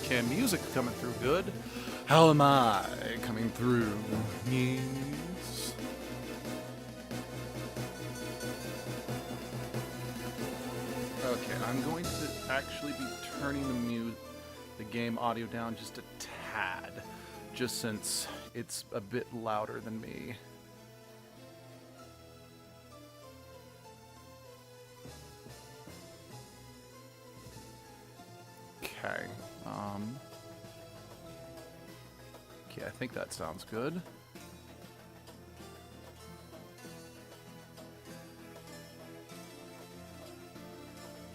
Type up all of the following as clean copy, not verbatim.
Okay, music coming through good. How am I coming through? Yes. Okay, I'm going to actually be turning the game audio down just a tad, just since it's a bit louder than me. Okay. Okay, I think that sounds good.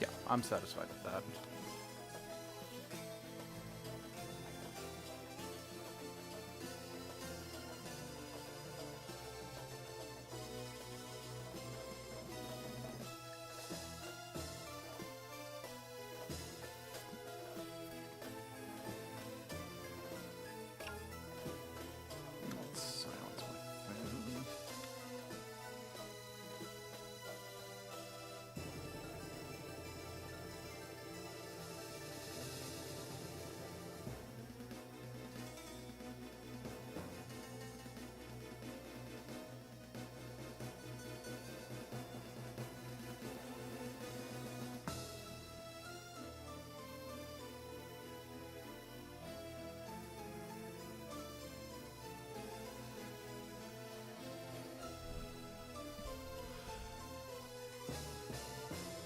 Yeah, I'm satisfied with that.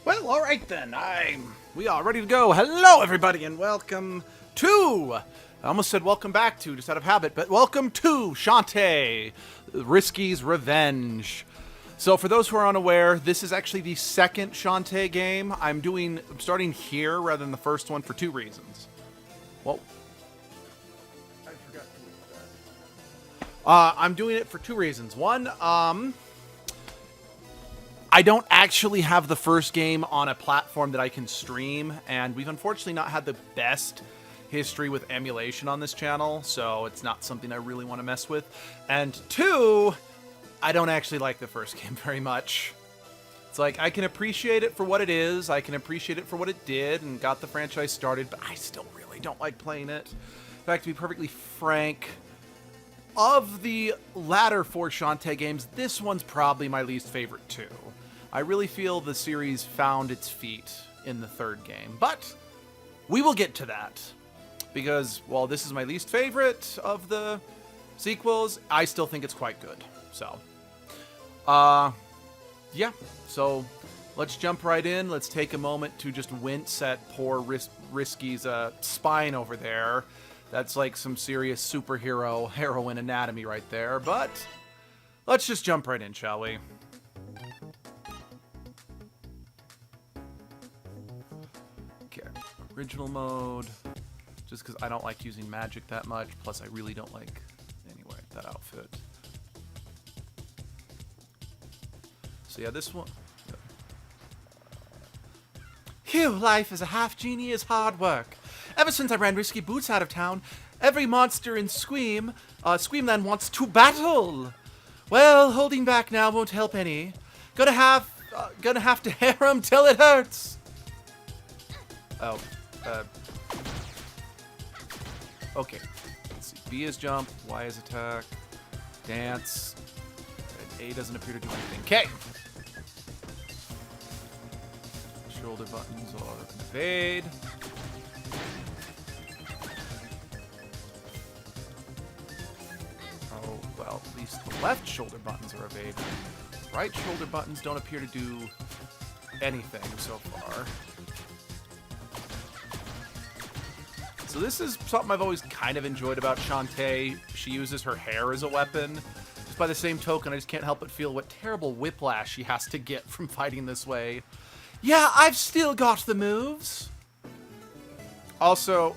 Well, all right then. We are ready to go. Hello, everybody, and welcome to. I almost said welcome back to, just out of habit, but welcome to Shantae, Risky's Revenge. So, for those who are unaware, this is actually the second Shantae game. I'm starting here rather than the first one for two reasons. Well, I forgot to leave that. I'm doing it for two reasons. One, I don't actually have the first game on a platform that I can stream, and we've unfortunately not had the best history with emulation on this channel, so it's not something I really want to mess with. And two, I don't actually like the first game very much. It's like, I can appreciate it for what it is, I can appreciate it for what it did, and got the franchise started, but I still really don't like playing it. In fact, to be perfectly frank, of the latter four Shantae games, this one's probably my least favorite too. I really feel the series found its feet in the third game, but we will get to that. Because while this is my least favorite of the sequels, I still think it's quite good. So, yeah. So, let's jump right in. Let's take a moment to just wince at poor Risky's spine over there. That's like some serious superhero heroine anatomy right there. But let's just jump right in, shall we? Okay, original mode. Just because I don't like using magic that much. Plus, I really don't like, anyway, that outfit. So yeah, this one. Phew, life as a half genie is hard work. Ever since I ran Risky Boots out of town, every monster in Screamland wants to battle. Well, holding back now won't help any. Gonna have to hair 'em till it hurts. Oh, okay. Let's see. B is jump, Y is attack, dance. A doesn't appear to do anything. Okay. Shoulder buttons are evade. Oh, well, at least the left shoulder buttons are evade. Right shoulder buttons don't appear to do anything so far. So this is something I've always kind of enjoyed about Shantae. She uses her hair as a weapon. Just by the same token, I just can't help but feel what terrible whiplash she has to get from fighting this way. Yeah, I've still got the moves. Also,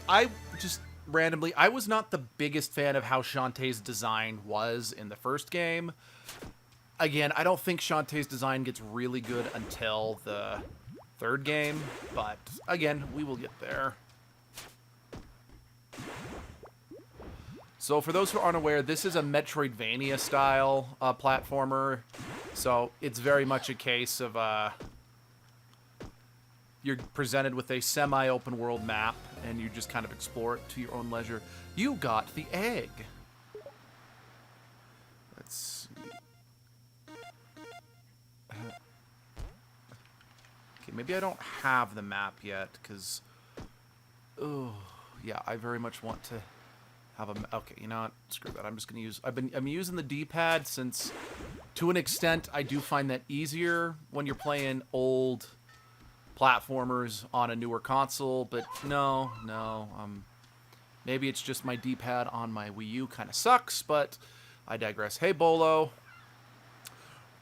I just randomly, I was not the biggest fan of how Shantae's design was in the first game. Again, I don't think Shantae's design gets really good until the third game, but again, we will get there. So for those who aren't aware, this is a Metroidvania-style platformer. So it's very much a case of you're presented with a semi-open world map, and you just kind of explore it to your own leisure. You got the egg. Let's see. Okay, maybe I don't have the map yet, because... Oh, yeah, I very much want to... have a... Okay, you know what? Screw that. I'm just going to use... I'm using the D-pad since, to an extent, I do find that easier when you're playing old platformers on a newer console, but no. Maybe it's just my D-pad on my Wii U kind of sucks, but I digress. Hey, Bolo.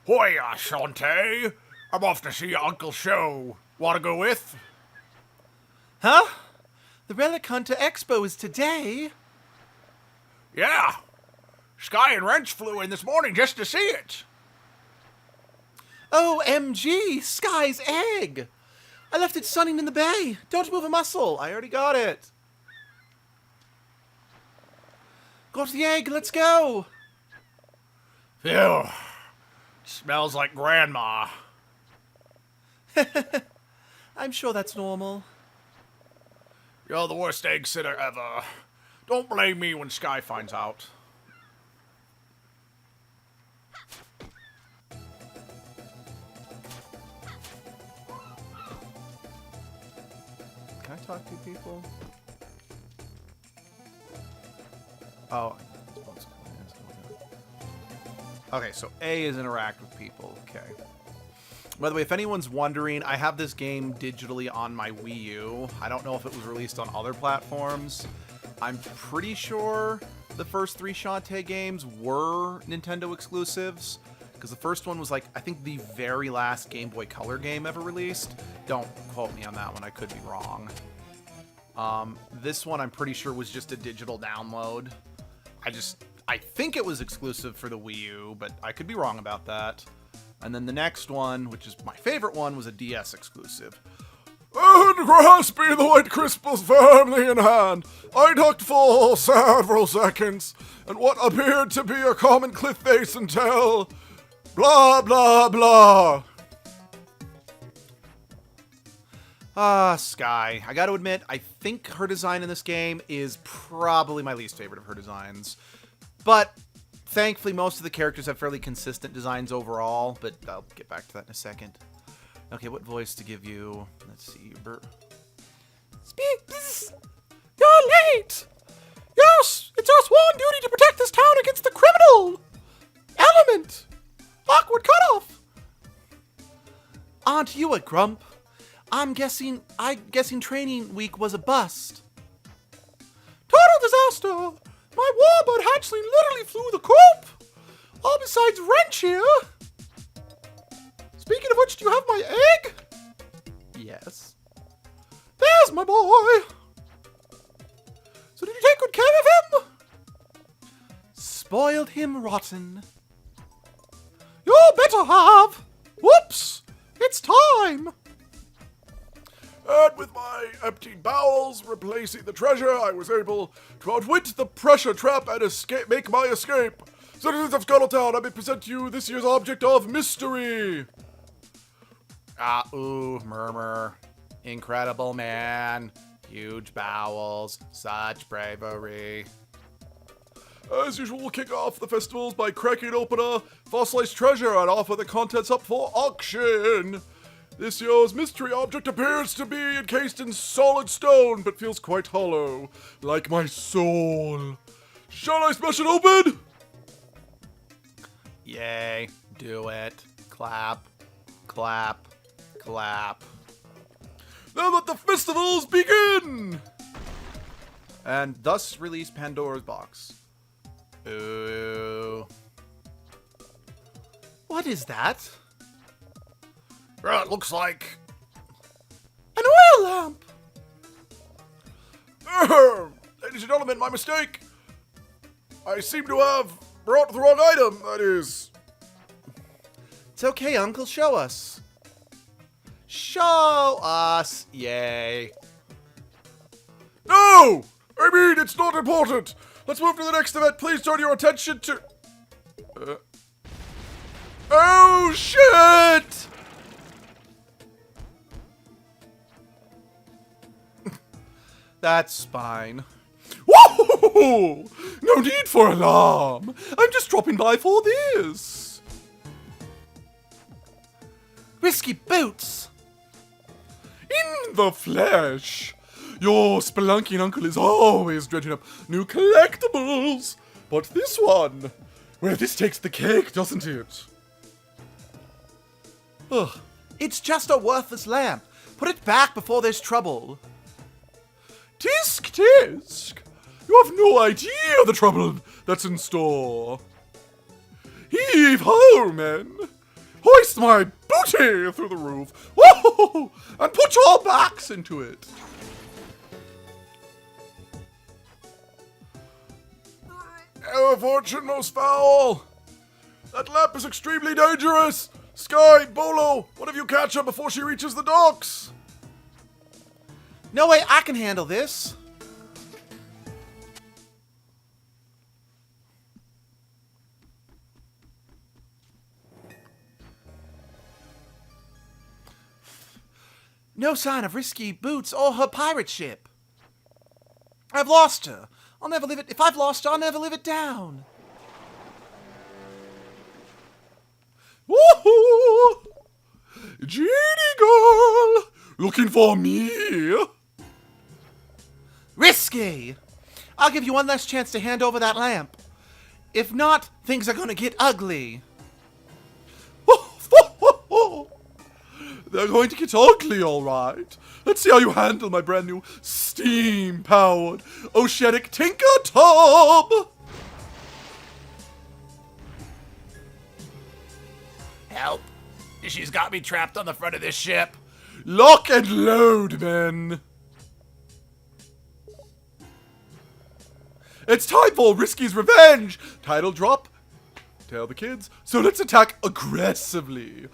Hoya, Shantae. I'm off to see your Uncle Show. Want to go with? Huh? The Relic Hunter Expo is today? Yeah. Sky and Wrench flew in this morning just to see it. OMG, Sky's egg! I left it sunning in the bay. Don't move a muscle. I already got it. Got the egg. Let's go. Phew. Smells like Grandma. I'm sure that's normal. You're the worst egg sitter ever. Don't blame me when Sky finds out. Can I talk to people? Oh. Okay, so A is interact with people. Okay. By the way, if anyone's wondering, I have this game digitally on my Wii U. I don't know if it was released on other platforms. I'm pretty sure the first 3 Shantae games were Nintendo exclusives, because the first one was, like, I think the very last Game Boy Color game ever released. Don't quote me on that one, I could be wrong. This one I'm pretty sure was just a digital download. I think it was exclusive for the Wii U, but I could be wrong about that. And then the next one, which is my favorite one, was a DS exclusive. And grasping the white crystals firmly in hand, I talked for several seconds, and what appeared to be a common cliff face until... blah, blah, blah. Sky. I gotta admit, I think her design in this game is probably my least favorite of her designs. But, thankfully, most of the characters have fairly consistent designs overall, but I'll get back to that in a second. Okay, what voice to give you? Let's see. Speak! Bzz. You're late! Yes! It's our sworn duty to protect this town against the criminal element! Awkward cutoff! Aren't you a grump? I'm guessing training week was a bust. Total disaster! My warbird hatchling literally flew the coop! All besides Wrench here! Speaking of which, do you have my egg? Yes. There's my boy! So did you take good care of him? Spoiled him rotten. You better have! Whoops! It's time! And with my empty bowels replacing the treasure, I was able to outwit the pressure trap and make my escape. Citizens of Scuttletown, I may present to you this year's object of mystery. Murmur. Incredible man. Huge bowels. Such bravery. As usual, we'll kick off the festivals by cracking open a fossilized treasure and offer the contents up for auction. This year's mystery object appears to be encased in solid stone, but feels quite hollow, like my soul. Shall I smash it open? Yay. Do it. Clap. Clap. Clap. Now let the festivals begin! And thus release Pandora's box. Ooh. What is that? It looks like An oil lamp! Ladies and gentlemen, my mistake. I seem to have brought the wrong item, that is. It's okay, Uncle. Show us. Show us. Yay. No! I mean, it's not important. Let's move to the next event. Please turn your attention to... Oh, shit! That's fine. Whoa! No need for alarm. I'm just dropping by for this. Risky boots! In the flesh. Your spelunking uncle is always dredging up new collectibles. But this one, well, this takes the cake, doesn't it? Ugh. It's just a worthless lamp. Put it back before there's trouble. Tisk, tisk. You have no idea the trouble that's in store. Heave ho, men. Hoist my booty through the roof. Whoa! And put your backs into it. Our fortune most foul. That lamp is extremely dangerous. Sky, Bolo, one of you catch her before she reaches the docks. No way, I can handle this. No sign of Risky Boots or her pirate ship. I've lost her. I'll never live it. If I've lost her, I'll never live it down. Woohoo! Genie girl! Looking for me? Risky! I'll give you one last chance to hand over that lamp. If not, things are gonna get ugly. They're going to get ugly, all right. Let's see how you handle my brand new steam-powered oceanic tinker tub. Help. She's got me trapped on the front of this ship. Lock and load, men. It's time for Risky's revenge. Title drop. Tell the kids. So let's attack aggressively.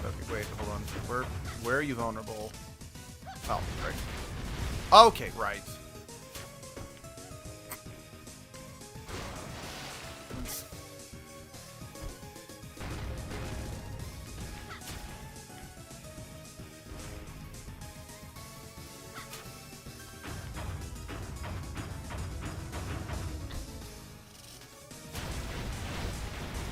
Okay, wait, hold on. Where are you vulnerable? Oh, right. Okay, right.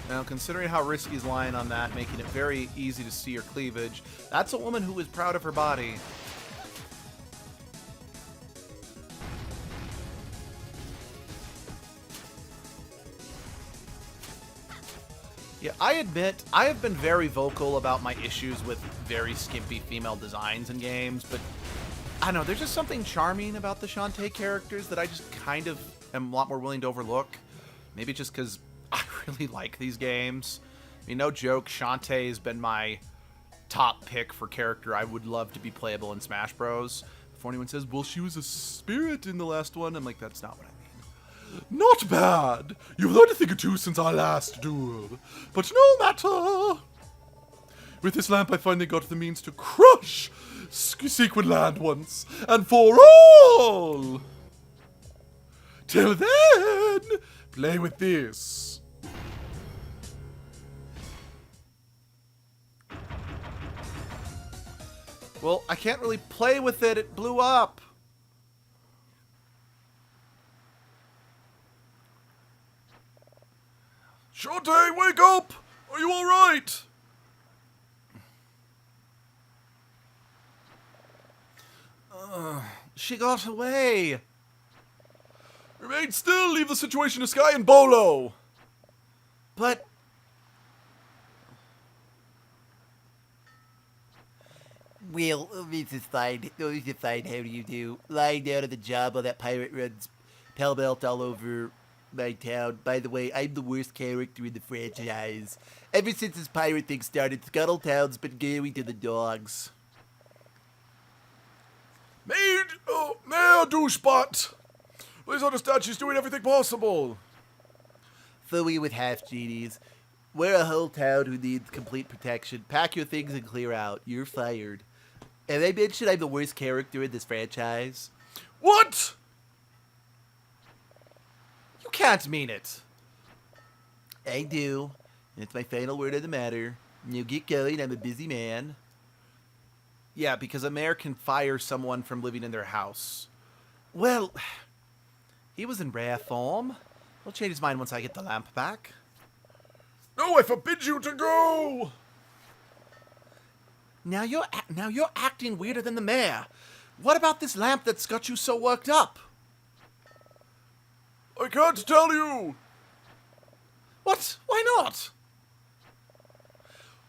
Now, considering how Risky's lying on that, making it very easy to see her cleavage, that's a woman who is proud of her body. Yeah, I admit, I have been very vocal about my issues with very skimpy female designs in games, but I don't know, there's just something charming about the Shantae characters that I just kind of am a lot more willing to overlook. Maybe just because I really like these games. I mean, no joke, Shantae has been my top pick for character I would love to be playable in Smash Bros. Before anyone says, well, she was a spirit in the last one, I'm like, that's not what I mean. Not bad. You've learned a thing or two since our last duel. But no matter. With this lamp, I finally got the means to crush Sequin Land once and for all. Till then, play with this. Well, I can't really play with it. It blew up. Shantae, wake up! Are you alright? She got away. Remain still, leave the situation to Sky and Bolo. But... Well, this is fine. This is fine. How do you do? Lying down at the job while that pirate runs pell-melt all over my town. By the way, I'm the worst character in the franchise. Ever since this pirate thing started, Scuttletown's been going to the dogs. Maid! Oh, Mayor douchebot! Please understand she's doing everything possible. Fully with half-genies. We're a whole town who needs complete protection. Pack your things and clear out. You're fired. And I mentioned I'm the worst character in this franchise. What? You can't mean it. I do. And it's my final word on the matter. You get going, I'm a busy man. Yeah, because a mayor can fire someone from living in their house. Well, He was in rare form. He'll change his mind once I get the lamp back. No, I forbid you to go! Now you're acting weirder than the mayor. What about this lamp that's got you so worked up? I can't tell you! What? Why not?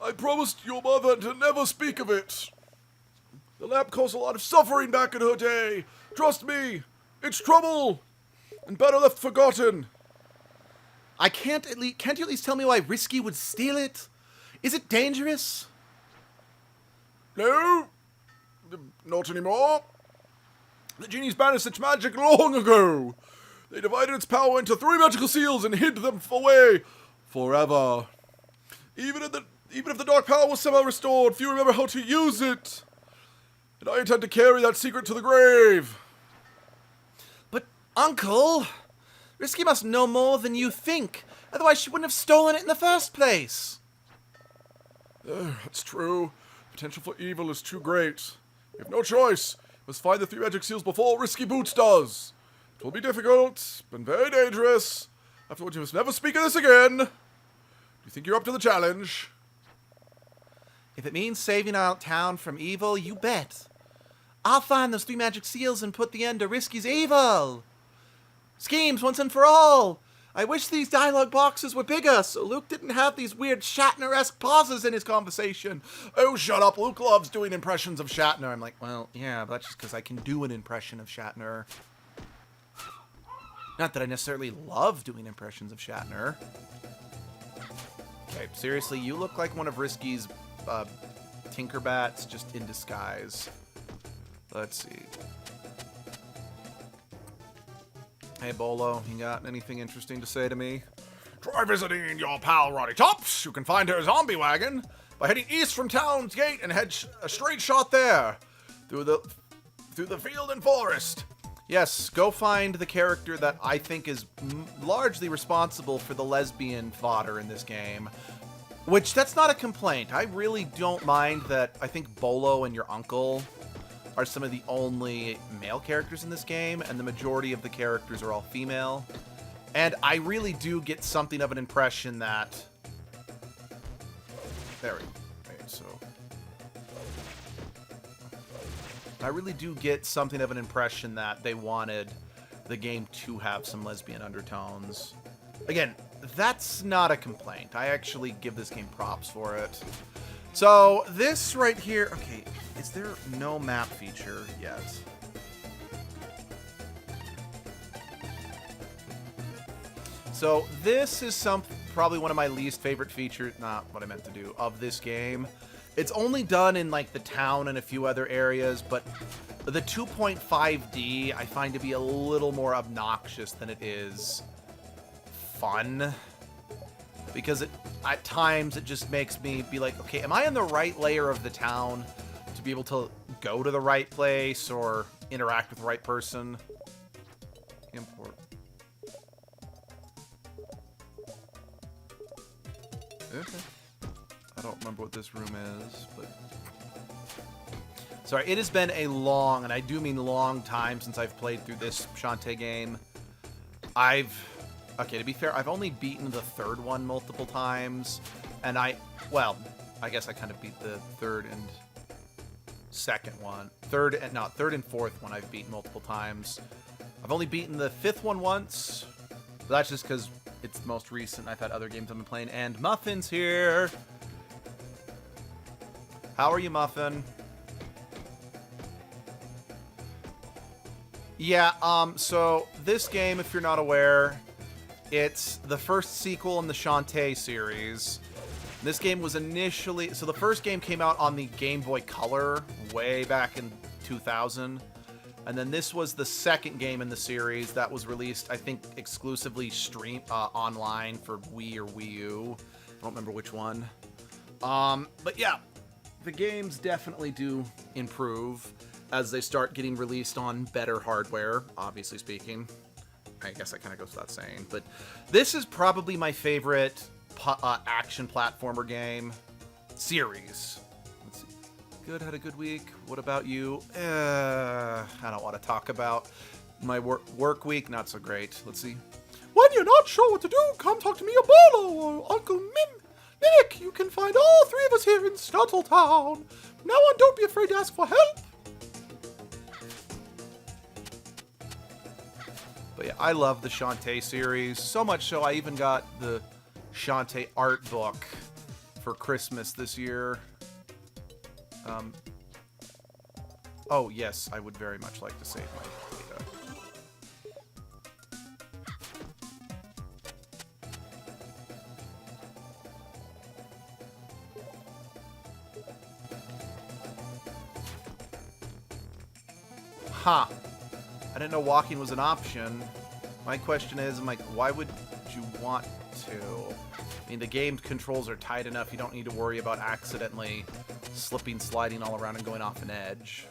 I promised your mother to never speak of it. The lamp caused a lot of suffering back in her day. Trust me, it's trouble, and better left forgotten. Can't you at least tell me why Risky would steal it? Is it dangerous? No, not anymore. The genie's banished its magic long ago. They divided its power into 3 magical seals and hid them away forever. Even if the dark power was somehow restored, few remember how to use it. And I intend to carry that secret to the grave. But, Uncle, Risky must know more than you think. Otherwise she wouldn't have stolen it in the first place. That's true. Potential for evil is too great. We have no choice. We must find the 3 magic seals before Risky Boots does. It will be difficult, but very dangerous. Afterwards, you must never speak of this again. Do you think you're up to the challenge? If it means saving our town from evil, you bet. I'll find those 3 magic seals and put the end to Risky's evil. Schemes once and for all. I wish these dialogue boxes were bigger, so Luke didn't have these weird Shatner-esque pauses in his conversation. Oh, shut up. Luke loves doing Impressions of Shatner. I'm like, well, yeah, but that's just because I can do an impression of Shatner. Not that I necessarily love doing impressions of Shatner. Okay, seriously, you look like one of Risky's Tinkerbats just in disguise. Let's see. Hey, Bolo, you got anything interesting to say to me? Try visiting your pal Roddy Tops. You can find her zombie wagon by heading east from town's gate and head a straight shot there through the field and forest. Yes, go find the character that I think is largely responsible for the lesbian fodder in this game. Which, that's not a complaint. I really don't mind that I think Bolo and your uncle are some of the only male characters in this game, and the majority of the characters are all female. And I really do get something of an impression that... There we go. Okay, so... I really do get something of an impression that they wanted the game to have some lesbian undertones. Again, that's not a complaint. I actually give this game props for it. So, this right here... Okay, is there no map feature yet? So, this is probably one of my least favorite features, not what I meant to do, of this game. It's only done in, like, the town and a few other areas, but the 2.5D I find to be a little more obnoxious than it is fun. Because at times it just makes me be like, okay, am I in the right layer of the town to be able to go to the right place or interact with the right person? Import. Okay. I don't remember what this room is, but... Sorry, it has been a long, and I do mean long time since I've played through this Shantae game. Okay, to be fair, I've only beaten the 3rd one multiple times, and well, I guess I kind of beat the 3rd and 2nd one. 3rd and 4th one I've beaten multiple times. I've only beaten the 5th one once, but that's just because it's the most recent. I've had other games I've been playing. And Muffin's here. How are you, Muffin? Yeah, so this game, if you're not aware, it's the first sequel in the Shantae series. This game was initially... So the first game came out on the Game Boy Color way back in 2000. And then this was the second game in the series that was released, I think, exclusively online for Wii or Wii U. I don't remember which one. But yeah, the games definitely do improve as they start getting released on better hardware, obviously speaking. I guess that kind of goes without saying. But this is probably my favorite action platformer game series. Let's see. Good, had a good week. What about you? I don't want to talk about my work week. Not so great. Let's see. When you're not sure what to do, come talk to me, Apollo, or Uncle Mimic. You can find all three of us here in Scuttletown. From now on, don't be afraid to ask for help. But yeah, I love the Shantae series. So much so I even got the Shantae art book for Christmas this year. Oh, yes, I would very much like to save my data. Huh. I didn't know walking was an option. My question is, I'm like, why would you want to? I mean, the game controls are tight enough. You don't need to worry about accidentally slipping, sliding all around and going off an edge.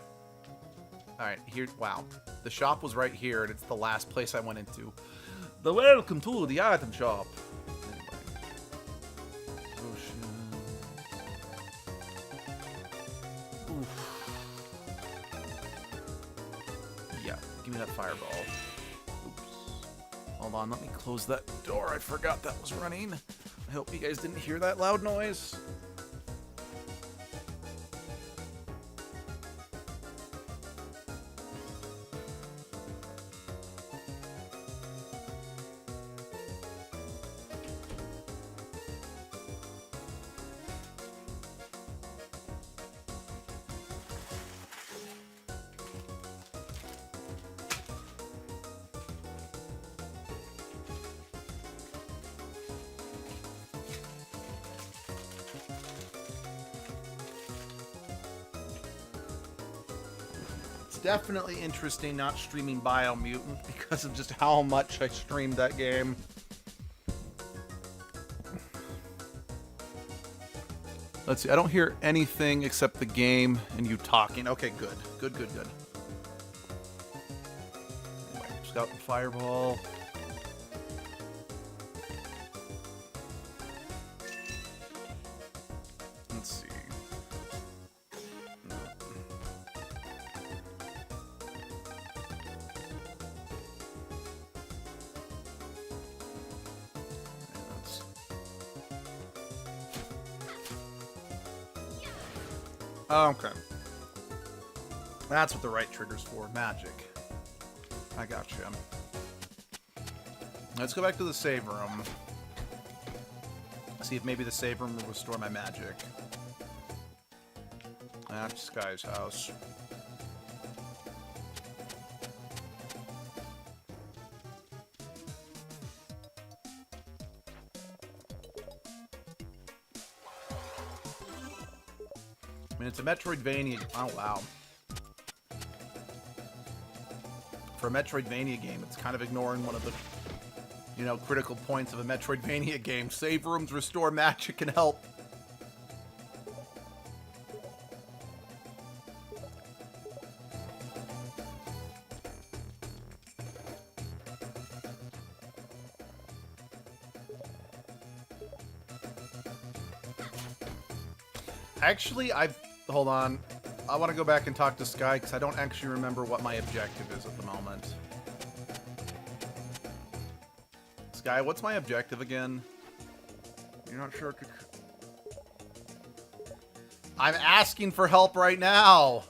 All right, here, wow. The shop was right here, and it's the last place I went into. The welcome to the item shop. Anyway. Oof. Yeah, give me that fireball. Oops. Hold on, let me close that door. I forgot that was running. I hope you guys didn't hear that loud noise. Definitely interesting not streaming Biomutant because of just how much I streamed that game. Let's see, I don't hear anything except the game and you talking. Okay, good. Good. Anyway, just got the fireball. Let's see. Okay. That's what the right trigger's for. Magic. I gotcha. Let's go back to the save room. See if maybe the save room will restore my magic. That's Sky's house. I mean, it's a Metroidvania. Oh, wow. For a Metroidvania game, it's kind of ignoring one of the, critical points of a Metroidvania game. Save rooms restore magic and help. Actually, hold on. I want to go back and talk to Sky because I don't actually remember what my objective is at the moment. Sky, what's my objective again? You're not sure? I'm asking for help right now.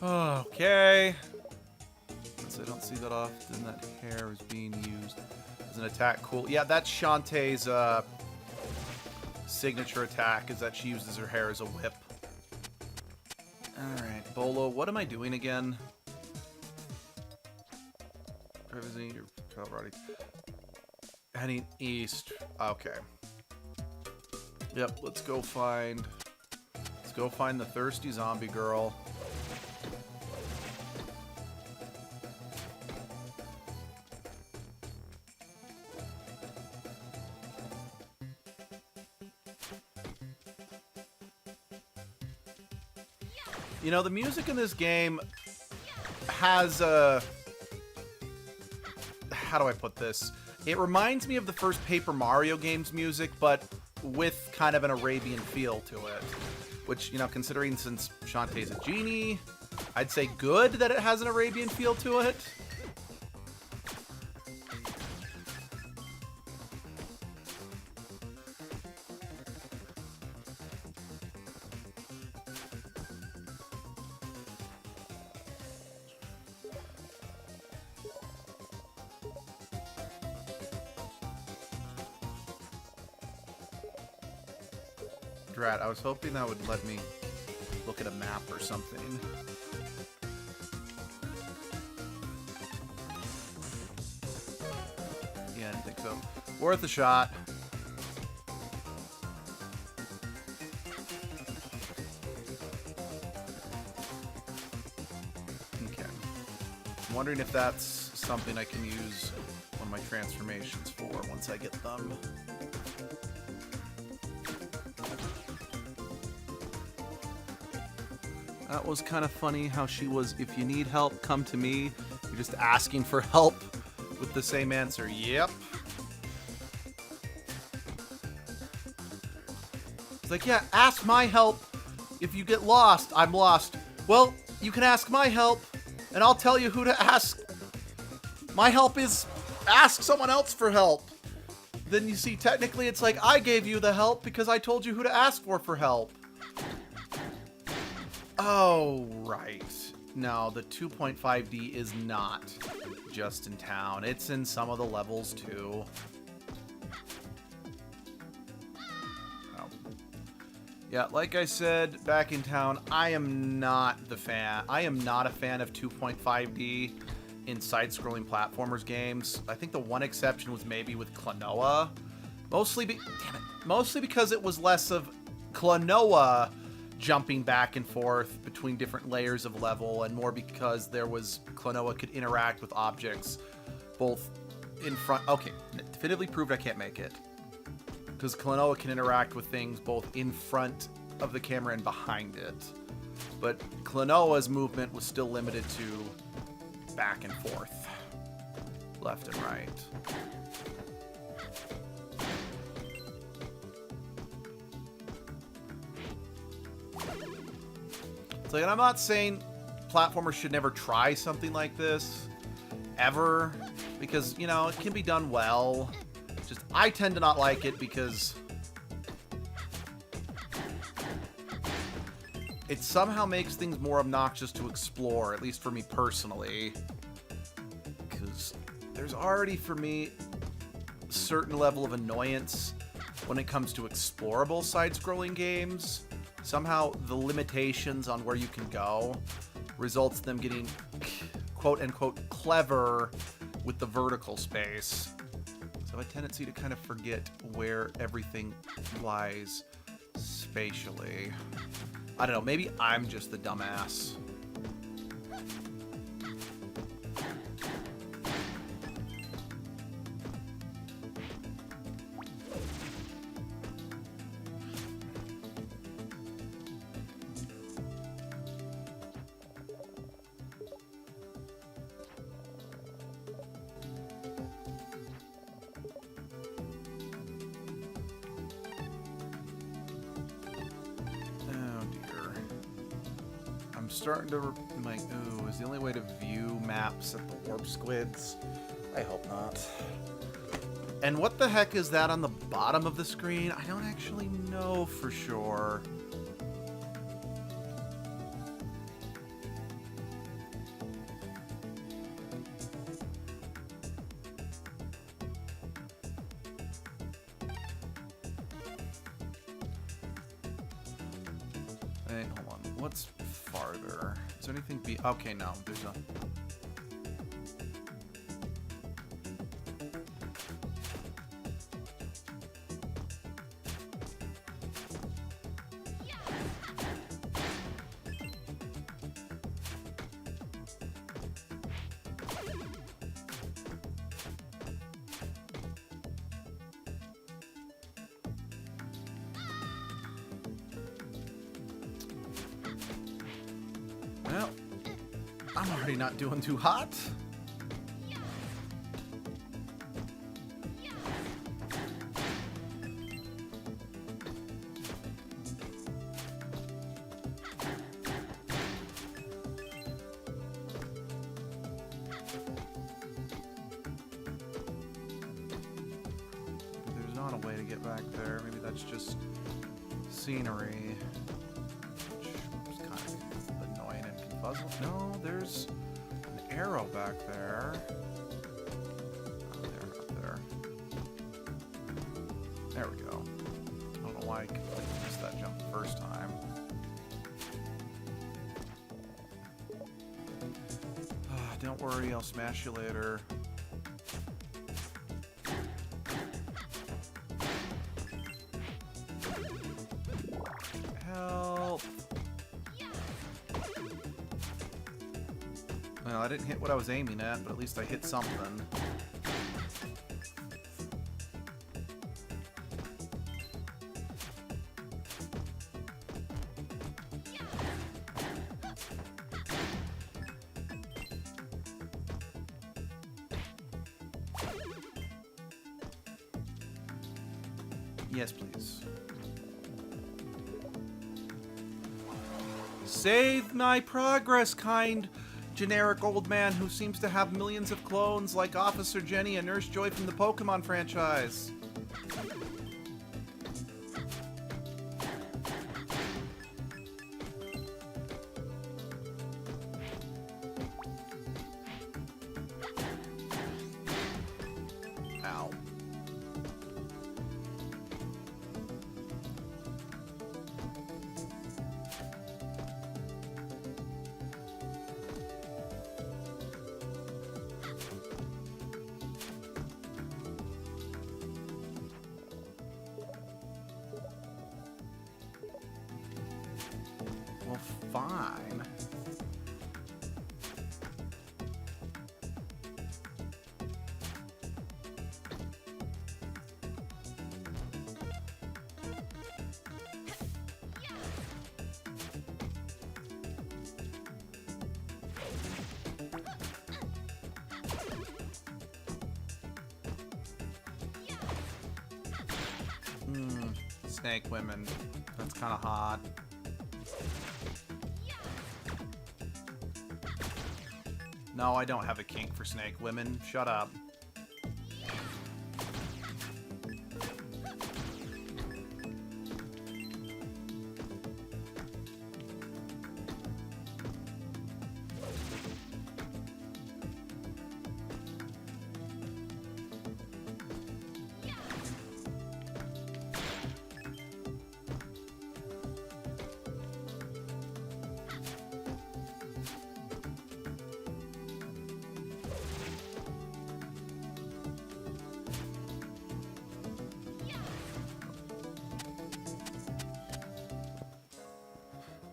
Okay. Since I don't see that often, that hair is being used as Is an attack cool? Yeah, that's Shantae's signature attack, is that she uses her hair as a whip. Alright, Bolo, what am I doing again? Revisiting your already. Heading east. Okay. Yep, let's go find the thirsty zombie girl. You know, the music in this game has a... How do I put this? It reminds me of the first Paper Mario games music, but with kind of an Arabian feel to it. Which, you know, considering since Shantae's a genie, I'd say good that it has an Arabian feel to it. Drat, I was hoping that would let me look at a map or something. Yeah, I didn't think so. Worth a shot. Okay. I'm wondering if that's something I can use one of my transformations for once I get them. That was kind of funny how she was, if you need help, come to me. You're just asking for help with the same answer. Yep. It's like, yeah, ask my help. If you get lost, I'm lost. Well, you can ask my help, and I'll tell you who to ask. My help is ask someone else for help. Then you see, technically, it's like I gave you the help because I told you who to ask for help. Oh, right. No, the 2.5D is not just in town. It's in some of the levels, too. Oh. Yeah, like I said, back in town, I am not the fan. I am not a fan of 2.5D in side-scrolling platformers games. I think the one exception was maybe with Klonoa. Mostly because it was less of Klonoa jumping back and forth between different layers of level, and more because there was Klonoa could interact with objects both in front. Okay, definitively proved I can't make it because Klonoa can interact with things both in front of the camera and behind it, but Klonoa's movement was still limited to back and forth, left and right. It's like, and I'm not saying platformers should never try something like this, ever, because, you know, it can be done well. Just, I tend to not like it because it somehow makes things more obnoxious to explore, at least for me personally. Because there's already, for me, a certain level of annoyance when it comes to explorable side-scrolling games. Somehow the limitations on where you can go results in them getting quote-unquote clever with the vertical space. So I have a tendency to kind of forget where everything lies spatially. I don't know, maybe I'm just the dumbass. Starting to, I'm like, ooh, is the only way to view maps at the warp squids? I hope not. And what the heck is that on the bottom of the screen? I don't actually know for sure. Wait, hold on. What's farther? Is there anything be... Okay, no. There's a... Well, I'm already not doing too hot. There's not a way to get back there. Maybe that's just scenery. No, there's an arrow back there. Oh, there, up there. There we go. I don't know why I missed that jump the first time. Don't worry, I'll smash you later. Help! Well, I didn't hit what I was aiming at, but at least I hit something. Yes, please. Save my progress, kind generic old man who seems to have millions of clones like Officer Jenny and Nurse Joy from the Pokemon franchise. Ow. Well, fine. Snake women. That's kind of hot. No, I don't have a kink for snake women. Shut up.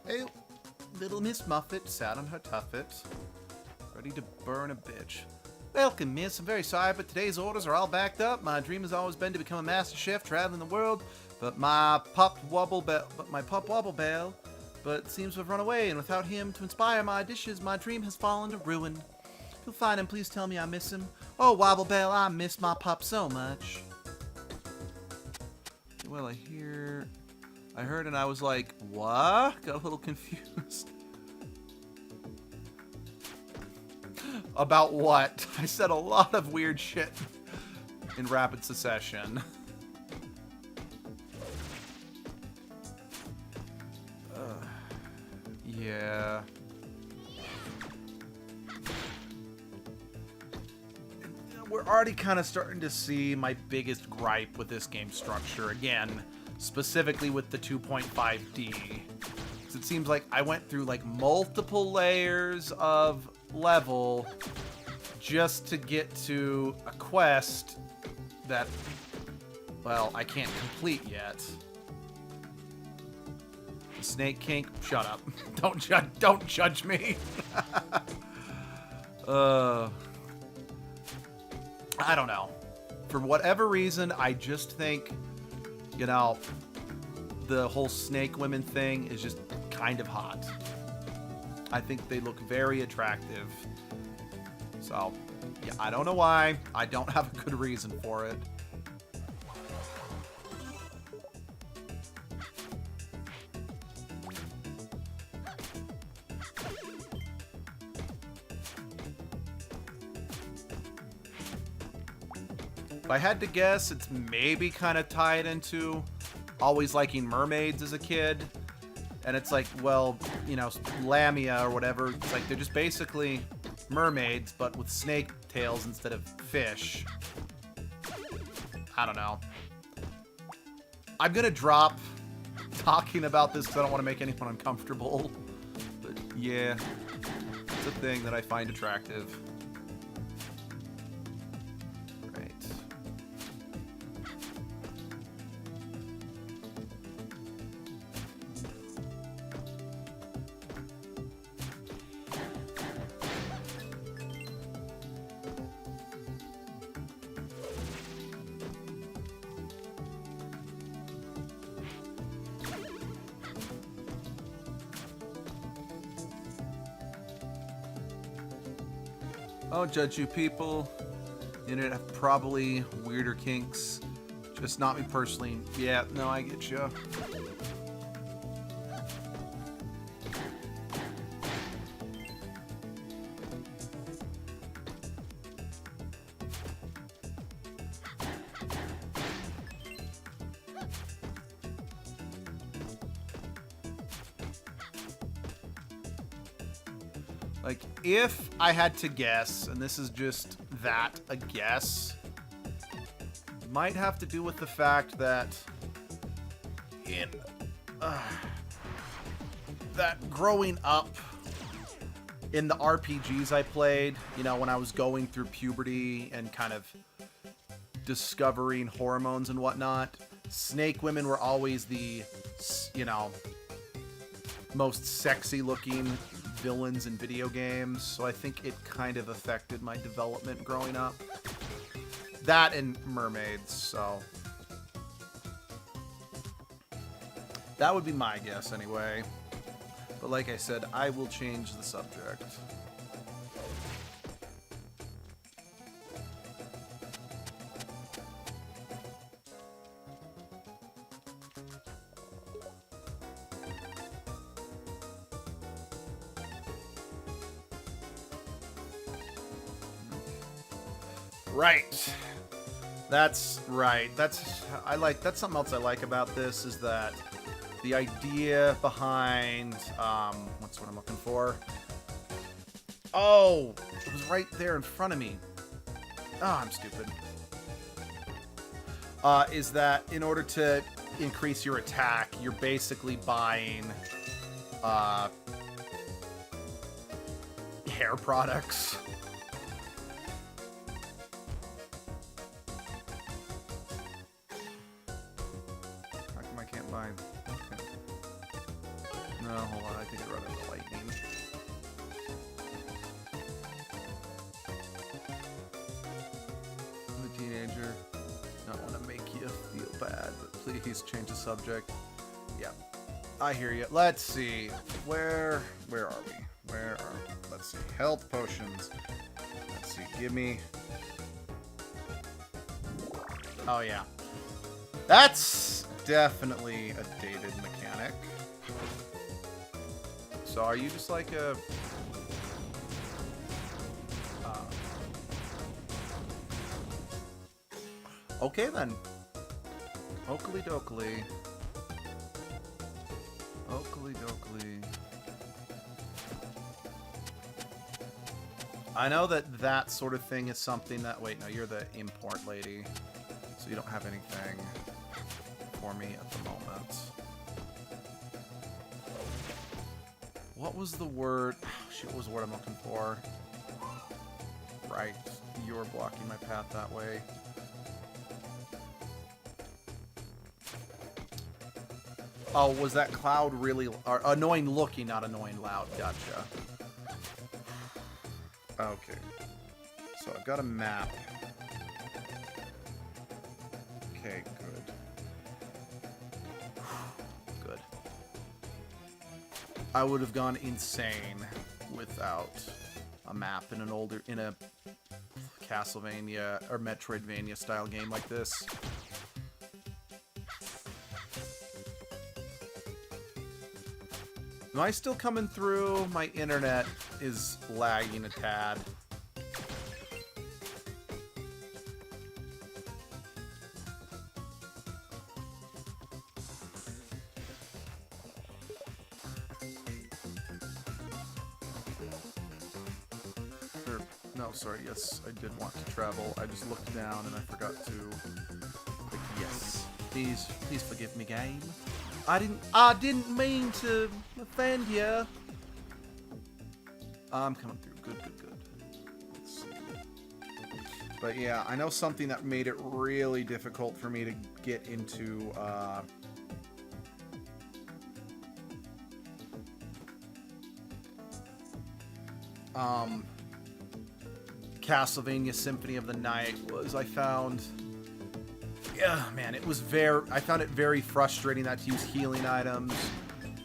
Hey, little Miss Muffet sat on her tuffet, ready to burn a bitch. Welcome, miss. I'm very sorry, but today's orders are all backed up. My dream has always been to become a master chef traveling the world, but my pup Wobble Bell seems to have run away, and without him to inspire my dishes, my dream has fallen to ruin. If you'll find him, please tell me I miss him. Oh, Wobble Bell, I miss my pup so much. Well, I heard and I was like, what? Got a little confused. About what? I said a lot of weird shit in rapid succession. Yeah. We're already kind of starting to see my biggest gripe with this game structure again. Specifically with the 2.5D. 'Cause it seems like I went through like multiple layers of level just to get to a quest that, well, I can't complete yet. The Snake Kink, shut up. Don't judge me. I don't know. For whatever reason, I just think, you know, the whole snake women thing is just kind of hot. I think they look very attractive. So, yeah, I don't know why. I don't have a good reason for it. If I had to guess, it's maybe kind of tied into always liking mermaids as a kid. And it's like, well, you know, Lamia or whatever, it's like they're just basically mermaids, but with snake tails instead of fish. I don't know. I'm gonna drop talking about this because I don't want to make anyone uncomfortable. But yeah, it's a thing that I find attractive. Right. I don't judge you people. You know, have probably weirder kinks. Just not me personally. Yeah, no, I get you. Like, if I had to guess, and this is just that, a guess, it might have to do with the fact that that growing up in the RPGs I played, you know, when I was going through puberty and kind of discovering hormones and whatnot, snake women were always the, you know, most sexy looking villains in video games, so I think it kind of affected my development growing up. That and mermaids, so that would be my guess anyway. But like I said, I will change the subject. Right. That's right. That's something else I like about this is that the idea behind what's what I'm looking for? Oh, it was right there in front of me. Oh, I'm stupid. Is that in order to increase your attack, you're basically buying hair products. Okay. No, hold on. I think I'd rather the lightning. I'm a teenager. Don't want to make you feel bad, but please change the subject. Yeah, I hear you. Let's see. Where are we? Let's see. Health potions. Let's see. Give me. Oh yeah. That's definitely a dated mechanic. So are you just like a... okay then. Oakley dokley. Oakley dokley. I know that sort of thing is something that... wait, no, you're the import lady. So you don't have anything for me at the moment. What was the word? Shit, what was the word I'm looking for? Right. You were blocking my path that way. Oh, was that cloud really... annoying looking, not annoying loud. Gotcha. Okay. So I've got a map. Okay, good. Good. I would have gone insane without a map in a Castlevania or Metroidvania style game like this. Am I still coming through? My internet is lagging a tad. No, sorry, yes, I did want to travel. I just looked down and I forgot to click yes. Please forgive me, game. I didn't mean to offend you. I'm coming through. Good. Let's see. But yeah, I know something that made it really difficult for me to get into Castlevania Symphony of the Night was I found I found it very frustrating that to use healing items.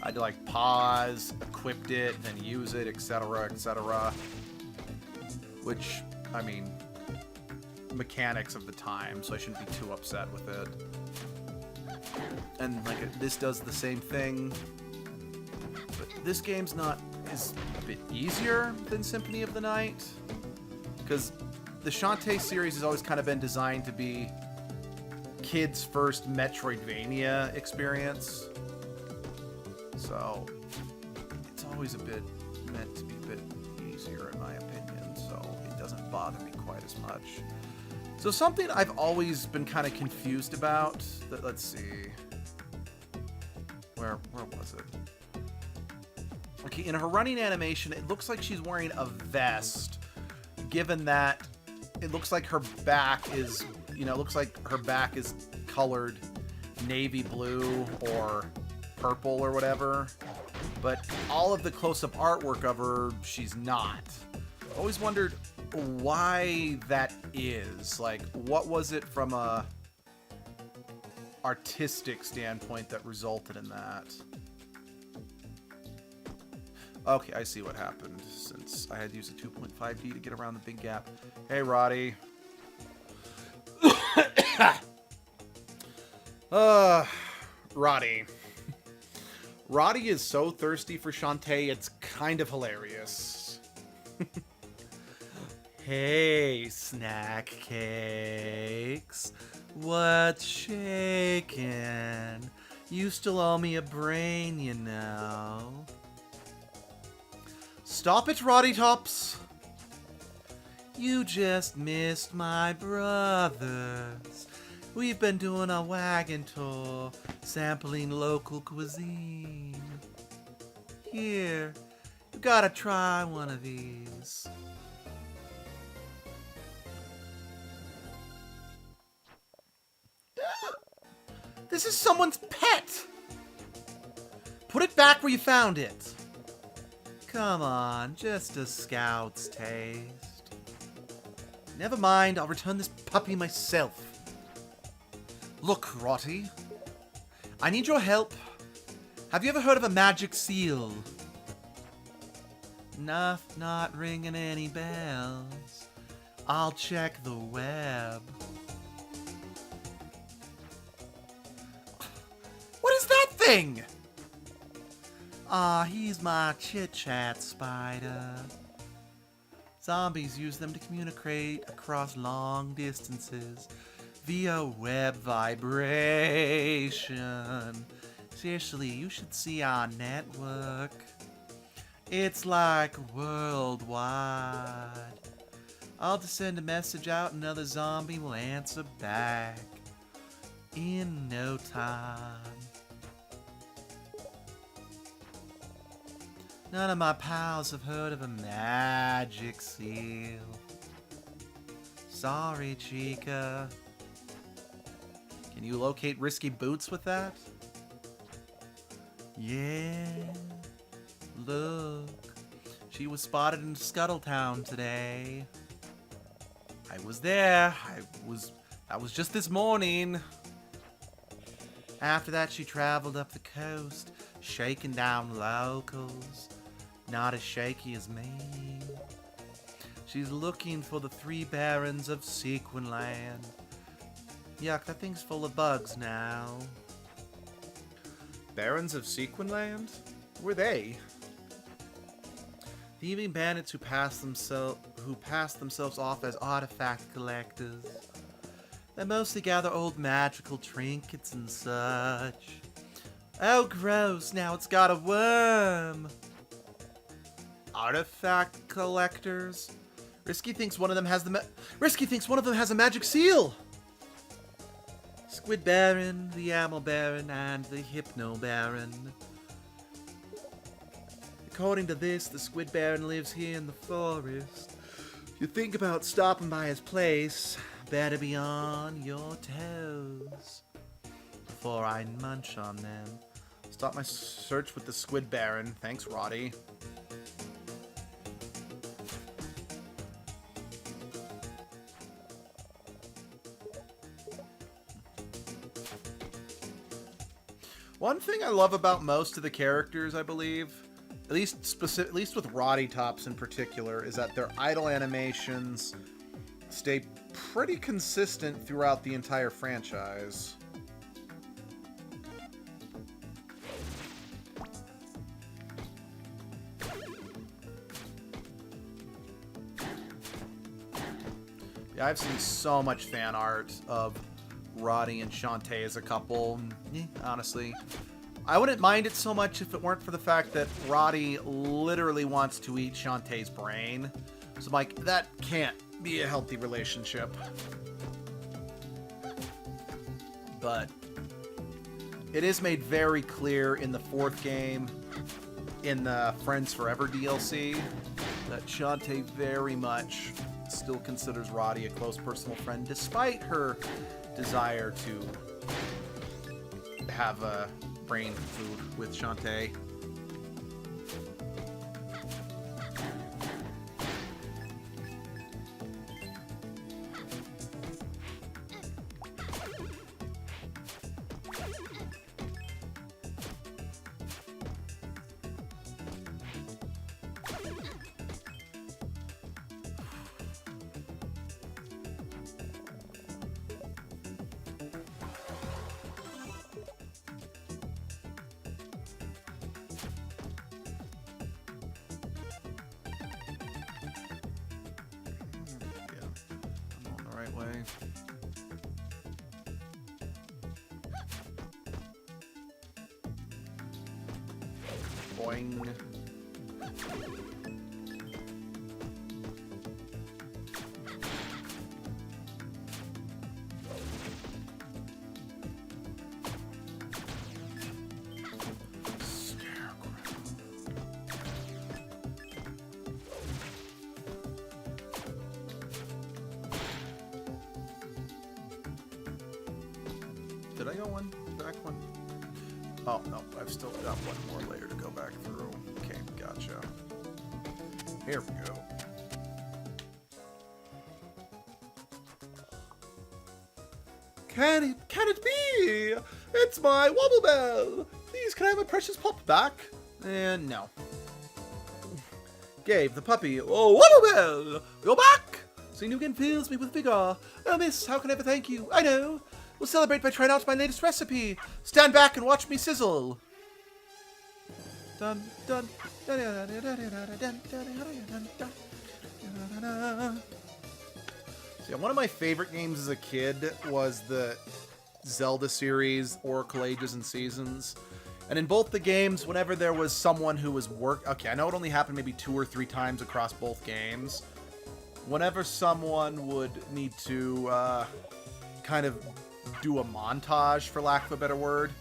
I had to like pause, equip it, then use it, etc., etc. Which, I mean, mechanics of the time, so I shouldn't be too upset with it. And like this does the same thing, but this game's is a bit easier than Symphony of the Night, because the Shantae series has always kind of been designed to be kids' first Metroidvania experience. So it's always meant to be a bit easier in my opinion, so it doesn't bother me quite as much. So something I've always been kind of confused about, let's see. Where was it? Okay, in her running animation, it looks like she's wearing a vest, given that it looks like her back is, it looks like her back is colored navy blue or purple or whatever, but all of the close-up artwork of her, she's not. I've always wondered why that is. Like, what was it from a artistic standpoint that resulted in that? Okay, I see what happened, since I had to use a 2.5D to get around the big gap. Hey, Roddy. Roddy. Roddy is so thirsty for Shantae, it's kind of hilarious. Hey, snack cakes. What's shaking? You still owe me a brain, you know. Stop it, Roddy Tops. You just missed my brothers. We've been doing a wagon tour, sampling local cuisine. Here, you gotta try one of these. This is someone's pet! Put it back where you found it. Come on, just a scout's taste. Never mind, I'll return this puppy myself. Look, Roddy. I need your help. Have you ever heard of a magic seal? Not ringing any bells. I'll check the web. What is that thing? He's my chit-chat spider. Zombies use them to communicate across long distances via web vibration. Seriously, you should see our network. It's like worldwide. I'll just send a message out and another zombie will answer back in no time. None of my pals have heard of a magic seal. Sorry, Chica. Can you locate risky boots with that? Yeah. Look. She was spotted in Scuttletown today. I was there. That was just this morning. After that, she traveled up the coast, shaking down locals. Not as shaky as me. She's looking for the 3 barons of Sequinland. Yuck, that thing's full of bugs now. Barons of Sequinland? Who are they? Thieving bandits who pass themselves off as artifact collectors. They mostly gather old magical trinkets and such. Oh, gross! Now it's got a worm. Artifact collectors. Risky thinks one of them has a magic seal. Squid Baron, the Amel Baron, and the Hypno Baron. According to this, the Squid Baron lives here in the forest. If you think about stopping by his place, better be on your toes before I munch on them. Stop my search with the Squid Baron. Thanks, Roddy. One thing I love about most of the characters, I believe, at least with Roddy Tops in particular, is that their idle animations stay pretty consistent throughout the entire franchise. Yeah, I've seen so much fan art of Roddy and Shantae as a couple. Honestly, I wouldn't mind it so much if it weren't for the fact that Roddy literally wants to eat Shantae's brain. So I'm like, that can't be a healthy relationship. But it is made very clear in the 4th game, in the Friends Forever DLC, that Shantae very much still considers Roddy a close personal friend, despite her desire to have a brain food with Shantae. Way. Boing. Did I go one back one? Oh, no, I've still got one more layer to go back through. Okay, gotcha. Here we go. Can it be? It's my Wobble Bell! Please, can I have my precious pup back? And no. Gabe, the puppy. Oh, Wobble Bell! You're back! Seeing you again fills me with vigor. Oh, miss, how can I ever thank you? I know. We'll celebrate by trying out my latest recipe. Stand back and watch me sizzle. Dun, dun, dun, dun, dun, dun, dun, dun, dun, dun. Yeah, one of my favorite games as a kid was the Zelda series, Oracle Ages and Seasons. And in both the games, whenever there was someone who was okay, I know it only happened maybe 2 or 3 times across both games. Whenever someone would need to kind of do a montage, for lack of a better word,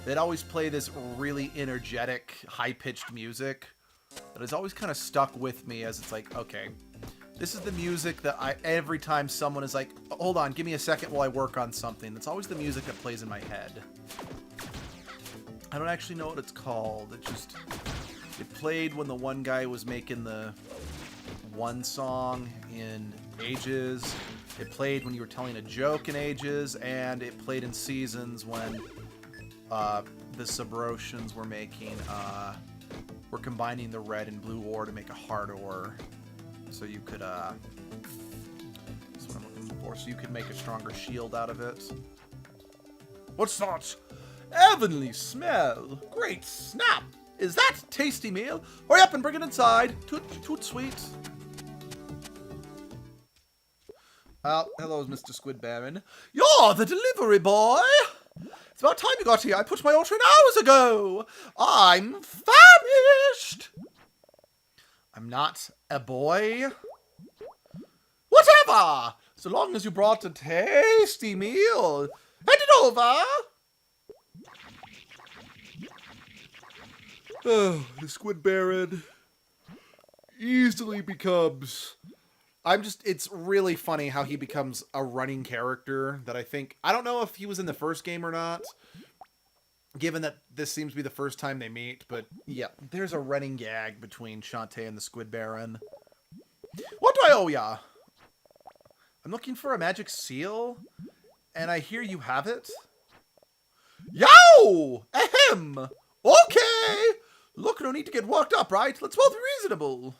they'd always play this really energetic, high-pitched music. that has always kind of stuck with me as it's like, okay, this is the music that every time someone is like, hold on, give me a second while I work on something, that's always the music that plays in my head. I don't actually know what it's called. It played when the one guy was making the one song in Ages. It played when you were telling a joke in Ages, and it played in Seasons when the Subrosians were making, were combining the red and blue ore to make a hard ore. So you could, that's what I'm looking for. So you could make a stronger shield out of it. What's that? Heavenly smell! Great snap! Is that tasty meal? Hurry up and bring it inside! Toot sweet! Hello, Mr. Squid Baron. You're the delivery boy! It's about time you got here. I put my order in hours ago! I'm famished! I'm not a boy. Whatever! So long as you brought a tasty meal. Hand it over! Oh, the Squid Baron easily becomes... it's really funny how he becomes a running character that I don't know if he was in the first game or not, given that this seems to be the first time they meet, but yeah, there's a running gag between Shantae and the Squid Baron. What do I owe ya? I'm looking for a magic seal, and I hear you have it. Yow! Ahem! Okay! Look, no need to get worked up, right? Let's both be reasonable.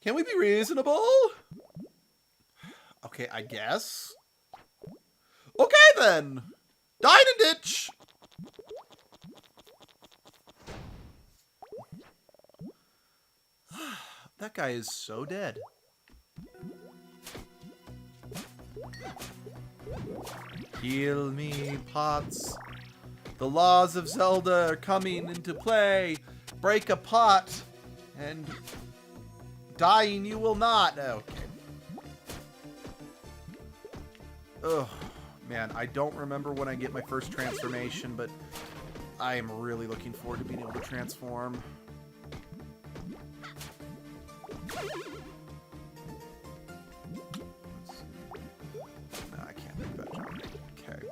Can we be reasonable? Okay, I guess. Okay, then. Dine and ditch. That guy is so dead. Heal me, pots. The laws of Zelda are coming into play. Break a pot, and dying you will not. Okay. Ugh, man, I don't remember when I get my first transformation, but I am really looking forward to being able to transform. No, I can't make that jump. Okay.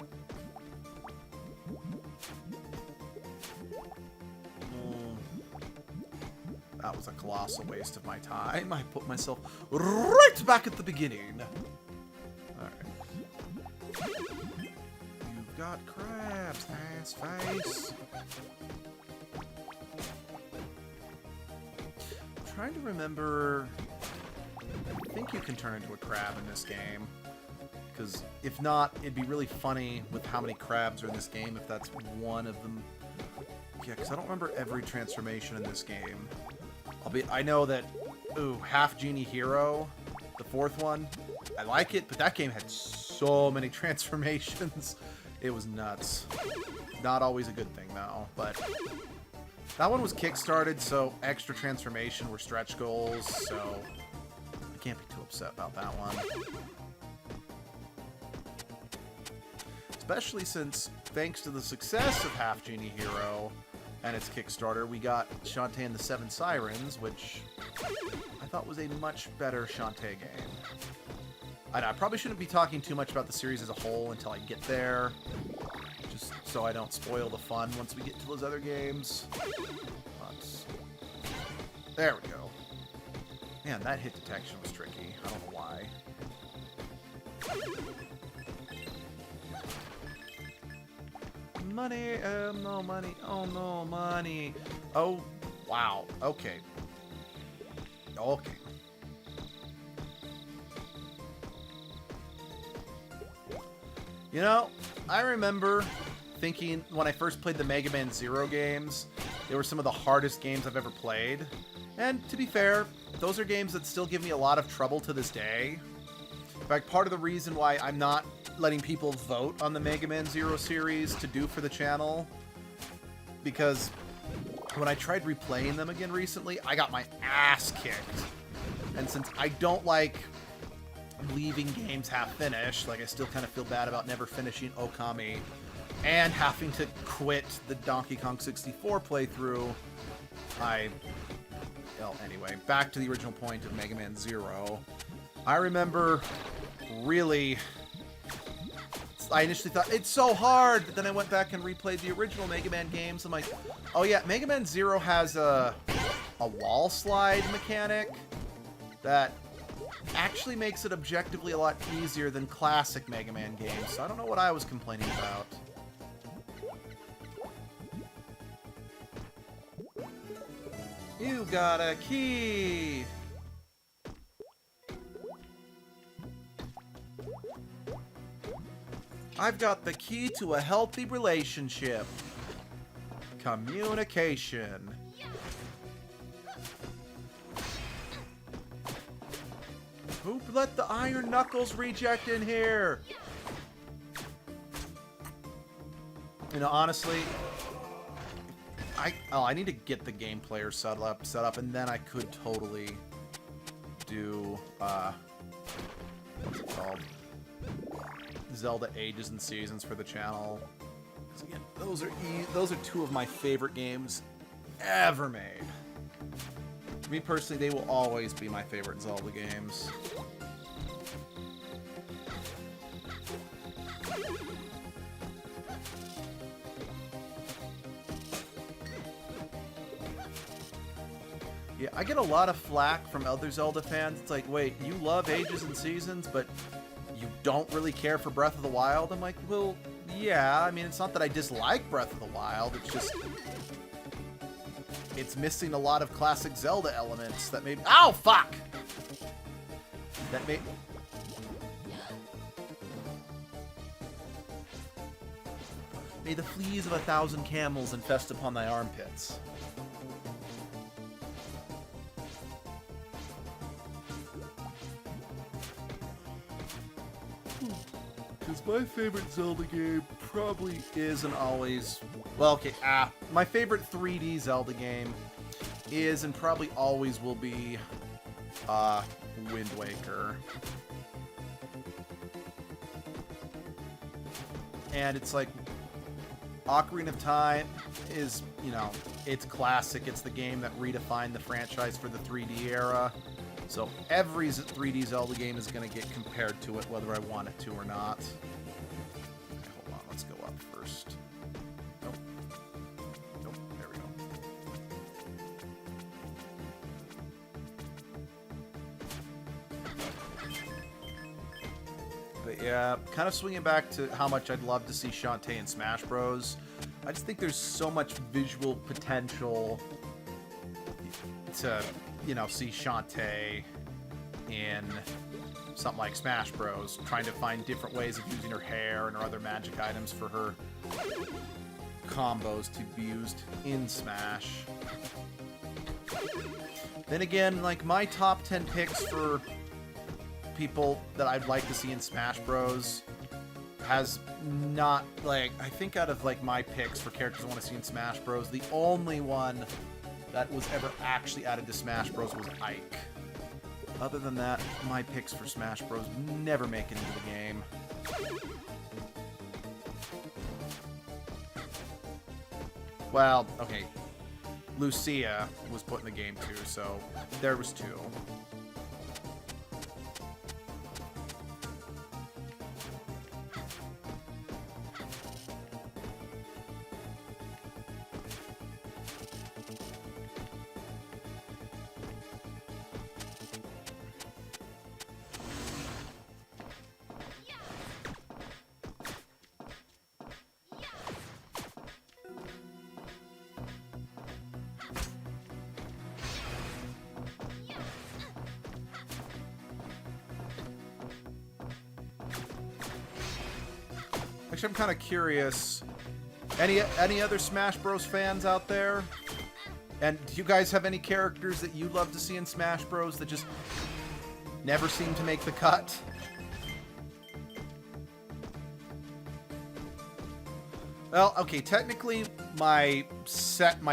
That was a colossal waste of my time. I put myself right back at the beginning. Alright. You've got crabs, ass face. I'm trying to remember. I think you can turn into a crab in this game. Because if not, it'd be really funny with how many crabs are in this game if that's one of them. Yeah, because I don't remember every transformation in this game. I know that, Half Genie Hero, the fourth one, I like it, but that game had so many transformations. It was nuts. Not always a good thing, though, but that one was kickstarted, so extra transformation were stretch goals, so I can't be too upset about that one. Especially since, thanks to the success of Half Genie Hero and its Kickstarter, we got Shantae and the Seven Sirens, which I thought was a much better Shantae game. I probably shouldn't be talking too much about the series as a whole until I get there, just so I don't spoil the fun once we get to those other games. But there we go. Man, that hit detection was tricky. I don't know why. Money, no money, oh no money. Oh, wow, okay. Okay. You know, I remember thinking when I first played the Mega Man Zero games, they were some of the hardest games I've ever played. And to be fair, those are games that still give me a lot of trouble to this day. In fact, part of the reason why I'm not letting people vote on the Mega Man Zero series to do for the channel, because when I tried replaying them again recently, I got my ass kicked. And since I don't like leaving games half-finished, like I still kind of feel bad about never finishing Okami, and having to quit the Donkey Kong 64 playthrough, well, anyway, back to the original point of Mega Man Zero. I remember really... I initially thought, it's so hard, but then I went back and replayed the original Mega Man games. I'm like, oh yeah, Mega Man Zero has a wall slide mechanic that actually makes it objectively a lot easier than classic Mega Man games. So I don't know what I was complaining about. You got a key! I've got the key to a healthy relationship. Communication. Who let the Iron Knuckles reject in here? You know, honestly, I need to get the game player set up, and then I could totally do what's it called? Zelda Ages and Seasons for the channel. 'Cause again, those are two of my favorite games ever made. To me personally, they will always be my favorite Zelda games. Yeah, I get a lot of flack from other Zelda fans. It's like, wait, you love Ages and Seasons, but you don't really care for Breath of the Wild? I'm like, well, yeah. I mean, it's not that I dislike Breath of the Wild. It's just... it's missing a lot of classic Zelda elements that made... Ow, fuck! That made... May the fleas of 1,000 camels infest upon thy armpits. Because my favorite Zelda game probably is and always... Well, okay, my favorite 3D Zelda game is and probably always will be Wind Waker. And it's like, Ocarina of Time is, you know, it's classic. It's the game that redefined the franchise for the 3D era. So every 3D Zelda game is going to get compared to it, whether I want it to or not. Okay, hold on, let's go up first. Nope. Nope, there we go. But yeah, kind of swinging back to how much I'd love to see Shantae in Smash Bros. I just think there's so much visual potential to, you know, see Shantae in something like Smash Bros. Trying to find different ways of using her hair and her other magic items for her combos to be used in Smash. Then again, like, my top 10 picks for people that I'd like to see in Smash Bros. Has not, like, I think out of, like, my picks for characters I want to see in Smash Bros., the only one that was ever actually added to Smash Bros. Was Ike. Other than that, my picks for Smash Bros. Never make it into the game. Well, okay. Lucia was put in the game too, so there was two. Actually, I'm kind of curious. Any other Smash Bros. Fans out there? And do you guys have any characters that you'd love to see in Smash Bros. That just never seem to make the cut? Well, okay, technically my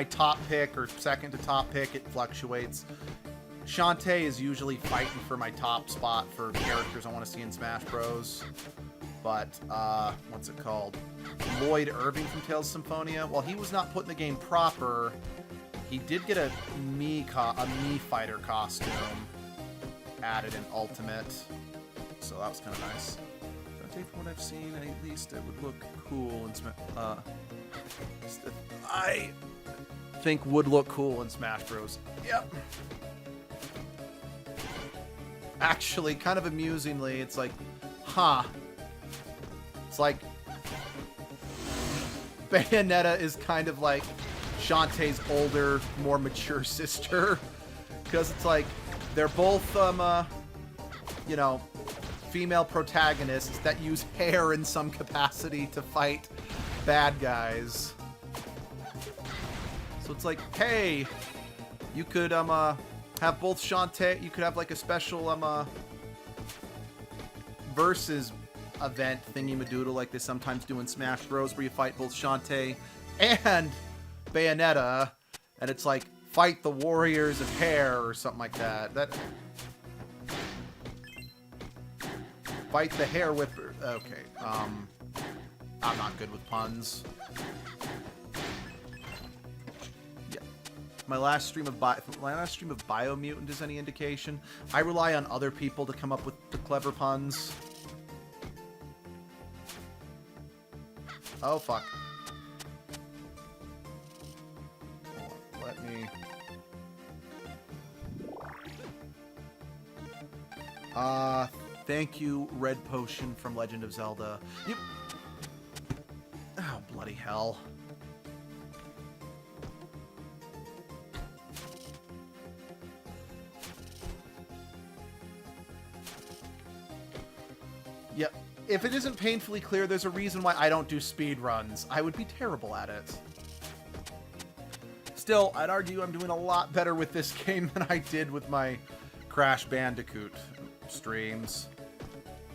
top pick or second to top pick, it fluctuates. Shantae is usually fighting for my top spot for characters I want to see in Smash Bros. but, what's it called? Lloyd Irving from Tales of Symphonia. While he was not put in the game proper, he did get a Mii fighter costume added in Ultimate, so that was kind of nice. Shantae, from what I've seen, at least it would look cool in I think would look cool in Smash Bros. Yep. Actually, kind of amusingly, it's like, huh. It's like Bayonetta is kind of like Shantae's older, more mature sister. Because it's like, they're both, you know, female protagonists that use hair in some capacity to fight bad guys. So it's like, hey, you could, have both Shantae, you could have like a special, versus event thingy-madoodle like they sometimes do in Smash Bros. Where you fight both Shantae and Bayonetta, and it's like, fight the warriors of hair or something like that. Fight the hair whipper. Okay, I'm not good with puns. Yeah. My last stream of Biomutant is any indication, I rely on other people to come up with the clever puns. Oh, fuck. Hold on, let me... thank you, Red Potion from Legend of Zelda. You... Oh, bloody hell. Yep. If it isn't painfully clear, there's a reason why I don't do speed runs. I would be terrible at it. Still, I'd argue I'm doing a lot better with this game than I did with my Crash Bandicoot streams.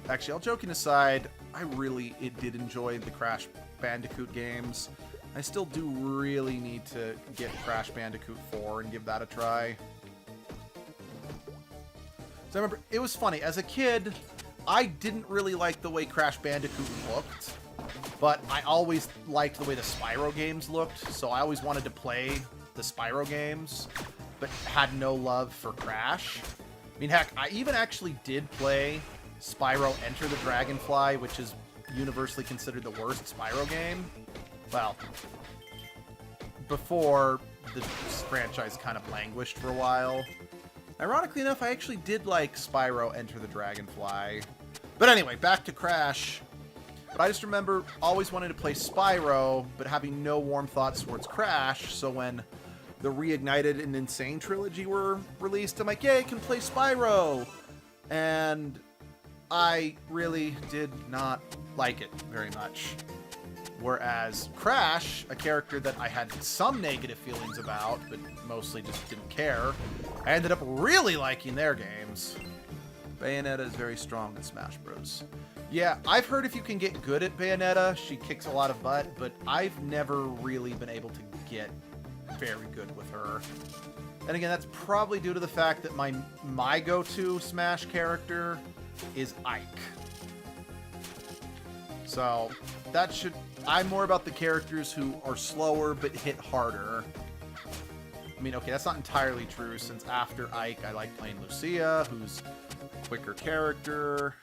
Actually, all joking aside, I really did enjoy the Crash Bandicoot games. I still do really need to get Crash Bandicoot 4 and give that a try. So I remember, it was funny, as a kid, I didn't really like the way Crash Bandicoot looked, but I always liked the way the Spyro games looked, so I always wanted to play the Spyro games, but had no love for Crash. I mean, heck, I even actually did play Spyro Enter the Dragonfly, which is universally considered the worst Spyro game. Well, before the franchise kind of languished for a while. Ironically enough, I actually did like Spyro Enter the Dragonfly. But anyway, back to Crash. But I just remember always wanting to play Spyro, but having no warm thoughts towards Crash, so when the Reignited and Insane trilogy were released, I'm like, yay, I can play Spyro! And I really did not like it very much. Whereas Crash, a character that I had some negative feelings about, but mostly just didn't care, I ended up really liking their games. Bayonetta is very strong in Smash Bros. Yeah, I've heard if you can get good at Bayonetta, she kicks a lot of butt, but I've never really been able to get very good with her. And again, that's probably due to the fact that my go-to Smash character is Ike. So, that should... I'm more about the characters who are slower but hit harder. I mean, okay, that's not entirely true, since after Ike, I like playing Lucia, who's a quicker character.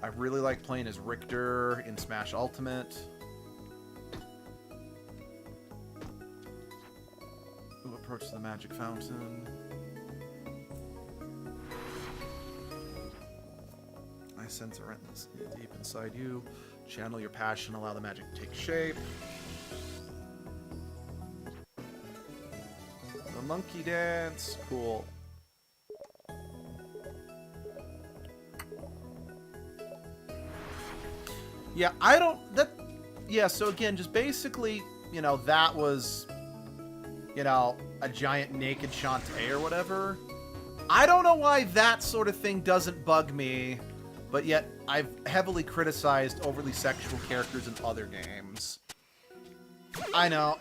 I really like playing as Richter in Smash Ultimate. Ooh, approach the magic fountain. I sense a relentless deep inside you. Channel your passion, allow the magic to take shape. The monkey dance, cool. Yeah, I don't, yeah, so again, just basically, you know, that was, you know, a giant naked Shantae or whatever. I don't know why that sort of thing doesn't bug me, but yet I've heavily criticized overly sexual characters in other games. I know,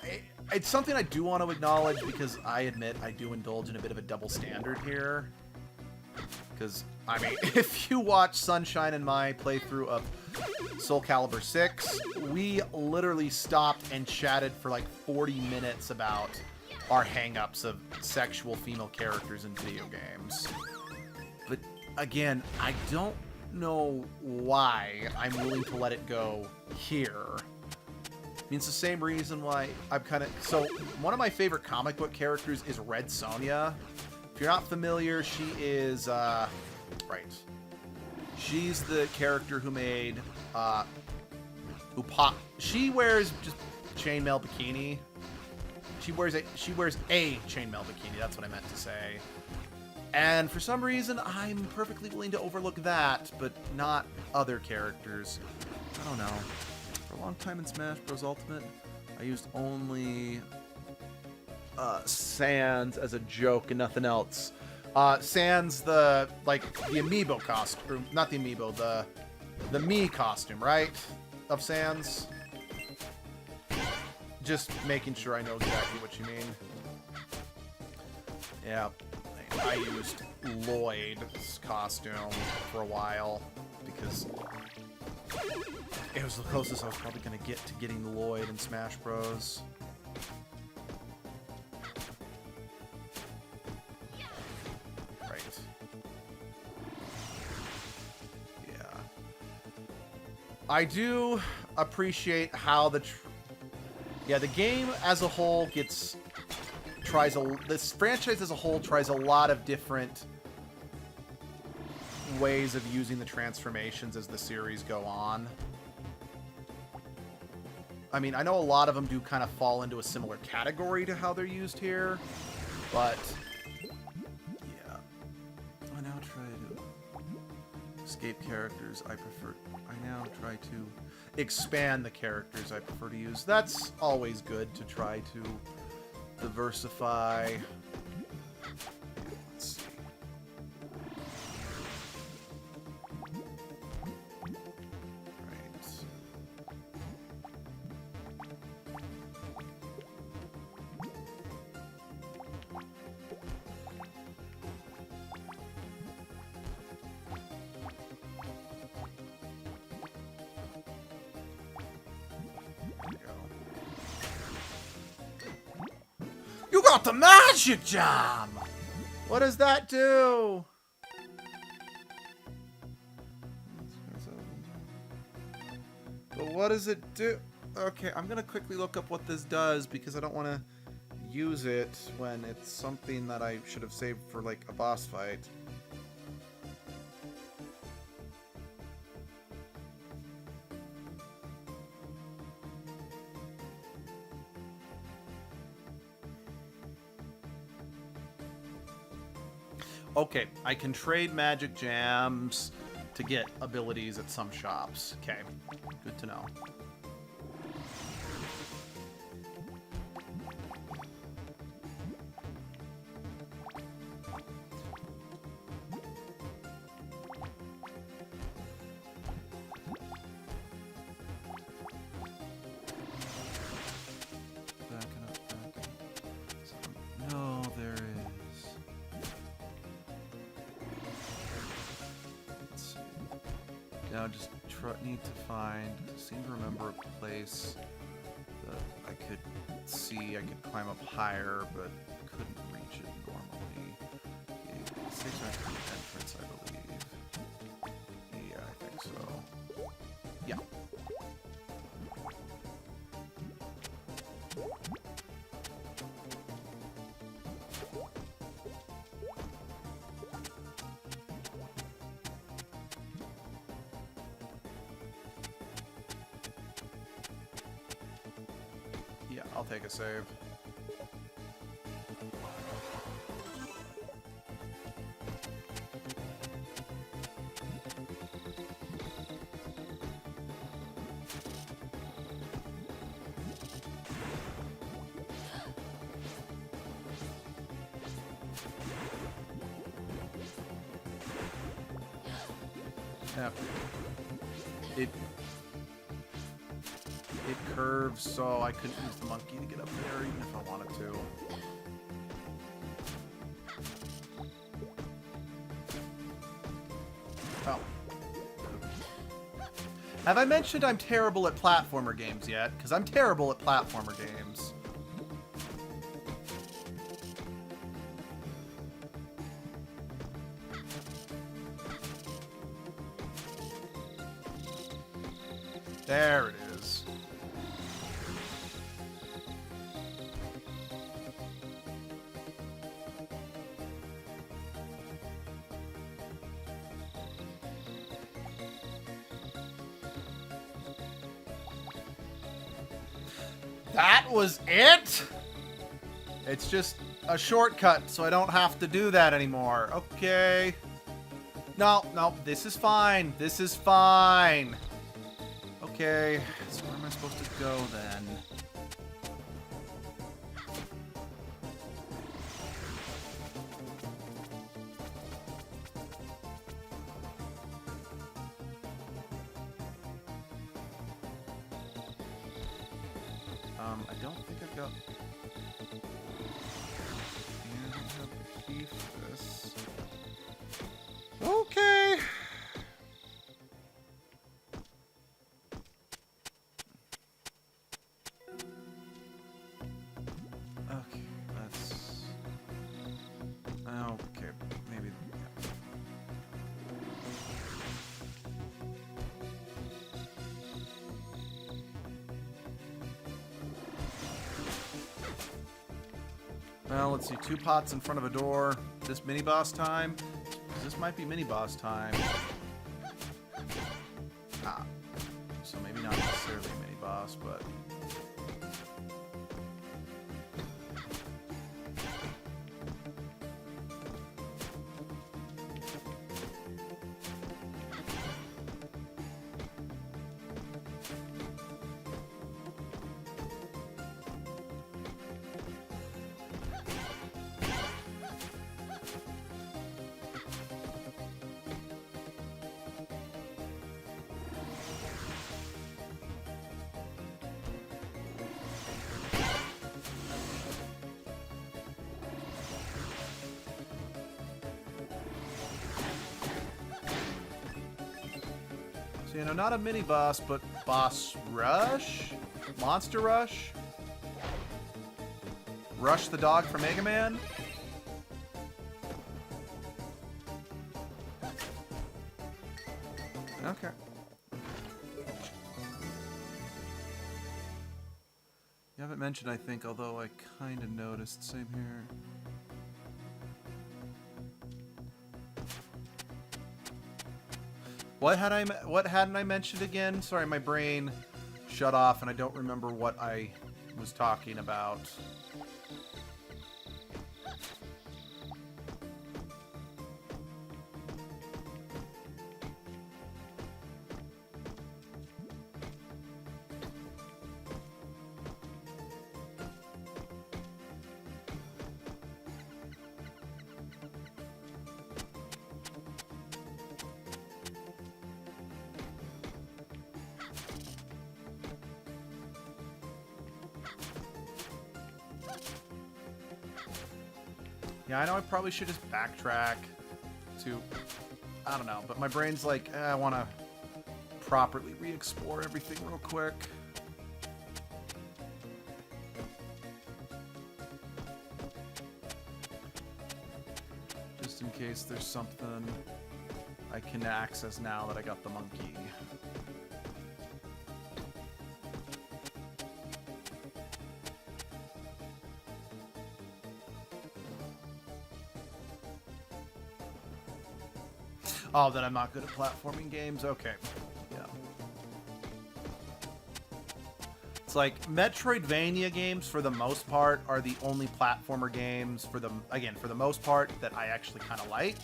it's something I do want to acknowledge because I admit I do indulge in a bit of a double standard here. Because I mean, if you watch Sunshine and my playthrough of Soul Calibur 6, we literally stopped and chatted for like 40 minutes about our hang-ups of sexual female characters in video games. But again, I don't know why I'm willing to let it go here. I mean, it's the same reason why I'm kind of... So, one of my favorite comic book characters is Red Sonja. If you're not familiar, she is... Right. She's the character who made... She wears just chainmail bikini. She wears a chainmail bikini. That's what I meant to say. And for some reason, I'm perfectly willing to overlook that, but not other characters. I don't know. For a long time in Smash Bros. Ultimate, I used only Sans as a joke and nothing else. Sans the amiibo costume, not the amiibo, the Mii costume, right? Of Sans. Just making sure I know exactly what you mean. Yeah, I used Lloyd's costume for a while because it was the closest I was probably going to get to getting Lloyd in Smash Bros. Right. Yeah. I do appreciate how the game as a whole this franchise as a whole tries a lot of different ways of using the transformations as the series go on. I mean, I know a lot of them do kind of fall into a similar category to how they're used here, but yeah. I now try to escape characters I now try to expand the characters I prefer to use. That's always good to try to diversify. Let's see. Right. You got the magic jam! What does that do? But what does it do? Okay, I'm gonna quickly look up what this does because I don't want to use it when it's something that I should have saved for like a boss fight. Okay, I can trade magic jams to get abilities at some shops. Okay, good to know. Backing up. No, there is. Now just need to seem to remember a place that I could see. I could climb up higher, but couldn't reach it normally. Yeah, stage entrance, I believe. Yeah, I think so. Yeah. Yeah, I'll take a save. Yeah. It curves, so I couldn't use the monkey to get up there, even if I wanted to. Have I mentioned I'm terrible at platformer games yet? Because I'm terrible at platformer games. There it is. That was it? It's just a shortcut, so I don't have to do that anymore. Okay. No, no, this is fine. This is fine. Okay, so where am I supposed to go then? I don't think I've got... Yeah, I don't have a key for this. Okay. Okay, let's... Okay, maybe... Well, let's see. 2 pots in front of a door. This mini-boss time? This might be mini-boss time. Ah. So maybe not necessarily a mini-boss, but... So, you know, not a mini-boss, but boss rush? Monster rush? Rush the dog from Mega Man? Okay. You haven't mentioned, I think, although I kind of noticed. Same here. What hadn't I mentioned again? Sorry, my brain shut off and I don't remember what I was talking about. Yeah, I know I probably should just backtrack to, I don't know, but my brain's like, I want to properly re-explore everything real quick. Just in case there's something I can access now that I got the monkey. Oh, that I'm not good at platforming games? Okay. Yeah. It's like Metroidvania games, for the most part, are the only platformer games, for the most part, that I actually kind of like.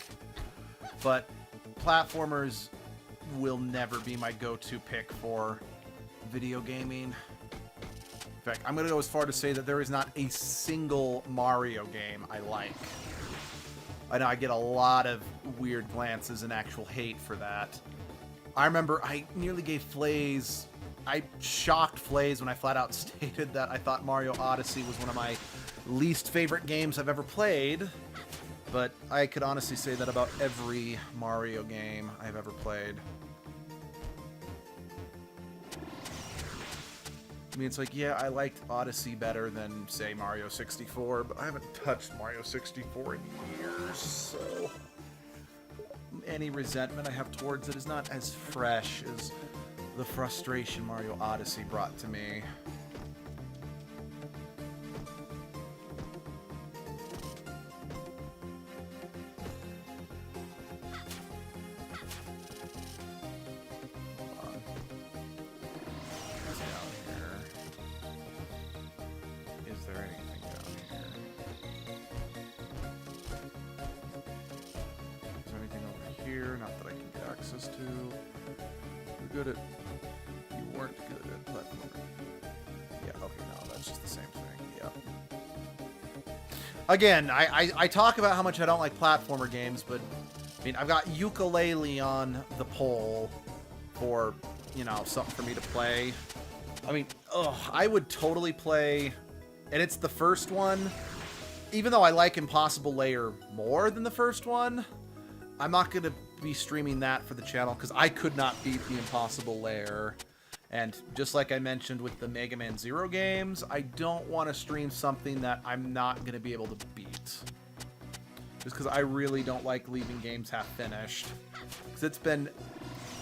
But platformers will never be my go-to pick for video gaming. In fact, I'm going to go as far to say that there is not a single Mario game I like. I know I get a lot of weird glances and actual hate for that. I remember I nearly gave Flays... I shocked Flays when I flat out stated that I thought Mario Odyssey was one of my least favorite games I've ever played. But I could honestly say that about every Mario game I've ever played. I mean, it's like, yeah, I liked Odyssey better than, say, Mario 64, but I haven't touched Mario 64 in years, so any resentment I have towards it is not as fresh as the frustration Mario Odyssey brought to me. Again, I talk about how much I don't like platformer games, but I mean, I've got Ukulele on the poll for, you know, something for me to play. I mean, I would totally play, and it's the first one. Even though I like Impossible Layer more than the first one, I'm not going to be streaming that for the channel because I could not beat the Impossible Layer. And just like I mentioned with the Mega Man Zero games, I don't want to stream something that I'm not going to be able to beat. Just because I really don't like leaving games half-finished. Because it's been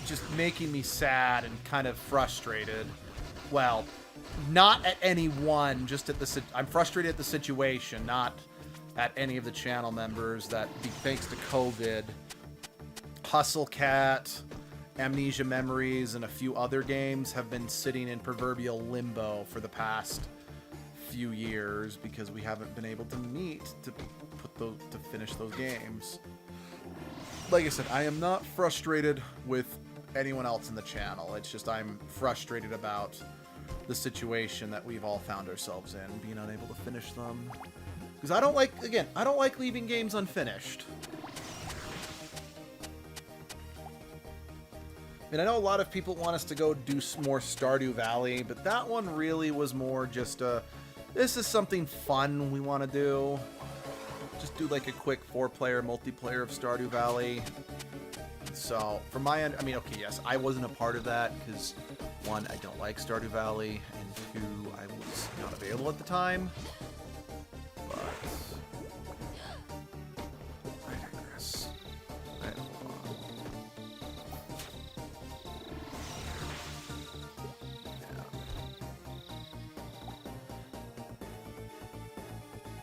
just making me sad and kind of frustrated. Well, not at any one, just at the... I'm frustrated at the situation, not at any of the channel members that, thanks to COVID, Hustle Cat, Amnesia Memories, and a few other games have been sitting in proverbial limbo for the past few years because we haven't been able to meet to finish those games. Like I said, I am not frustrated with anyone else in the channel. It's just I'm frustrated about the situation that we've all found ourselves in, being unable to finish them. Because I don't like leaving games unfinished. And I know a lot of people want us to go do more Stardew Valley, but that one really was more just this is something fun we want to do. Just do like a quick 4-player multiplayer of Stardew Valley. So, from my end, I mean, okay, yes, I wasn't a part of that because, 1, I don't like Stardew Valley, and 2, I was not available at the time. But I digress.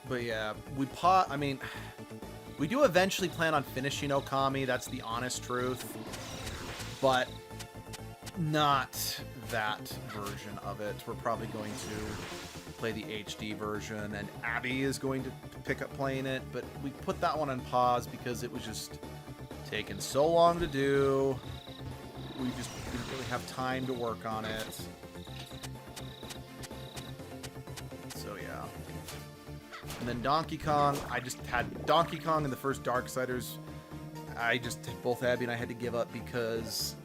But yeah, we do eventually plan on finishing Okami, that's the honest truth. But not that version of it. We're probably going to play the HD version, and Abby is going to pick up playing it, but we put that one on pause because it was just taking so long to do. We just didn't really have time to work on it. So yeah. And then Donkey Kong, I just had Donkey Kong and the first Darksiders. Both Abby and I had to give up because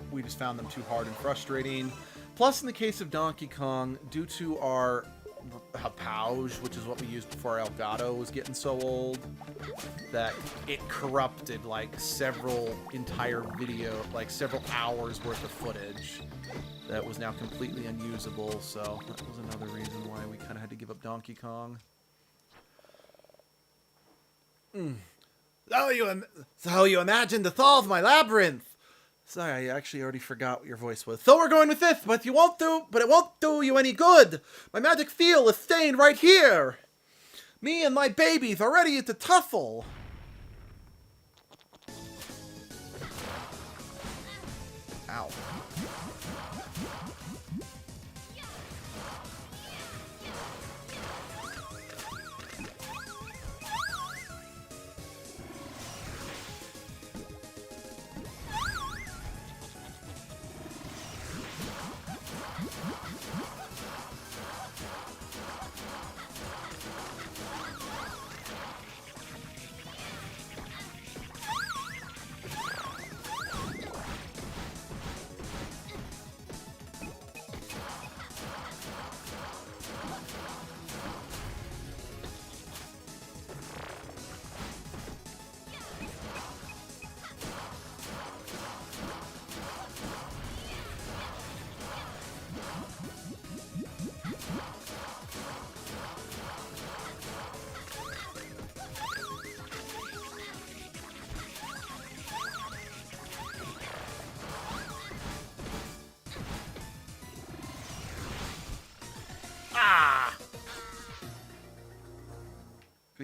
we just found them too hard and frustrating. Plus, in the case of Donkey Kong, due to our Hauppauge, which is what we used before our Elgato was getting so old, that it corrupted like several hours worth of footage that was now completely unusable. So that was another reason why we kind of had to give up Donkey Kong. So you imagined to solve my labyrinth? Sorry, I actually already forgot what your voice was. So we're going with this, but it won't do you any good. My magic field is staying right here. Me and my babies are ready to tussle. Ow.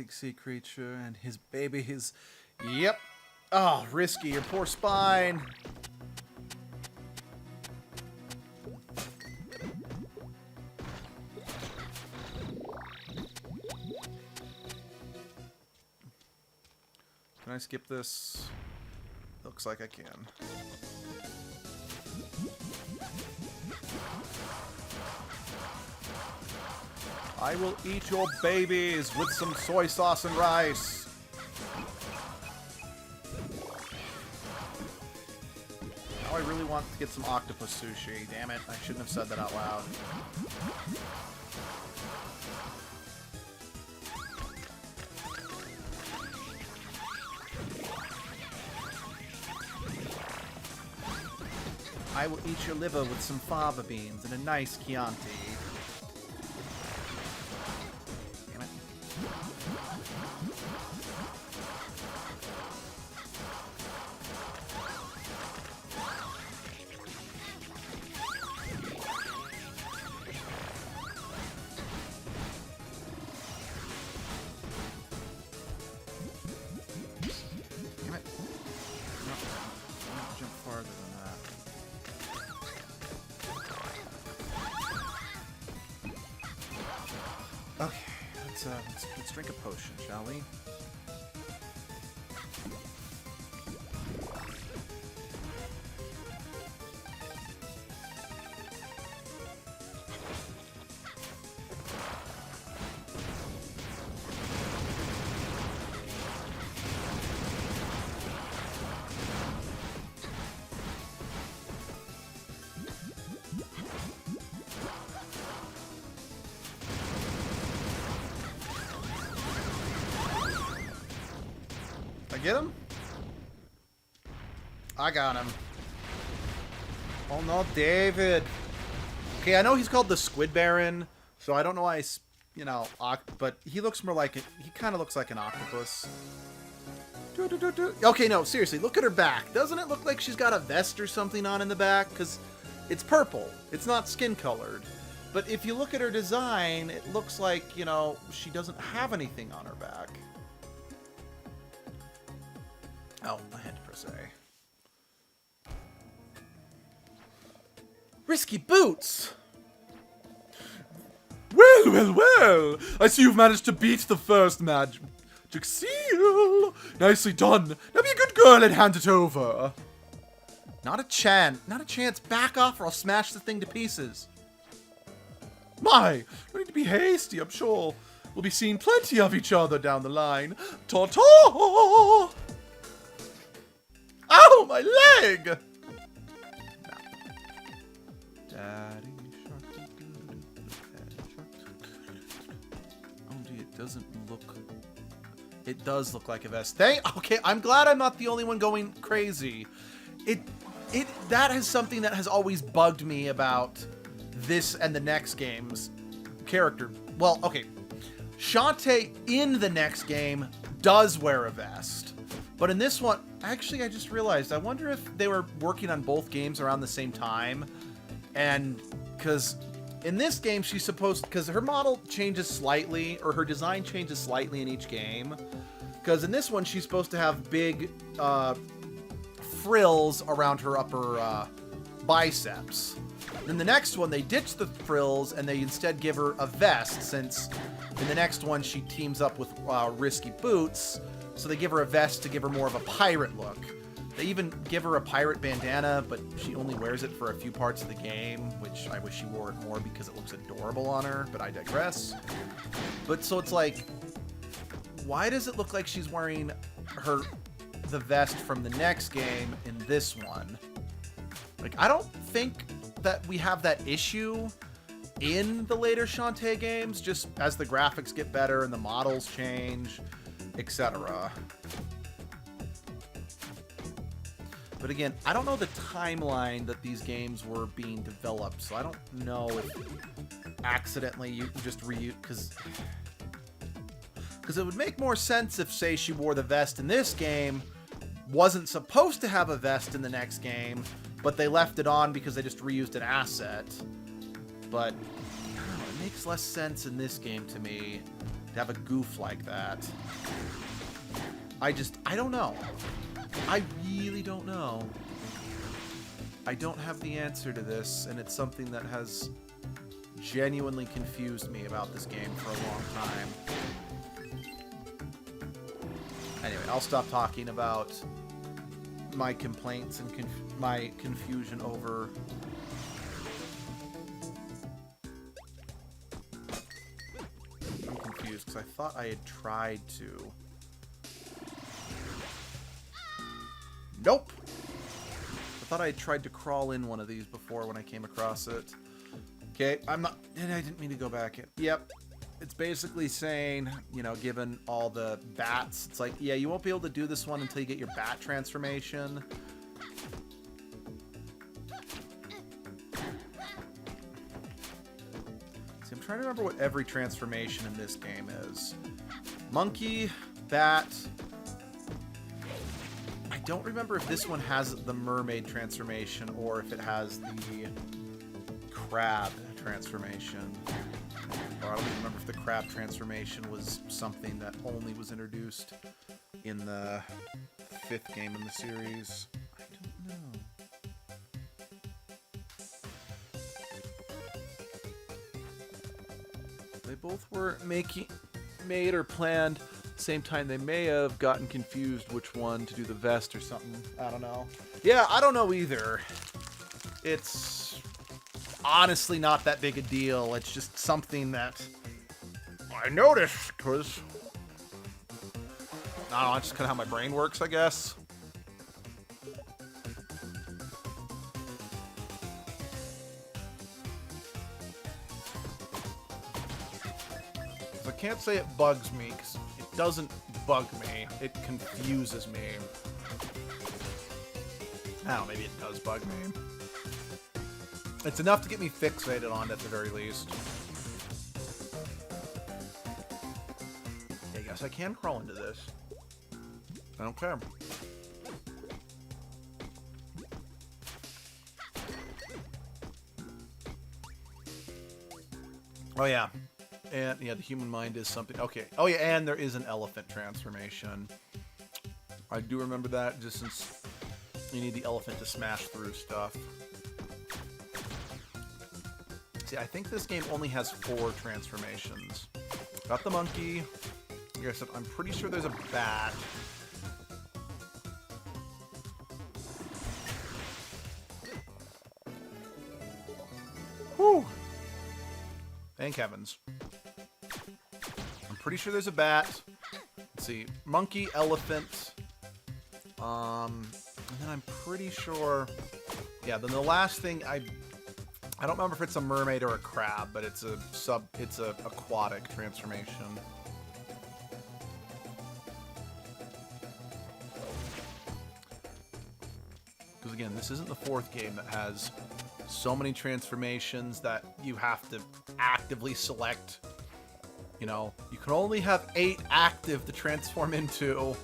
big sea creature and his baby, his... Yep. Oh, Risky, your poor spine. Can I skip this? Looks like I can. I will eat your babies with some soy sauce and rice. Now I really want to get some octopus sushi. Damn it, I shouldn't have said that out loud. I will eat your liver with some fava beans and a nice Chianti. Damn it. Damn it. No, I want to jump farther than that. Okay, let's drink a potion, shall we? Get him? I got him. Oh no, David. Okay, I know he's called the Squid Baron, so I don't know why but he looks more like he kind of looks like an octopus. Okay, no, seriously, look at her back. Doesn't it look like she's got a vest or something on in the back? Because it's purple. It's not skin colored. But if you look at her design, it looks like, she doesn't have anything on her back. Oh, I had to press A. Risky boots! Well! I see you've managed to beat the first magic seal. Nicely done. Now be a good girl and hand it over. Not a chance. Back off or I'll smash the thing to pieces. My, no need to be hasty. I'm sure we'll be seeing plenty of each other down the line. Ta-ta! Ow, my leg! No. Daddy shark. Oh, gee, it doesn't look... It does look like a vest. Okay, I'm glad I'm not the only one going crazy. That is something that has always bugged me about this and the next game's character. Well, okay. Shantae in the next game does wear a vest. But in this one, actually, I just realized, I wonder if they were working on both games around the same time. And, because in this game, because her model changes slightly, or her design changes slightly in each game. Because in this one, she's supposed to have big frills around her upper biceps. In the next one, they ditch the frills, and they instead give her a vest, since in the next one, she teams up with Risky Boots. So they give her a vest to give her more of a pirate look. They even give her a pirate bandana, but she only wears it for a few parts of the game, which I wish she wore it more because it looks adorable on her, but I digress. But so it's like, why does it look like she's wearing the vest from the next game in this one? Like, I don't think that we have that issue in the later Shantae games, just as the graphics get better and the models change, etc. But again, I don't know the timeline that these games were being developed, so I don't know if accidentally you just reuse, because it would make more sense if, say, she wore the vest in this game, wasn't supposed to have a vest in the next game, but they left it on because they just reused an asset. But I don't know, it makes less sense in this game to me to have a goof like that. I don't know. I really don't know. I don't have the answer to this, and it's something that has genuinely confused me about this game for a long time. Anyway, I'll stop talking about my complaints and my confusion over... I'm confused, because I thought I had tried to... Nope! I thought I had tried to crawl in one of these before when I came across it. Okay, I'm not... I didn't mean to go back in. Yep. It's basically saying, you know, given all the bats, it's like, yeah, you won't be able to do this one until you get your bat transformation. See, I'm trying to remember what every transformation in this game is. Monkey, bat... I don't remember if this one has the mermaid transformation or if it has the crab transformation. Or I don't even remember if the crab transformation was something that only was introduced in the 5th game in the series. I don't know. They both were made or planned same time. They may have gotten confused which one to do the vest or something. I don't know. Yeah, I don't know either. It's honestly not that big a deal. It's just something that I noticed because I don't know, it's just kind of how my brain works, I guess. I can't say it bugs me because it doesn't bug me. It confuses me. I don't know, maybe it does bug me. It's enough to get me fixated on it at the very least. Yeah, I guess I can crawl into this. I don't care. Oh yeah. And yeah, the human mind is something. Okay. Oh yeah, and there is an elephant transformation. I do remember that, just since you need the elephant to smash through stuff. See, I think this game only has 4 transformations. Got the monkey. Like I said, I'm pretty sure there's a bat. Whew. Thank heavens. I'm pretty sure there's a bat. Let's see. Monkey, elephant. And then I'm pretty sure... Yeah, then the last thing I don't remember if it's a mermaid or a crab, but it's a aquatic transformation. Because again, this isn't the 4th game that has so many transformations that you have to actively select. You know, you can only have 8 active to transform into.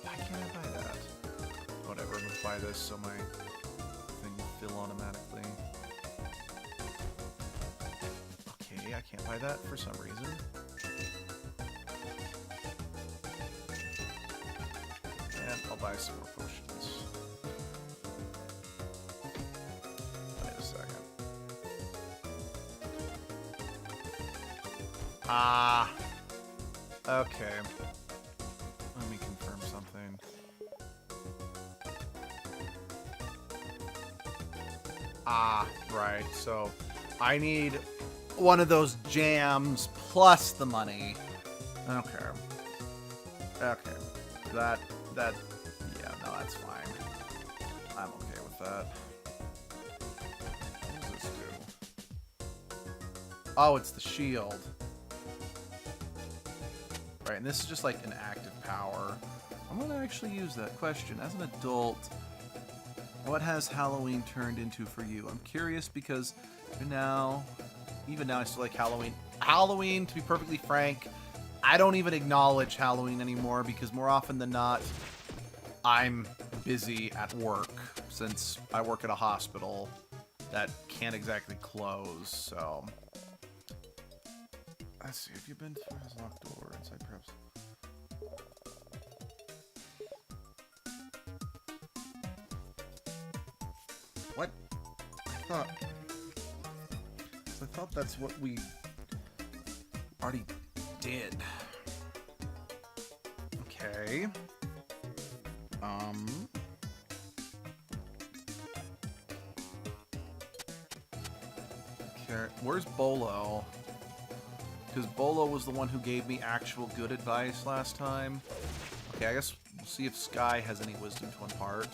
Why can't I buy that? Whatever, I'm gonna buy this so my thing will fill automatically. Okay, I can't buy that for some reason. And I'll buy some more potions. Wait a second. Ah. Okay. Let me confirm something. Ah, right. So I need one of those jams plus the money. Okay. Okay. Yeah, no, that's fine. I'm okay with that. What does this do? Oh, it's the shield. Right, and this is just like an active power. I'm gonna actually use that question. As an adult, what has Halloween turned into for you? I'm curious because even now I still like Halloween. Halloween, to be perfectly frank, I don't even acknowledge Halloween anymore because more often than not, I'm busy at work since I work at a hospital that can't exactly close, so... Let's see, have you been through his locked door inside perhaps? What? I thought that's what we already did. Okay. Okay, where's Bolo? Because Bolo was the one who gave me actual good advice last time. Okay, I guess we'll see if Sky has any wisdom to impart.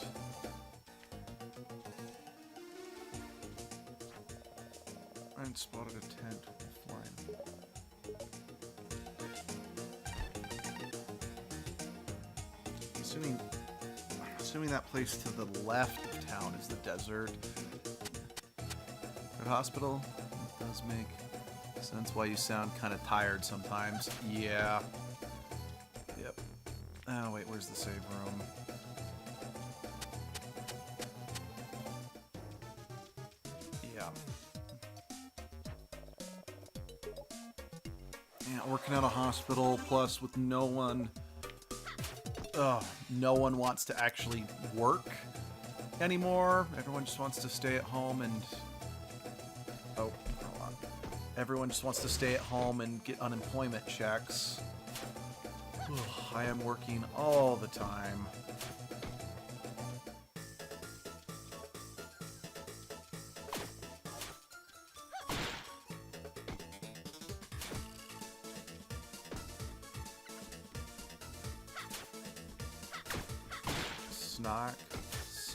I spotted a tent flying. Assuming that place to the left of town is the desert. Red Hospital? It does make sense why you sound kind of tired sometimes. Yeah. Yep. Oh, wait, where's the save room? Yeah. Yeah, working at a hospital, plus with no one... no one wants to actually work anymore. Everyone just wants to stay at home and... Oh, hold on. Everyone just wants to stay at home and get unemployment checks. I am working all the time.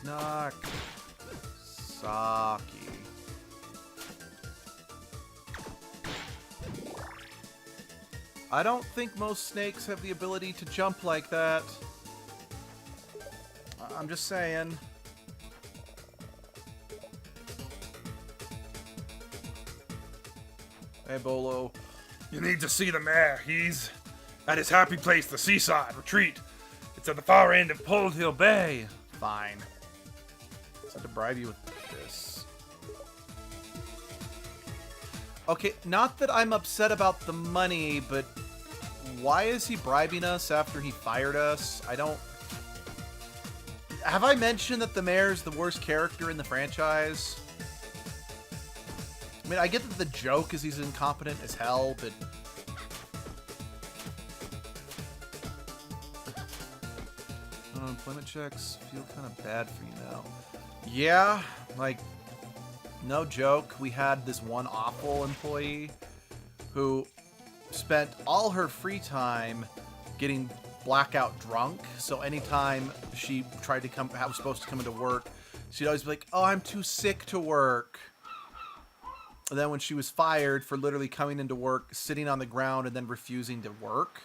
Snock. Saki. I don't think most snakes have the ability to jump like that. I'm just saying. Hey, Bolo. You need to see the mayor. He's at his happy place, the seaside retreat. It's at the far end of Pole Hill Bay. Fine. I have to bribe you with this. Okay, not that I'm upset about the money, but why is he bribing us after he fired us? I don't... Have I mentioned that the mayor's the worst character in the franchise? I mean, I get that the joke is he's incompetent as hell, but... Unemployment checks feel kind of bad for you now. Yeah, like, no joke. We had this one awful employee who spent all her free time getting blackout drunk. So anytime she tried to come, was supposed to come into work, she'd always be like, "Oh, I'm too sick to work." And then when she was fired for literally coming into work, sitting on the ground and then refusing to work,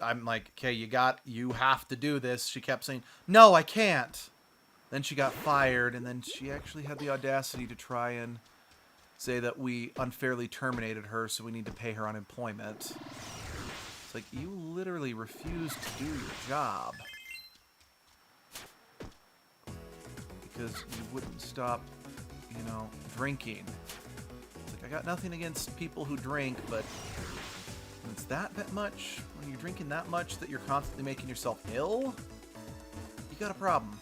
I'm like, "Okay, you have to do this." She kept saying, "No, I can't." Then she got fired, and then she actually had the audacity to try and say that we unfairly terminated her, so we need to pay her unemployment. It's like, you literally refused to do your job because you wouldn't stop, drinking. It's like, I got nothing against people who drink, but when it's that much, when you're drinking that much that you're constantly making yourself ill, you got a problem.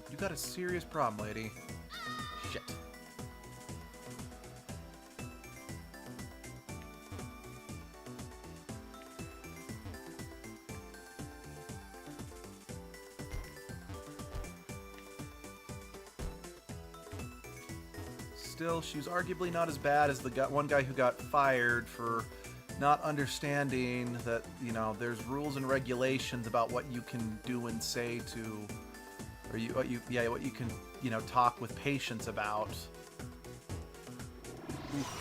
You got a serious problem, lady. Shit. Still, she was arguably not as bad as the one guy who got fired for not understanding that, there's rules and regulations about what you can do and say to, or what you can, talk with patients about. Oof.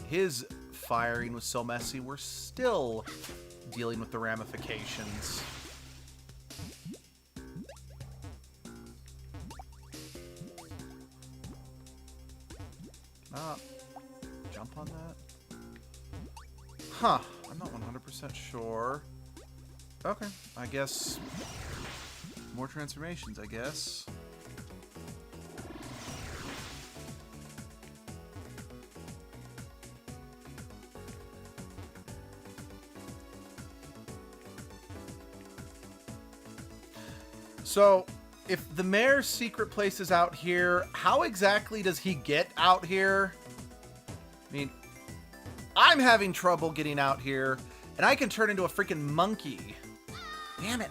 His firing was so messy, we're still dealing with the ramifications. Jump on that? Huh, I'm not 100% sure. Okay, I guess more transformations, I guess. So, if the mayor's secret place is out here, how exactly does he get out here? I mean, I'm having trouble getting out here, and I can turn into a freaking monkey. Damn it.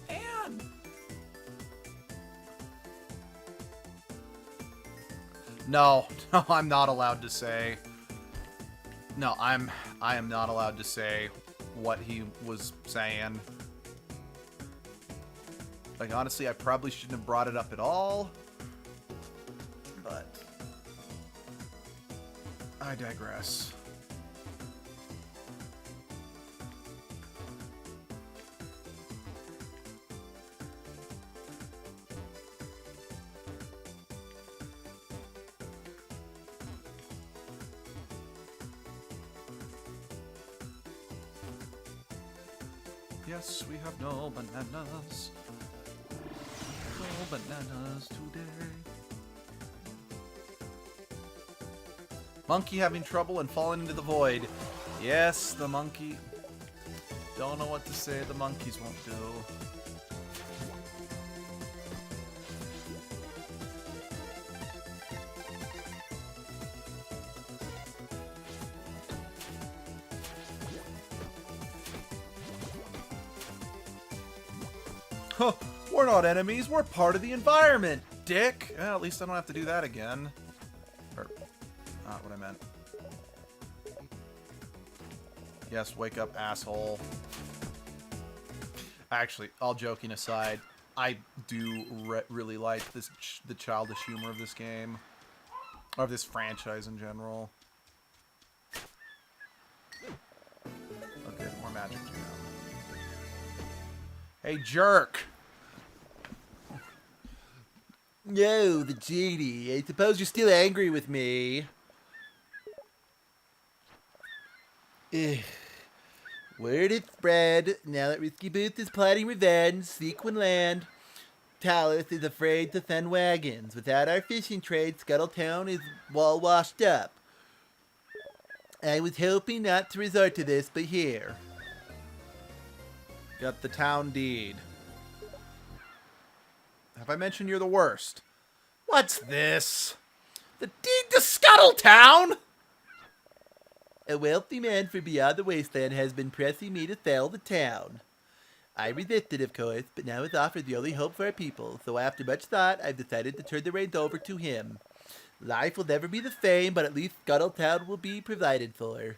Man. No, I'm not allowed to say. No, I am not allowed to say what he was saying. Like, honestly, I probably shouldn't have brought it up at all. But I digress. Yes, we have no bananas. No bananas today. Monkey having trouble and falling into the void. Yes, the monkey. Don't know what to say. The monkeys won't do. Huh, we're not enemies, we're part of the environment, dick! Well, at least I don't have to do that again. Or, not what I meant. Yes, wake up, asshole. Actually, all joking aside, I do really like the childish humor of this game. Or of this franchise in general. Okay, more magic jam. Hey, jerk! No, the genie. I suppose you're still angry with me. Word is spread. Now that Risky Boots is plotting revenge, Sequin Land, Talus is afraid to send wagons. Without our fishing trade, Scuttletown is all washed up. I was hoping not to resort to this, but here. Got the town deed. Have I mentioned you're the worst? What's this? The deed to Scuttletown? A wealthy man from beyond the wasteland has been pressing me to sell the town. I resisted, of course, but now it's offered the only hope for our people, so after much thought, I've decided to turn the reins over to him. Life will never be the same, but at least Scuttletown will be provided for.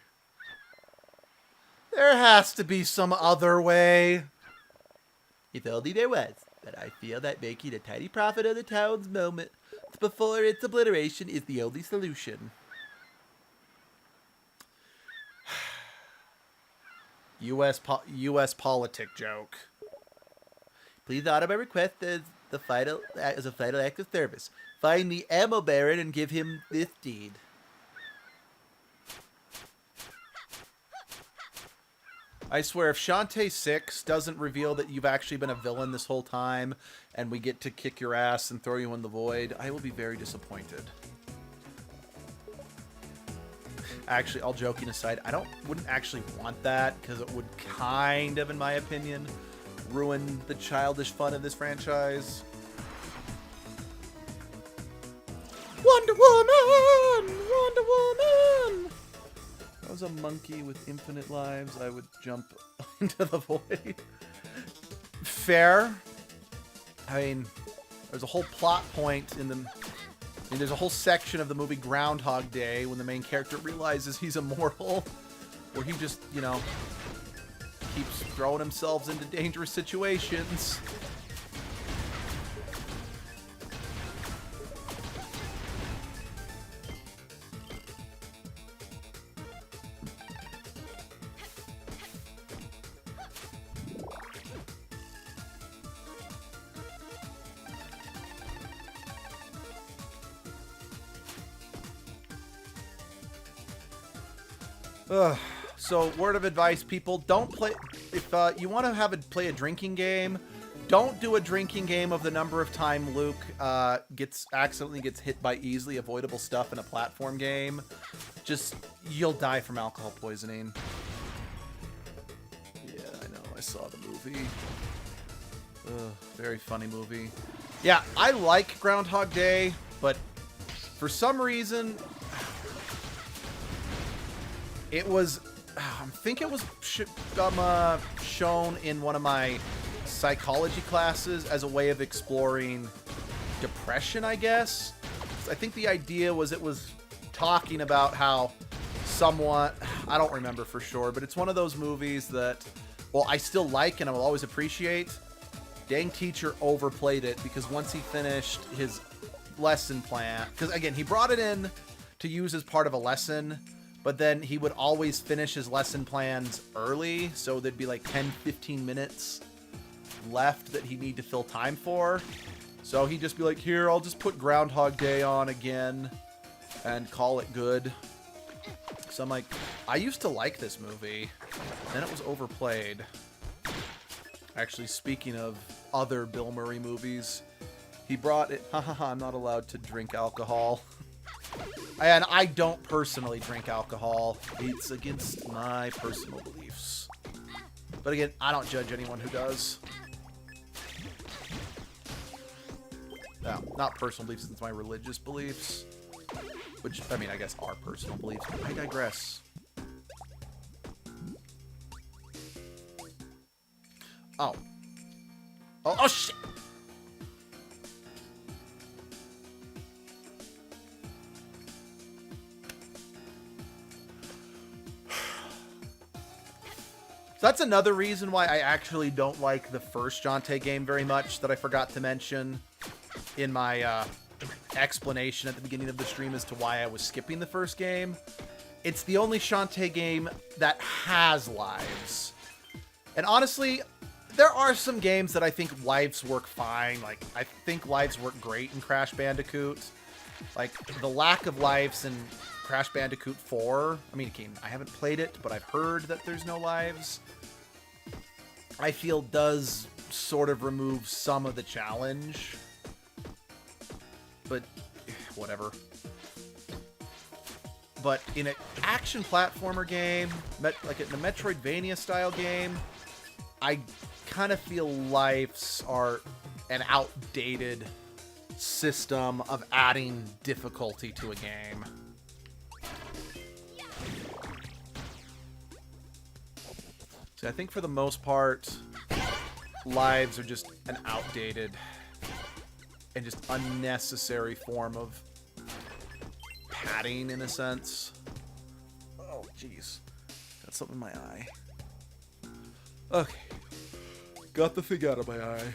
There has to be some other way. If only there was, but I feel that making a tiny profit of the town's moment before its obliteration is the only solution. U.S. politic joke. Please honor my request as a final act of service. Find the ammo baron and give him this deed. I swear, if Shantae 6 doesn't reveal that you've actually been a villain this whole time, and we get to kick your ass and throw you in the void, I will be very disappointed. Actually, all joking aside, wouldn't actually want that, because it would kind of, in my opinion, ruin the childish fun of this franchise. Wonder Woman! Wonder Woman! If I was a monkey with infinite lives, I would jump into the void. Fair. I mean, there's a whole plot point in the... I mean, there's a whole section of the movie Groundhog Day when the main character realizes he's immortal, where he just, you know, keeps throwing himself into dangerous situations. So, word of advice, people, don't play... If you want to play a drinking game, don't do a drinking game of the number of time Luke accidentally gets hit by easily avoidable stuff in a platform game. Just, you'll die from alcohol poisoning. Yeah, I know. I saw the movie. Ugh, very funny movie. Yeah, I like Groundhog Day, but for some reason, it was... I think it was shown in one of my psychology classes as a way of exploring depression, I guess. I think the idea was it was talking about how someone... I don't remember for sure, but it's one of those movies that, well, I still like and I will always appreciate. Dang teacher overplayed it because once he finished his lesson plan... Because, again, he brought it in to use as part of a lesson, but then he would always finish his lesson plans early, so there'd be like 10, 15 minutes left that he'd need to fill time for. So he'd just be like, here, I'll just put Groundhog Day on again and call it good. So I'm like, I used to like this movie. Then it was overplayed. Actually, speaking of other Bill Murray movies, he brought it... I'm not allowed to drink alcohol. And I don't personally drink alcohol. It's against my personal beliefs. But again, I don't judge anyone who does. No, not personal beliefs, it's my religious beliefs. Which, I mean, I guess are personal beliefs. But I digress. Oh. Oh, shit! So that's another reason why I actually don't like the first Shantae game very much that I forgot to mention in my explanation at the beginning of the stream as to why I was skipping the first game. It's the only Shantae game that has lives. And honestly, there are some games that I think lives work fine. Like, I think lives work great in Crash Bandicoot. Like, the lack of lives in Crash Bandicoot 4. I mean, I haven't played it, but I've heard that there's no lives. I feel does sort of remove some of the challenge. But, whatever. But in an action platformer game, like in a Metroidvania style game, I kind of feel lives are an outdated system of adding difficulty to a game. So I think for the most part, lives are just an outdated and just unnecessary form of padding, in a sense. Oh, jeez. Got something in my eye. Okay. Got the thing out of my eye.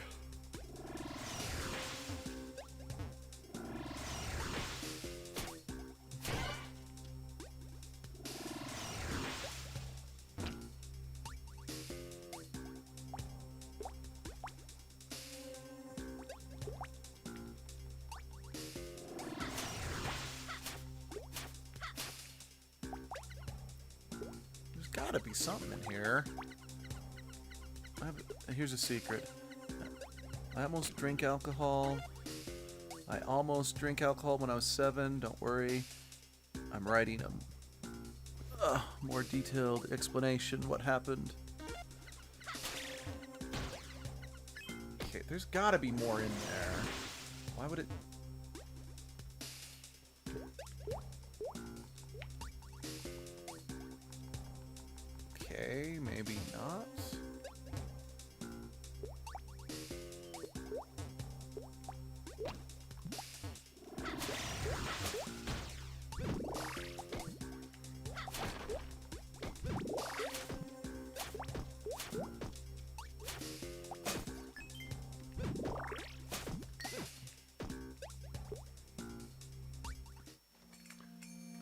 Gotta be something in here. Here's a secret. I almost drink alcohol. I almost drink alcohol when I was 7. Don't worry. I'm writing a more detailed explanation what happened. Okay, there's gotta be more in there. Why would it... Okay, maybe not.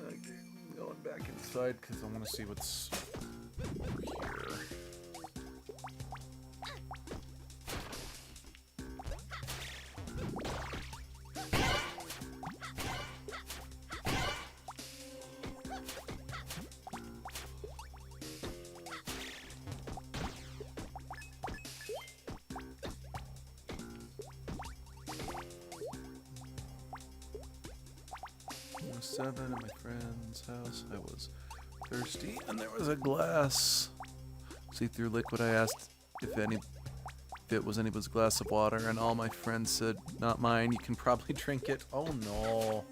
Okay, I'm going back inside because I want to see what's over here. was 7 at my friend's house. I was thirsty, and there was a glass. See-through liquid. I asked if it was anybody's glass of water, and all my friends said, "Not mine. You can probably drink it." Oh no.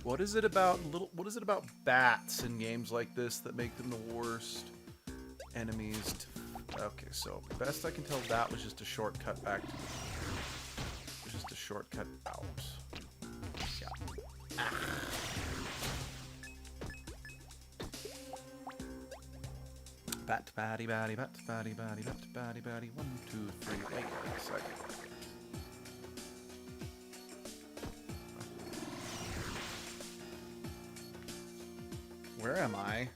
What is it about bats in games like this that make them the worst enemies to... Okay, so best I can tell, that was just a shortcut back to... It was just a shortcut out. Yeah. Ah. Bat batty batty bat batty batty bat batty batty 1, 2, 3. Wait a second. Where am I?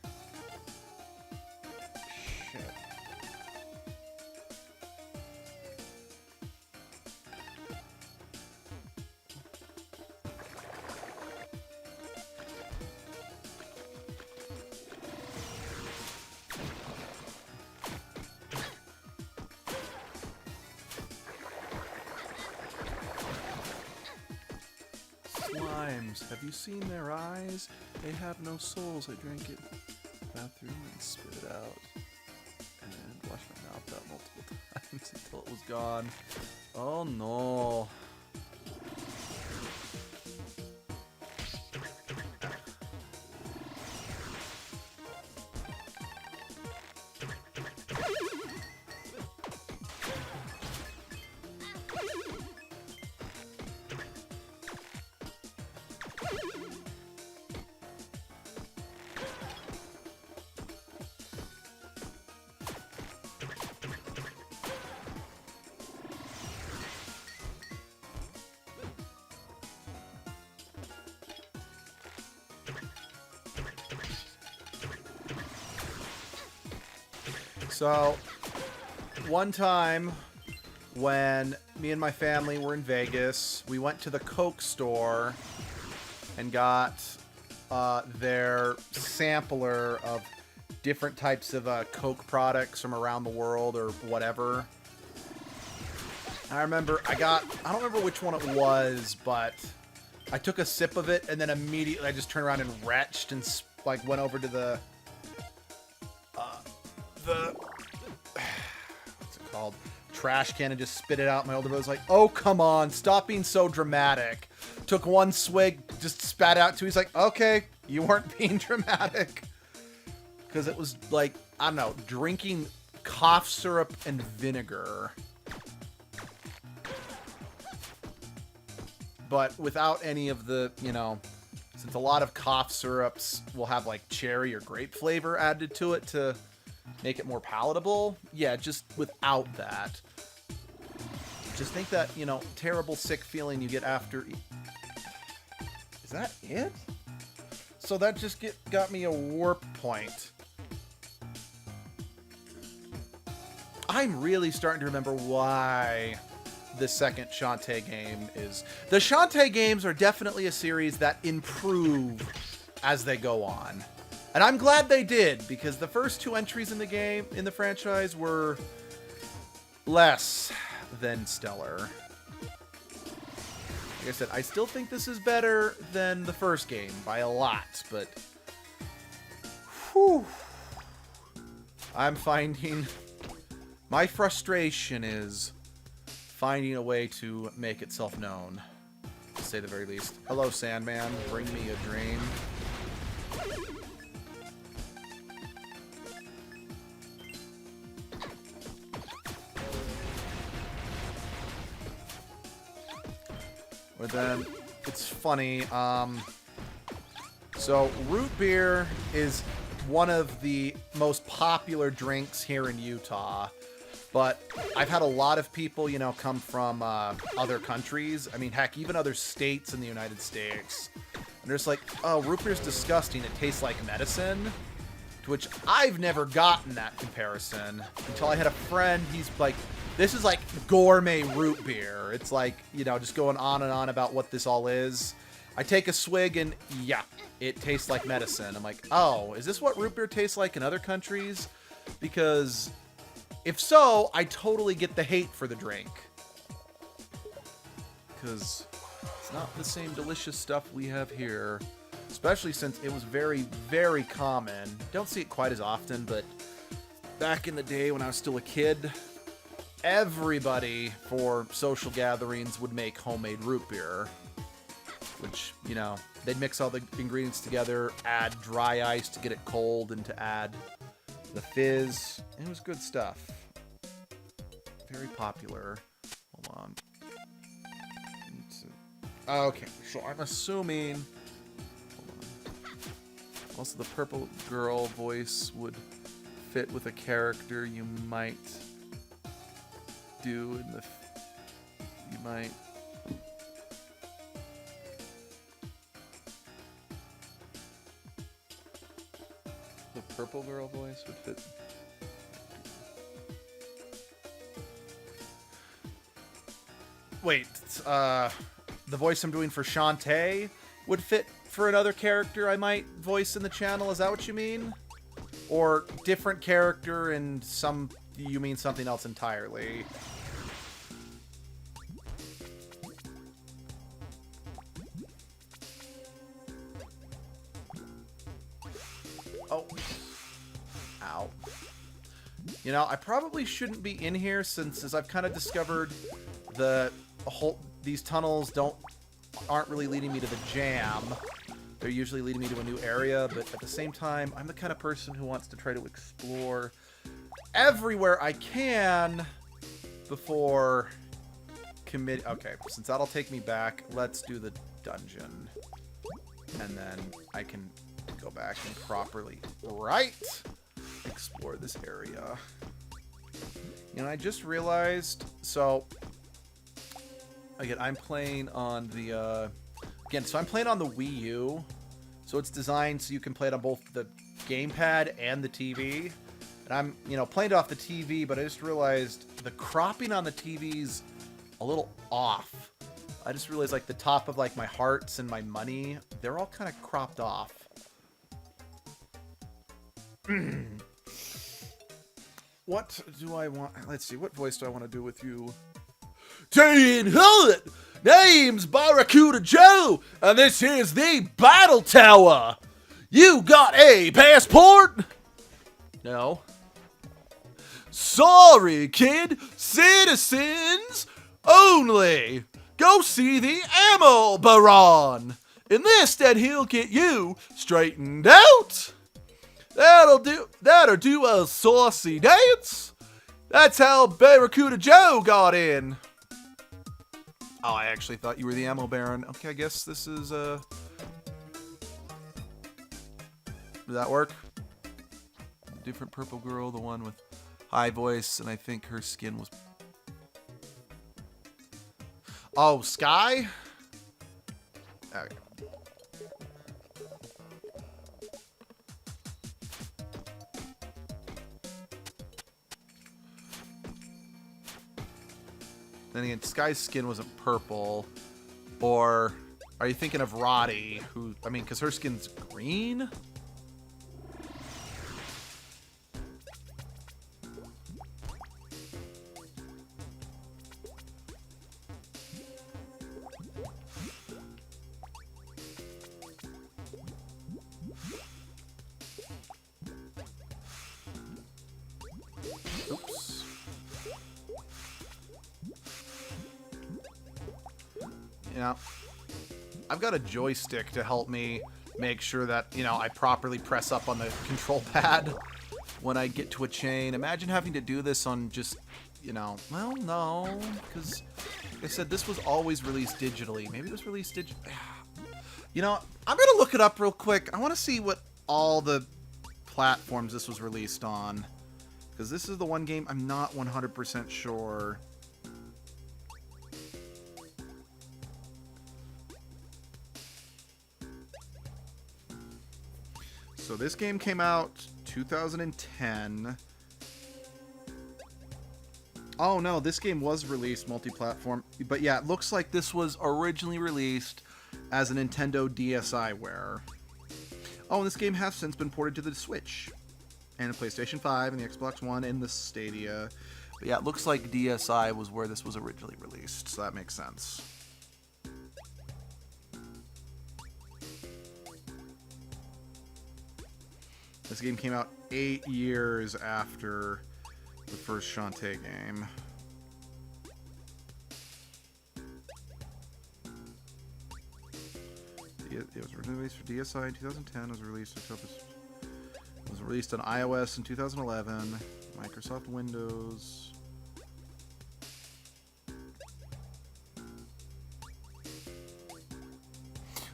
Shit. Slimes, have you seen their eyes? They have no souls. I drank it in the bathroom and spit it out. And washed my mouth out multiple times until it was gone. Oh no. So, one time when me and my family were in Vegas, we went to the Coke store and got their sampler of different types of Coke products from around the world or whatever. I don't remember which one it was, but I took a sip of it and then immediately I just turned around and retched and like went over to the what's it called? Trash can and just spit it out. My older brother's like, "Oh, come on, stop being so dramatic." Took one swig, just spat out to. He's like, "Okay, you weren't being dramatic." Because it was like, I don't know, drinking cough syrup and vinegar. But without any of the, since a lot of cough syrups will have like cherry or grape flavor added to it to make it more palatable. Yeah, just without that. Just think that, terrible sick feeling you get after... Is that it? So that just got me a warp point. I'm really starting to remember why the second Shantae game is... The Shantae games are definitely a series that improve as they go on. And I'm glad they did, because the first 2 entries in the game, in the franchise, were less than stellar. Like I said, I still think this is better than the first game by a lot, but... Whew. I'm finding... My frustration is finding a way to make itself known, to say the very least. Hello, Sandman. Bring me a dream. But then, it's funny, so root beer is one of the most popular drinks here in Utah, but I've had a lot of people, come from other countries. I mean, heck, even other states in the United States And they're just like, oh, root beer's disgusting. It tastes like medicine. To which I've never gotten that comparison until I had a friend. He's like, this is like gourmet root beer. It's like, you know, just going on and on about what this all is. I take a swig and yeah, it tastes like medicine. I'm like, oh, is this what root beer tastes like in other countries? Because if so, I totally get the hate for the drink. Because it's not the same delicious stuff we have here. Especially since it was very, very common. Don't see it quite as often, but back in the day when I was still a kid, everybody for social gatherings would make homemade root beer. Which, you know, they'd mix all the ingredients together, add dry ice to get it cold, and to add the fizz. It was good stuff. Very popular. Hold on. Okay, so I'm assuming... Also, the purple girl voice would fit with a character you might do in the... You might... The purple girl voice would fit... Wait, the voice I'm doing for Shantae would fit for another character I might voice in the channel? Is that what you mean? Or different character and you mean something else entirely? Oh. Ow. You know, I probably shouldn't be in here since, as I've kind of discovered, these tunnels aren't really leading me to the jam. They're usually leading me to a new area, but at the same time, I'm the kind of person who wants to try to explore everywhere I can before commit. Okay, since that'll take me back, let's do the dungeon. And then I can go back and properly explore this area. You know, I just realized, so again, I'm playing on the so I'm playing on the Wii U, so it's designed so you can play it on both the gamepad and the TV. And I'm, you know, playing it off the TV, but I just realized the cropping on the TV's a little off. I just realized, like, the top of, like, my hearts and my money, they're all kind of cropped off. What do I want? Let's see, what voice do I want to do with you? Teen Hullet! Name's Barracuda Joe, and this is the Battle Tower! You got a passport? No. Sorry, kid. Citizens only. Go see the Ammo Baron. Instead, he'll get you straightened out. That'll do a saucy dance. That's how Barracuda Joe got in. Oh, I actually thought you were the Ammo Baron. Okay, I guess this is, Did that work? Different purple girl, the one with high voice, and I think her skin was... Oh, Sky? Okay. Then again, Sky's skin wasn't purple. Or are you thinking of Roddy? Who, I mean, because her skin's green? Oops. Yeah. I've got a joystick to help me make sure that, you know, I properly press up on the control pad when I get to a chain. Imagine having to do this on just, you know, well, no, because like I said, this was always released digitally. Maybe it was released digitally. You know, I'm going to look it up real quick. I want to see what all the platforms this was released on, because this is the one game I'm not 100% sure. So this game came out 2010. Oh no, this game was released multi-platform. But yeah, it looks like this was originally released as a Nintendo DSiWare. Oh, and this game has since been ported to the Switch. And the PlayStation 5 and the Xbox One and the Stadia. But yeah, it looks like DSi was where this was originally released, so that makes sense. This game came out 8 years after the first Shantae game. It was originally released for DSi in 2010. It was released on iOS in 2011. Microsoft Windows.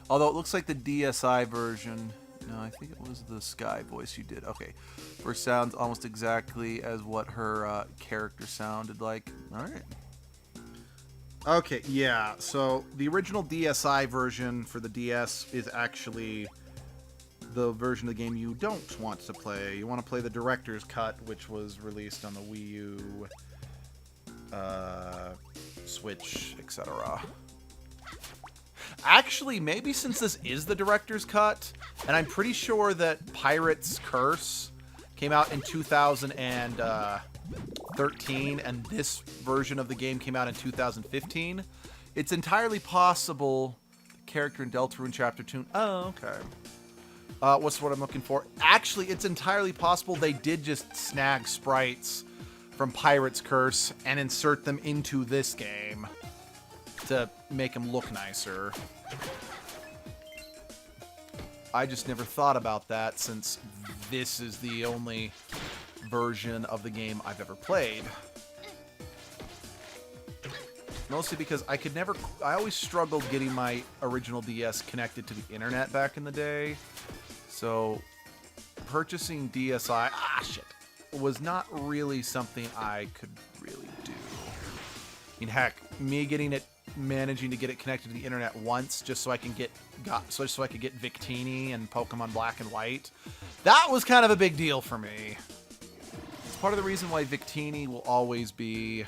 Although it looks like the DSi version. No, I think it was the Sky voice you did. Okay. First sounds almost exactly as what her character sounded like. Alright. Okay, yeah. So the original DSi version for the DS is actually the version of the game you don't want to play. You want to play the director's cut, which was released on the Wii U, Switch, etc. Actually, maybe since this is the director's cut, and I'm pretty sure that Pirate's Curse came out in 2013, and this version of the game came out in 2015, it's entirely possible the character in Deltarune Chapter 2... Oh, okay. What's what I'm looking for? Actually, it's entirely possible they did just snag sprites from Pirate's Curse and insert them into this game to make them look nicer. I just never thought about that since this is the only version of the game I've ever played. Mostly because I always struggled getting my original DS connected to the internet back in the day. So purchasing DSi, was not really something I could really do. I mean, heck, managing to get it connected to the internet once just so I can get Victini and Pokemon Black and White. That was kind of a big deal for me. It's part of the reason why Victini will always be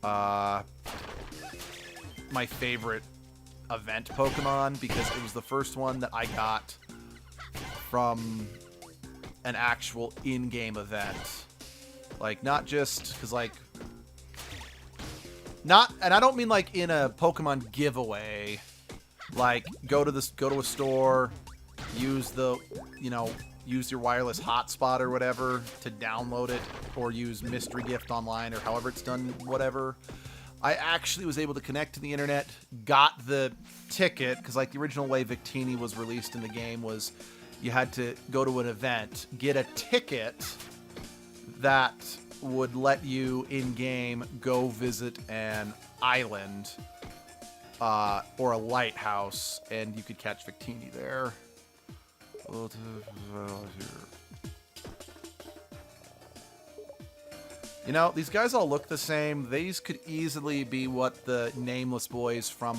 my favorite event Pokemon, because it was the first one that I got from an actual in-game event. Like, not just because, like, and I don't mean like in a Pokemon giveaway, like go to a store, use your wireless hotspot or whatever to download it, or use Mystery Gift online or however it's done, whatever. I actually was able to connect to the internet, got the ticket, because like the original way Victini was released in the game was you had to go to an event, get a ticket that would let you in-game go visit an island or a lighthouse, and you could catch Victini there. You know, these guys all look the same. These could easily be what the nameless boys from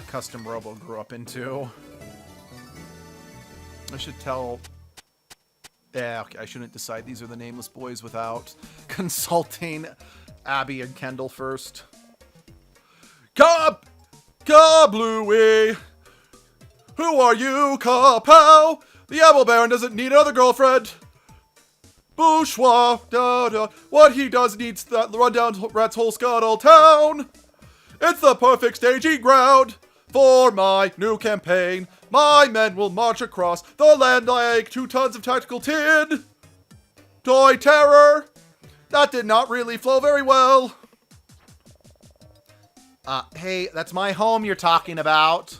Custom Robo grew up into. I should tell... Yeah, okay, I shouldn't decide these are the nameless boys without consulting Abby and Kendall first. Bluey! Who are you, Kapow? The Apple Baron doesn't need another girlfriend. Bourgeois, what he does needs that rundown rat's whole Scuttle Town. It's the perfect staging ground for my new campaign. My men will march across the land like 2 tons of tactical tin. Toy terror. That did not really flow very well. Hey, that's my home you're talking about.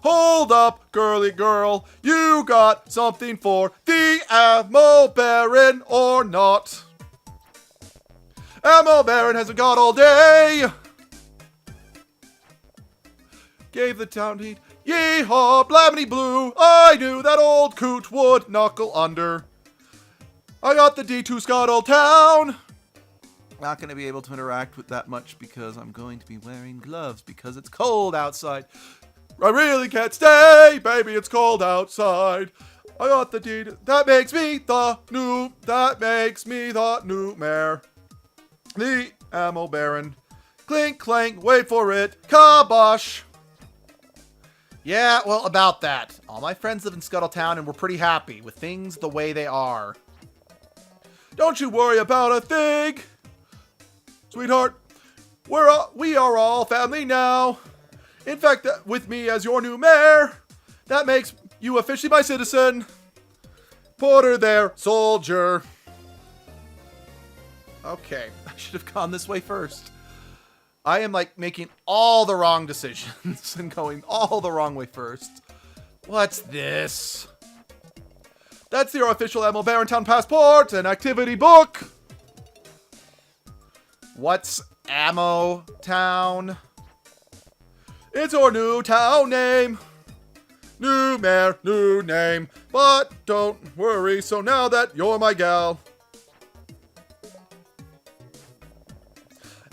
Hold up, girly girl. You got something for the Ammo Baron or not? Ammo Baron hasn't got all day. Gave the town heat. Yeehaw, blamity blue. I knew that old coot would knuckle under. I got the D2 Scuttle Town. Not going to be able to interact with that much because I'm going to be wearing gloves because it's cold outside. I really can't stay, baby, it's cold outside. I got the deed, that makes me the new mayor. The ammo baron. Clink, clank, wait for it, kabosh. Yeah, well, about that. All my friends live in Scuttletown, and we're pretty happy with things the way they are. Don't you worry about a thing, sweetheart. We are all family now. In fact, with me as your new mayor, that makes you officially my citizen. Put her there, soldier. Okay, I should have gone this way first. I am, like, making all the wrong decisions and going all the wrong way first. What's this? That's your official Ammo Barontown passport and activity book. What's Ammo Town? It's our new town name. New mayor, new name. But don't worry, so now that you're my gal.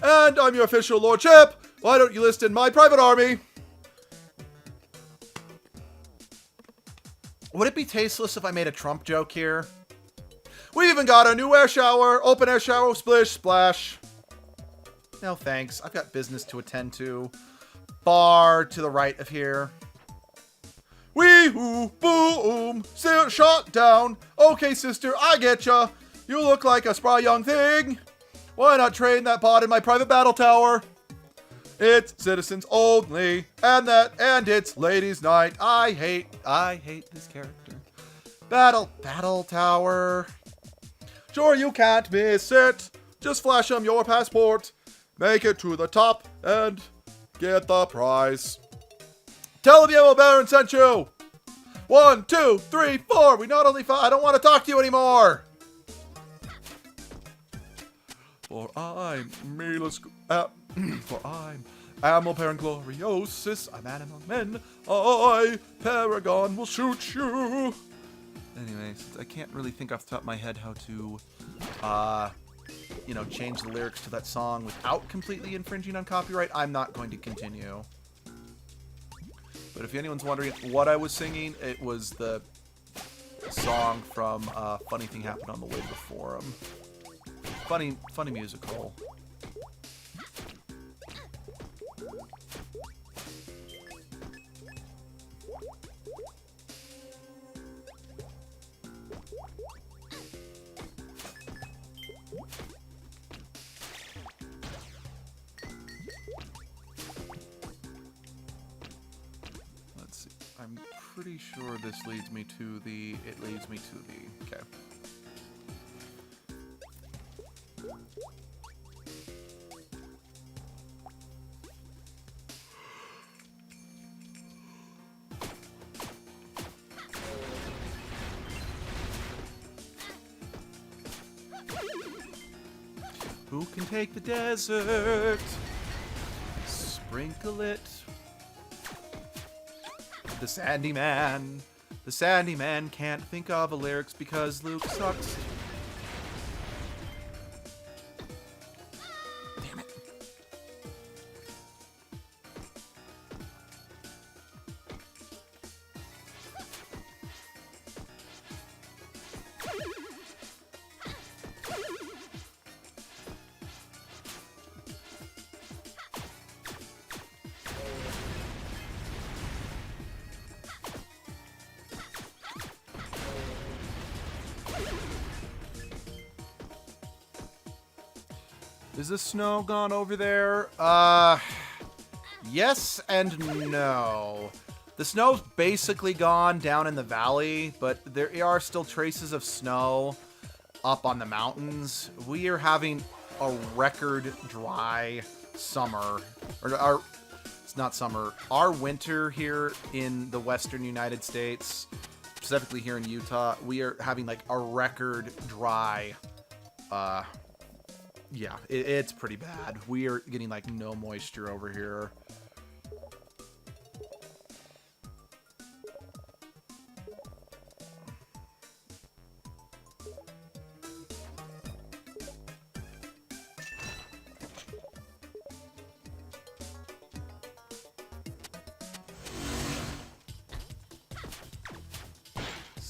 And I'm your official lordship. Why don't you list in my private army? Would it be tasteless if I made a Trump joke here? We even got a new air shower, open air shower, splish, splash. No thanks, I've got business to attend to. Far to the right of here. Wee-hoo, boom, shot down. Okay, sister, I get ya. You look like a spry young thing. Why not train that bot in my private battle tower? It's citizens only, and it's ladies' night. I hate this character. Battle tower. Sure, you can't miss it. Just flash 'em your passport. Make it to the top and get the prize. Tell them Yellow Baron sent you. 1, 2, 3, 4. We not only I don't want to talk to you anymore. For I'm Ammo Baron Gloriosus. I'm man among men. I, Paragon, will shoot you. Anyway, since I can't really think off the top of my head how to, change the lyrics to that song without completely infringing on copyright, I'm not going to continue. But if anyone's wondering what I was singing, it was the song from Funny Thing Happened on the Way to the Forum. Funny musical. Let's see. I'm pretty sure this leads me to the... It leads me to the... Okay. Who can take the desert? Sprinkle it. The Sandy Man. The Sandy Man can't think of a lyrics because Luke sucks. Damn it. Is the snow gone over there? Yes and no. The snow's basically gone down in the valley, but there are still traces of snow up on the mountains. We are having a record dry summer. It's not summer. Our winter here in the western United States, specifically here in Utah, we are having like a record dry yeah, it's pretty bad. We are getting like no moisture over here.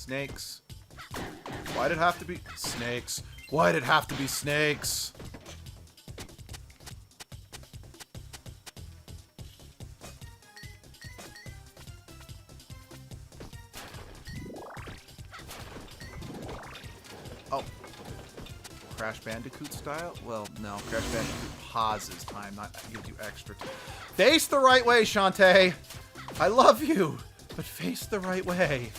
Snakes. Why'd it have to be snakes? Why'd it have to be snakes? Oh. Crash Bandicoot style? Well, no. Crash Bandicoot pauses time, not gives you extra time. Face the right way, Shantae! I love you, but face the right way.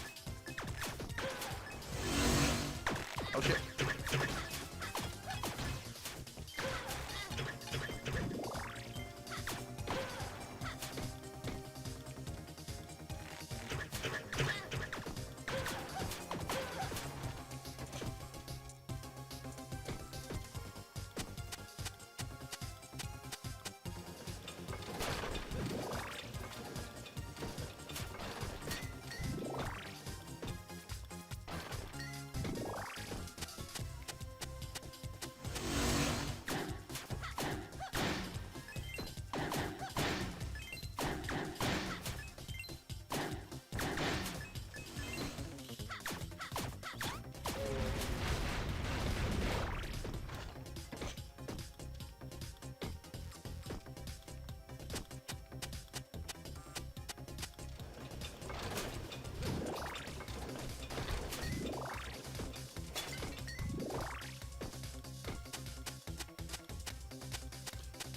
Oh, shit.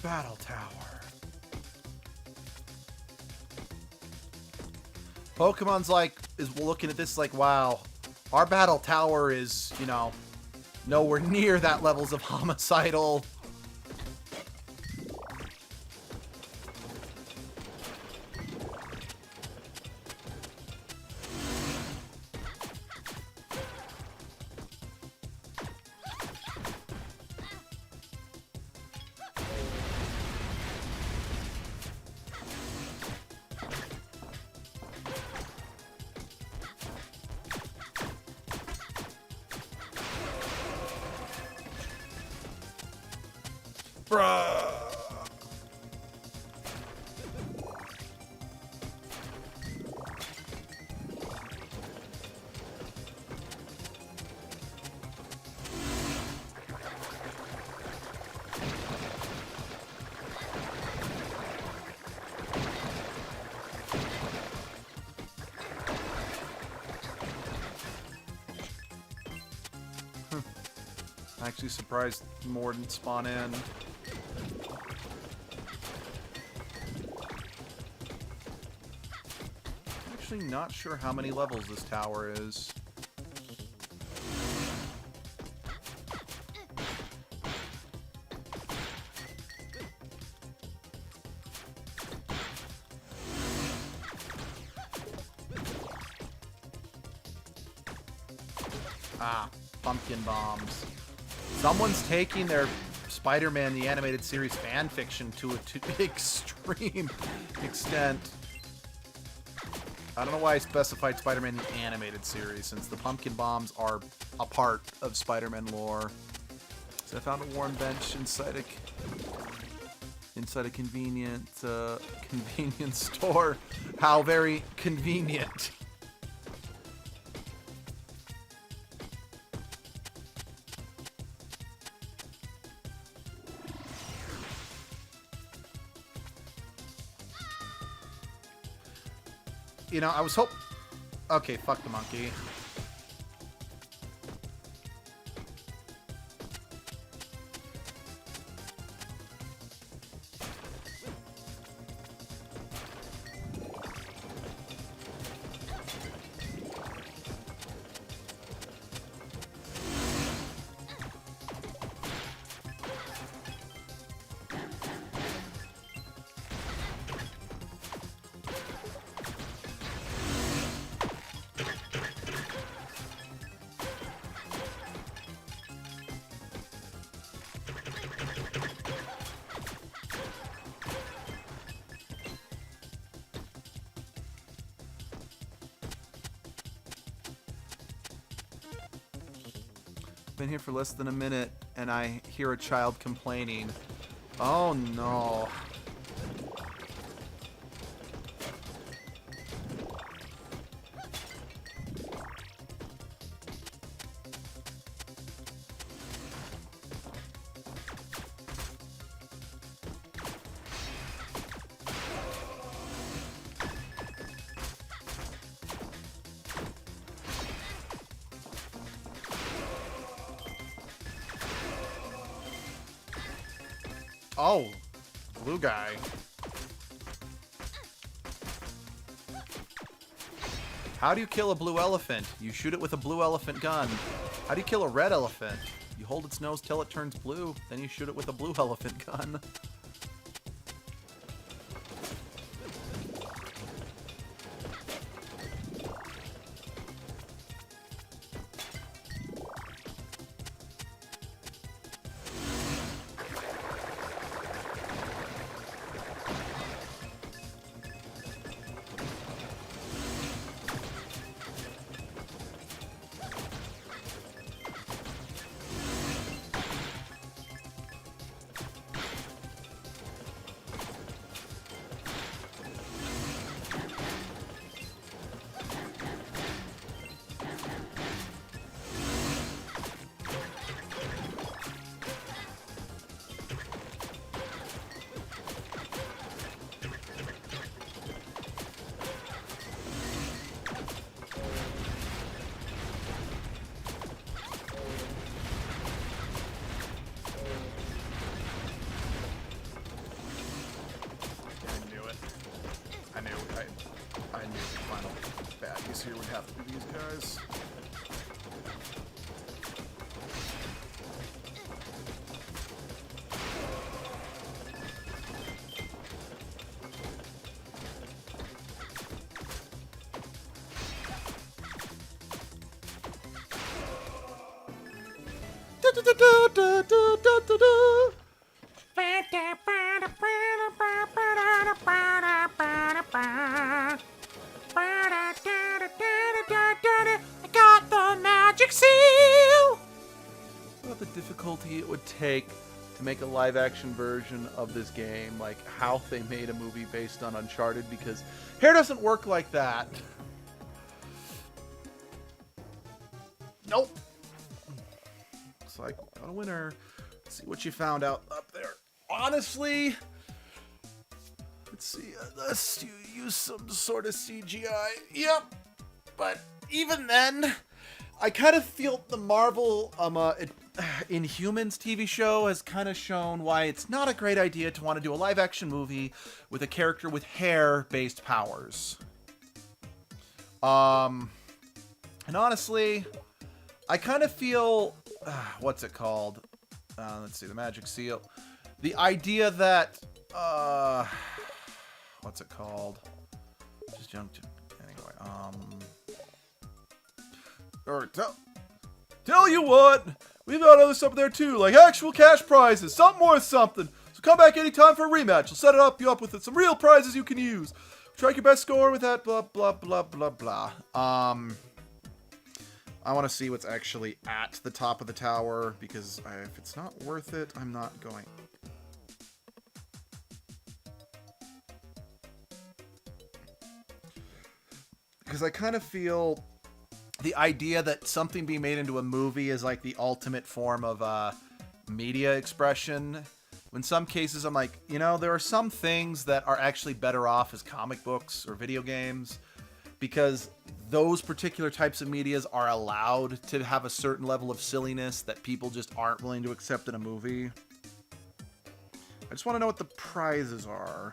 Battle Tower. Pokemon's like, is looking at this like, wow, our Battle Tower is, you know, nowhere near that levels of homicidal. Bruh. Actually surprised more didn't spawn in. Actually not sure how many levels this tower is. Ah, pumpkin bombs. Someone's taking their Spider-Man the Animated Series fan fiction to an extreme extent. I don't know why I specified Spider-Man the Animated Series, since the pumpkin bombs are a part of Spider-Man lore. So I found a worn bench inside a convenient convenience store. How very convenient. You know, I was okay, fuck the monkey. Been here for less than a minute, and I hear a child complaining. Oh no. Oh, blue guy. How do you kill a blue elephant? You shoot it with a blue elephant gun. How do you kill a red elephant? You hold its nose till it turns blue, then you shoot it with a blue elephant gun. I knew the final baddies here would have to be these guys. I got the magic seal! What the difficulty it would take to make a live-action version of this game, like how they made a movie based on Uncharted, because hair doesn't work like that. Nope. Looks like we got a winner. Let's see what you found out up there. Honestly, let's see. Unless you use some sort of CGI. Yep. But even then, I kind of feel the Marvel Inhumans TV show has kind of shown why it's not a great idea to want to do a live-action movie with a character with hair-based powers. And honestly, I kind of feel, what's it called? Let's see, the magic seal. The idea that, what's it called? Just jump to, anyway, or tell you what, we've got other stuff there too, like actual cash prizes, something worth something. So come back anytime for a rematch. We'll set you up with some real prizes you can use. Track your best score with that blah, blah, blah, blah, blah. I want to see what's actually at the top of the tower, because if it's not worth it, I'm not going. Because I kind of feel the idea that something being made into a movie is like the ultimate form of media expression. In some cases, I'm like, you know, there are some things that are actually better off as comic books or video games, because those particular types of medias are allowed to have a certain level of silliness that people just aren't willing to accept in a movie. I just want to know what the prizes are.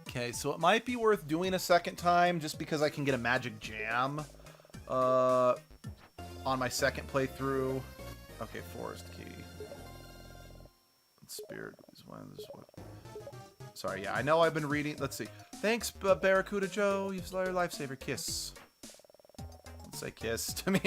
Okay, so it might be worth doing a second time just because I can get a magic jam on my second playthrough. Okay, forest key. Spirit is what? Sorry, yeah, I know I've been reading. Let's see. Thanks, Barracuda Joe. You've your lifesaver. Kiss. Don't say kiss to me.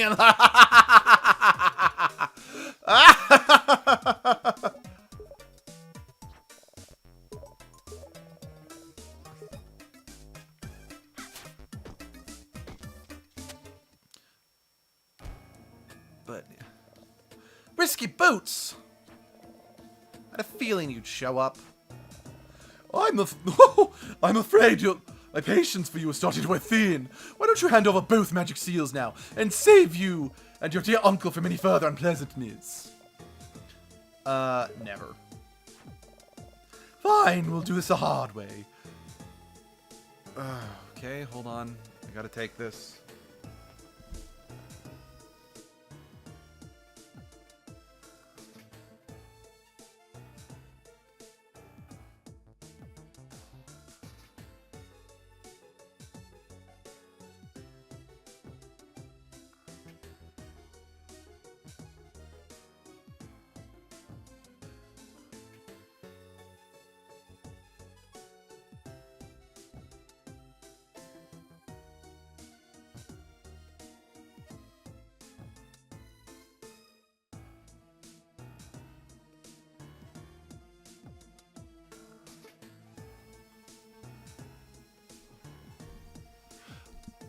But risky boots. I had a feeling you'd show up. I'm afraid my patience for you is starting to wear thin. Why don't you hand over both magic seals now and save you and your dear uncle from any further unpleasantness? Never. Fine, we'll do this the hard way. Okay, hold on. I gotta take this.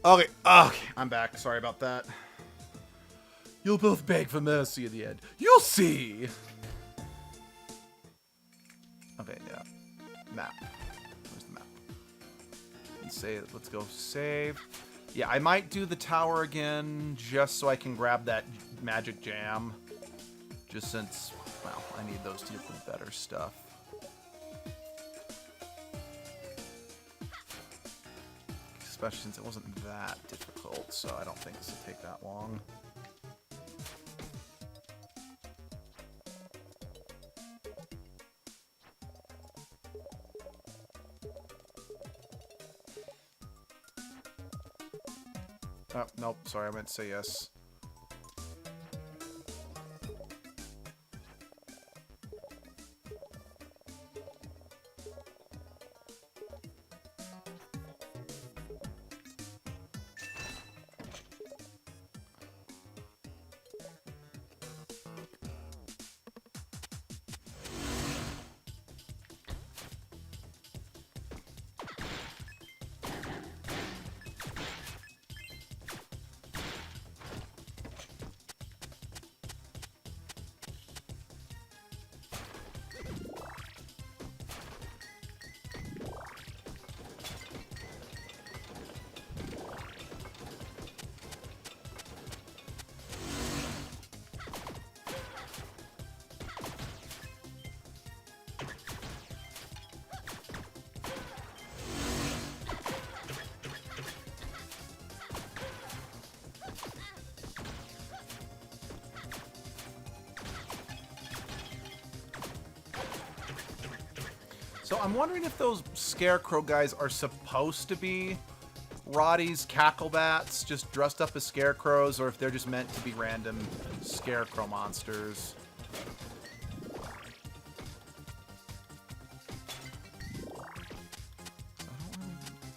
Okay, I'm back. Sorry about that. You'll both beg for mercy in the end. You'll see! Okay, yeah. Map. Where's the map? Let's go save. Yeah, I might do the tower again just so I can grab that magic jam. Just since, well, I need those to get the better stuff. Especially since it wasn't that difficult, so I don't think this will take that long. Oh, nope, sorry, I meant to say yes. So I'm wondering if those scarecrow guys are supposed to be Roddy's cacklebats, just dressed up as scarecrows, or if they're just meant to be random scarecrow monsters.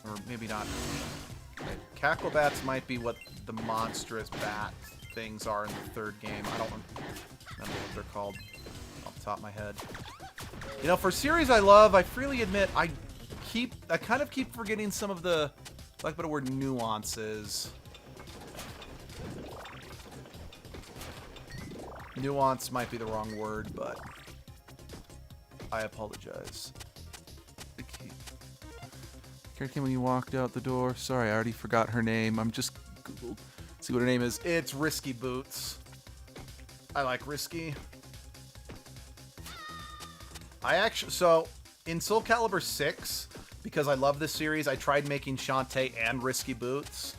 Or maybe not. Cacklebats might be what the monstrous bat things are in the third game. I don't remember what they're called off the top of my head. You know, for a series I love, I freely admit I kind of keep forgetting some of the, like, better word, nuances. Nuance might be the wrong word, but I apologize. The key. Character when you walked out the door. Sorry, I already forgot her name. I'm just Googled. See what her name is. It's Risky Boots. I like Risky. So, in Soul Calibur 6, because I love this series, I tried making Shantae and Risky Boots.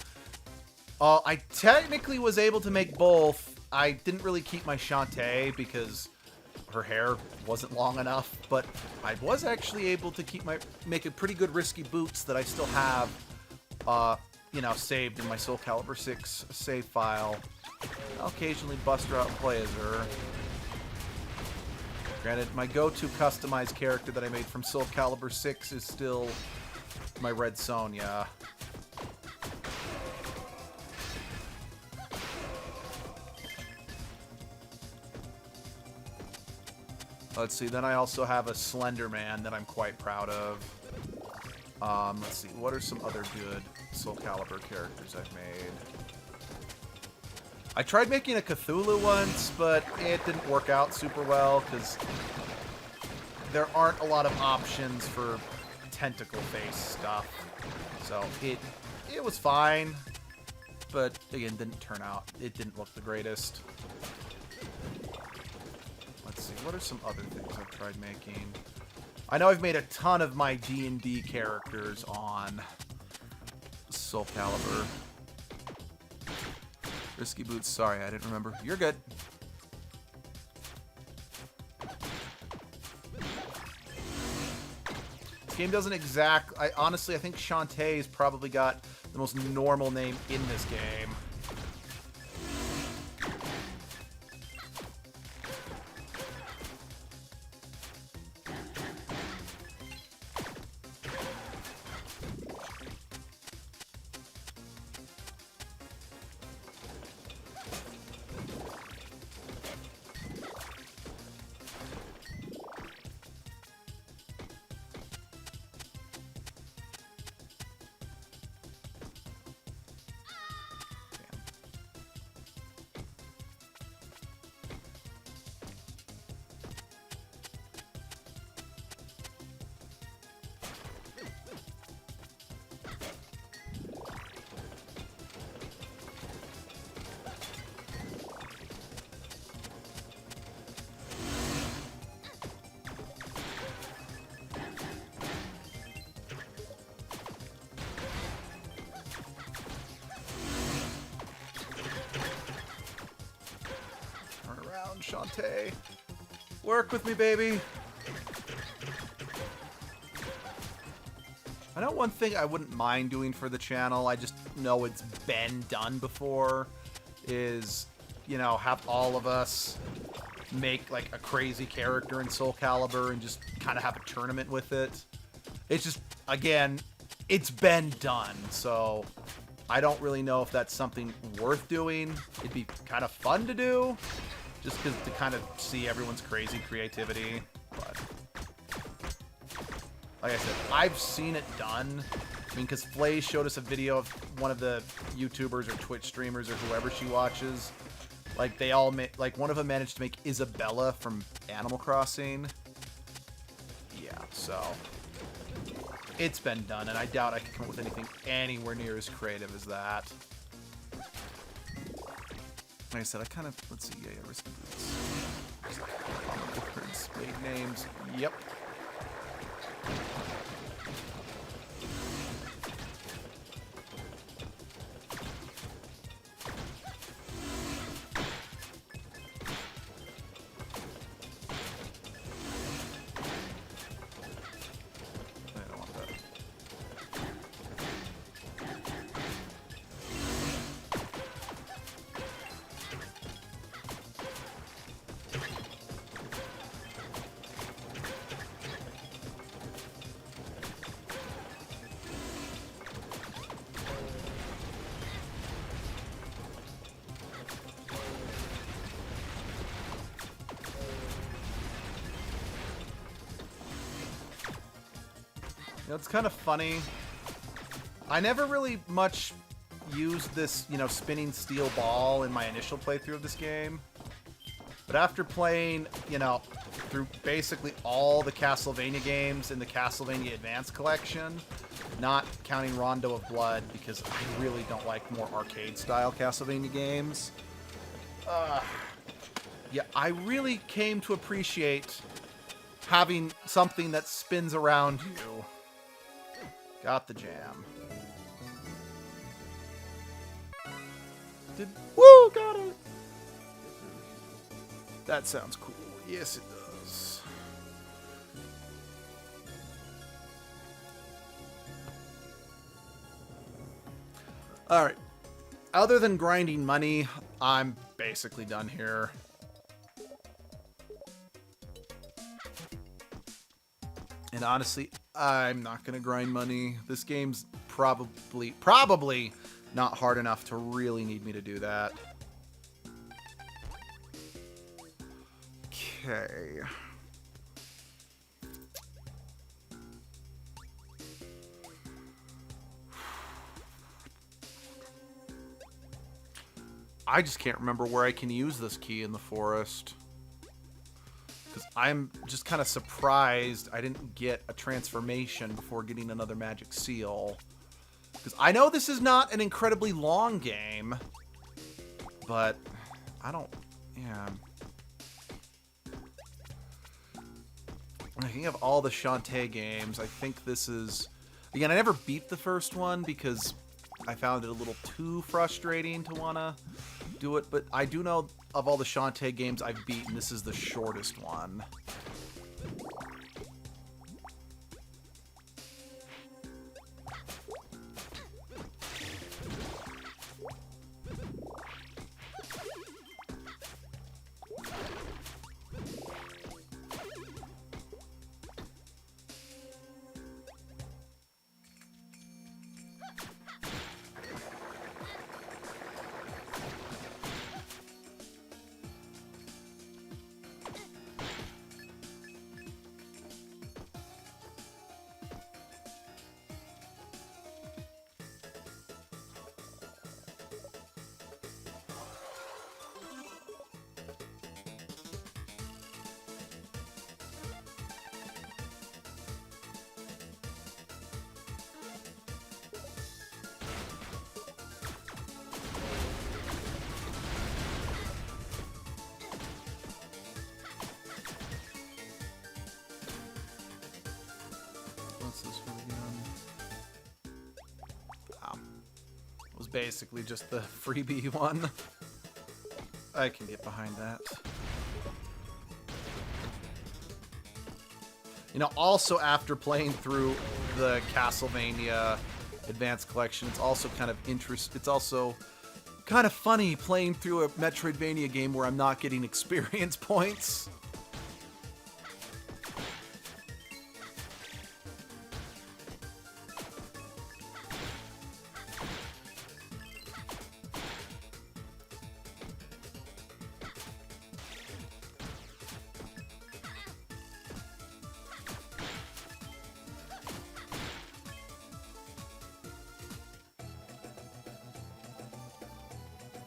I technically was able to make both. I didn't really keep my Shantae because her hair wasn't long enough, but I was actually able to make a pretty good Risky Boots that I still have, you know, saved in my Soul Calibur 6 save file. I'll occasionally bust her out and play as her. Granted, my go-to customized character that I made from Soul Calibur 6 is still my Red Sonja. Let's see, then I also have a Slender Man that I'm quite proud of. Let's see, what are some other good Soul Calibur characters I've made? I tried making a Cthulhu once, but it didn't work out super well because there aren't a lot of options for tentacle face stuff. So it was fine, but again, didn't turn out. It didn't look the greatest. Let's see, what are some other things I've tried making? I know I've made a ton of my D&D characters on Soul Calibur. Risky Boots, sorry, I didn't remember. You're good. This game doesn't honestly, I think Shantae's probably got the most normal name in this game. Shantae. Work with me, baby. I know one thing I wouldn't mind doing for the channel, I just know it's been done before, is, you know, have all of us make, like, a crazy character in Soul Calibur and just kind of have a tournament with it. It's just, again, it's been done, so I don't really know if that's something worth doing. It'd be kind of fun to do, just because to kind of see everyone's crazy creativity, but like I said, I've seen it done. I mean, because Flay showed us a video of one of the YouTubers or Twitch streamers or whoever she watches. Like, they all like, one of them managed to make Isabella from Animal Crossing. Yeah, so it's been done, and I doubt I can come up with anything anywhere near as creative as that. Like I said, I kind of, let's see, yeah, Risky Boots. Words, made names, yep. I don't want that. You know, it's kind of funny. I never really much used this, you know, spinning steel ball in my initial playthrough of this game. But after playing, you know, through basically all the Castlevania games in the Castlevania Advance collection, not counting Rondo of Blood, because I really don't like more arcade-style Castlevania games. Yeah, I really came to appreciate having something that spins around you. Got the jam. Woo! Got it! That sounds cool. Yes, it does. Alright. Other than grinding money, I'm basically done here. And honestly, I'm not going to grind money. This game's probably not hard enough to really need me to do that. Okay. I just can't remember where I can use this key in the forest. Because I'm just kind of surprised I didn't get a transformation before getting another magic seal. Because I know this is not an incredibly long game, but I don't... Yeah. Looking of all the Shantae games, I think this is... Again, I never beat the first one because I found it a little too frustrating to want to do it, but I do know of all the Shantae games I've beaten, this is the shortest one. What's this one again? It was basically just the freebie one. I can get behind that. You know, also after playing through the Castlevania Advanced Collection, it's also kind of it's also kind of funny playing through a Metroidvania game where I'm not getting experience points.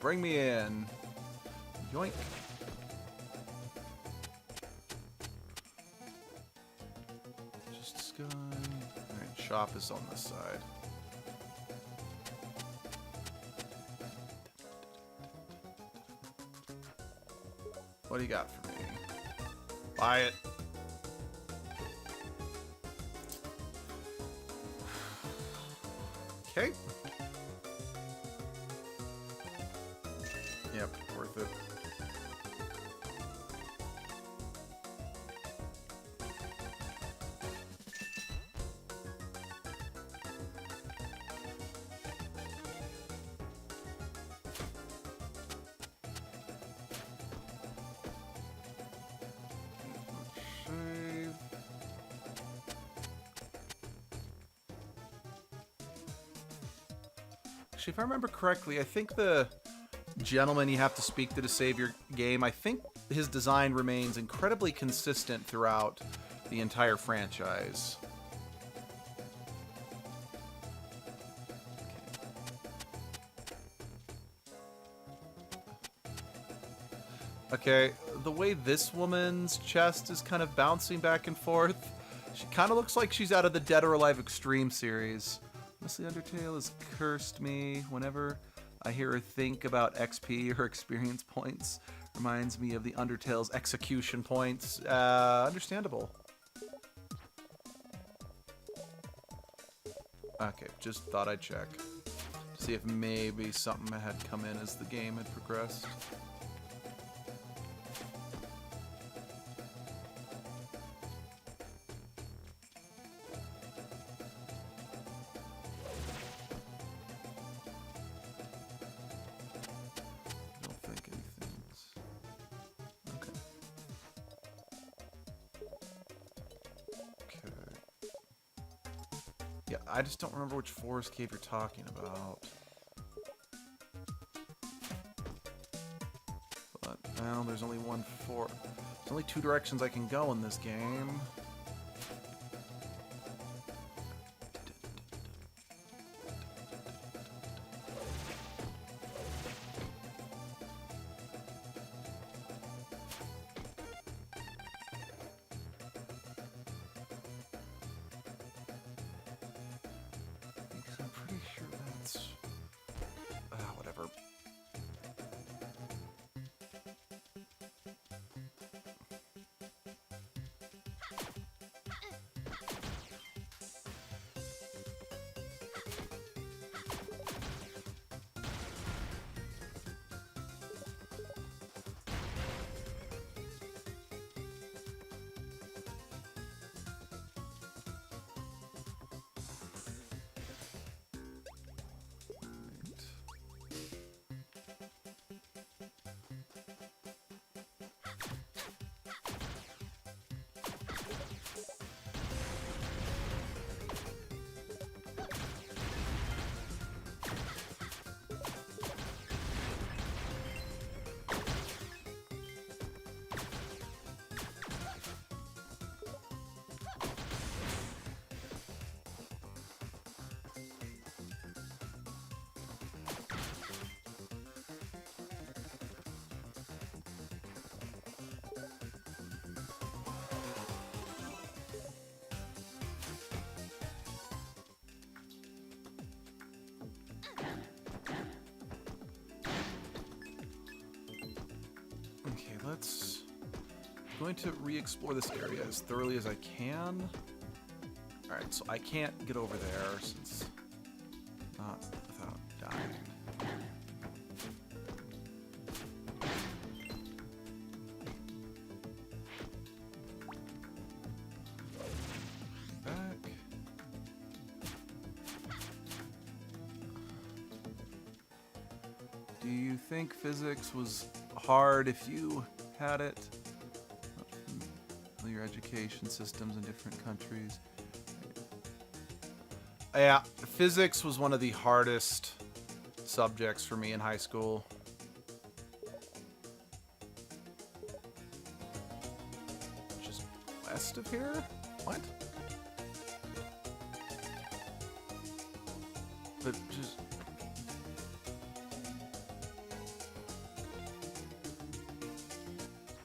Bring me in. Yoink. Just sky. Alright, shop is on this side. What do you got for me? Buy it. Okay. Yep, worth it. Save. Actually, if I remember correctly, I think the gentleman you have to speak to save your game, I think his design remains incredibly consistent throughout the entire franchise. Okay, the way this woman's chest is kind of bouncing back and forth, she kind of looks like she's out of the Dead or Alive Extreme series. Honestly, Undertale has cursed me whenever I hear her think about XP or experience points. Reminds me of the Undertale's execution points. Understandable. Okay, just thought I'd check. See if maybe something had come in as the game had progressed. I just don't remember which forest cave you're talking about. But, well, there's only there's only two directions I can go in this game. Whatever. let's... I'm going to re-explore this area as thoroughly as I can. Alright, so I can't get over there since... Not without dying. Back. Do you think physics was hard if you had it? Your education systems in different countries. Yeah, physics was one of the hardest subjects for me in high school. Just west of here? What? But just...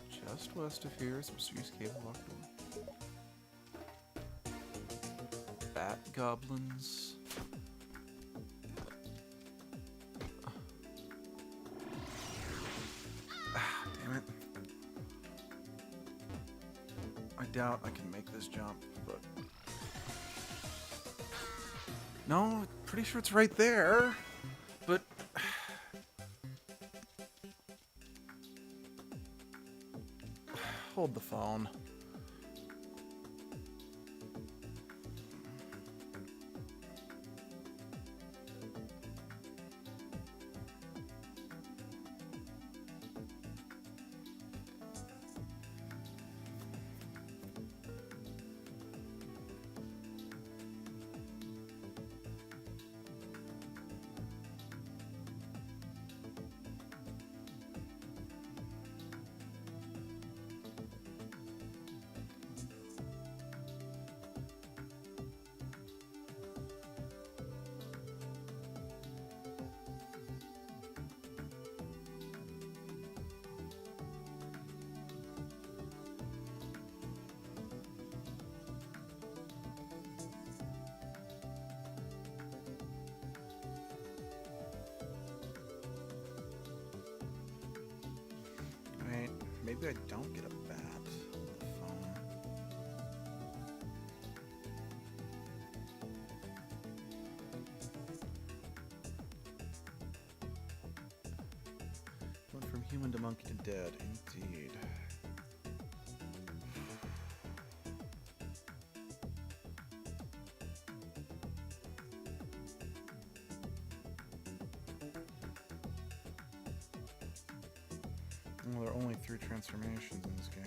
Just west of here is mysterious cave locked door. Bat goblins. Damn it. I doubt I can make this jump, but... No, pretty sure it's right there. But... Hold the phone. Maybe I don't get a bat on the phone. Went from human to monkey to dead, indeed. Well, there are only 3 transformations in this game.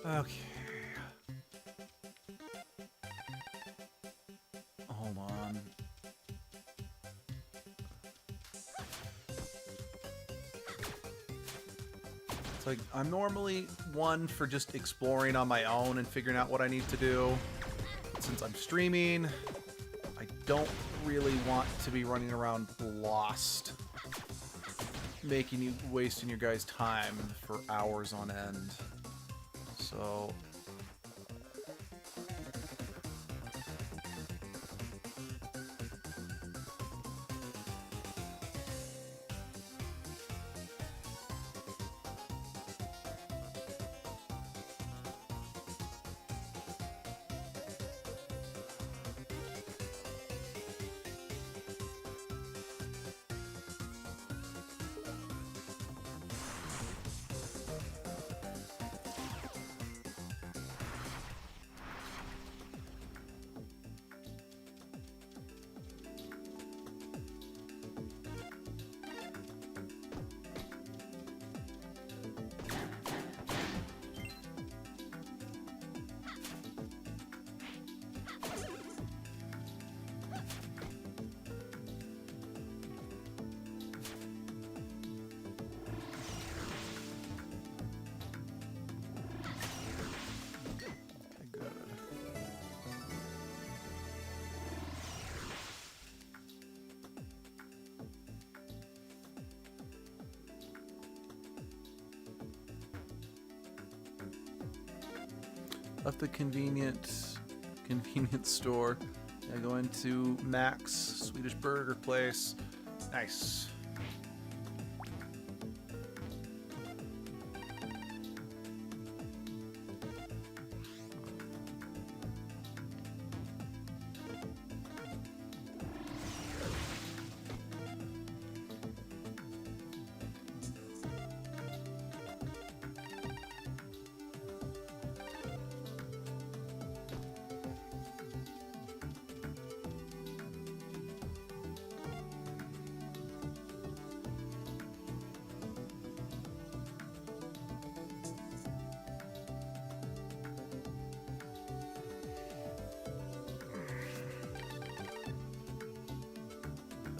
Okay. Hold on. It's like, I'm normally one for just exploring on my own and figuring out what I need to do. But since I'm streaming, I don't really want to be running around lost, wasting your guys' time for hours on end. So... at the convenience store. I go into Max Swedish Burger Place. Nice.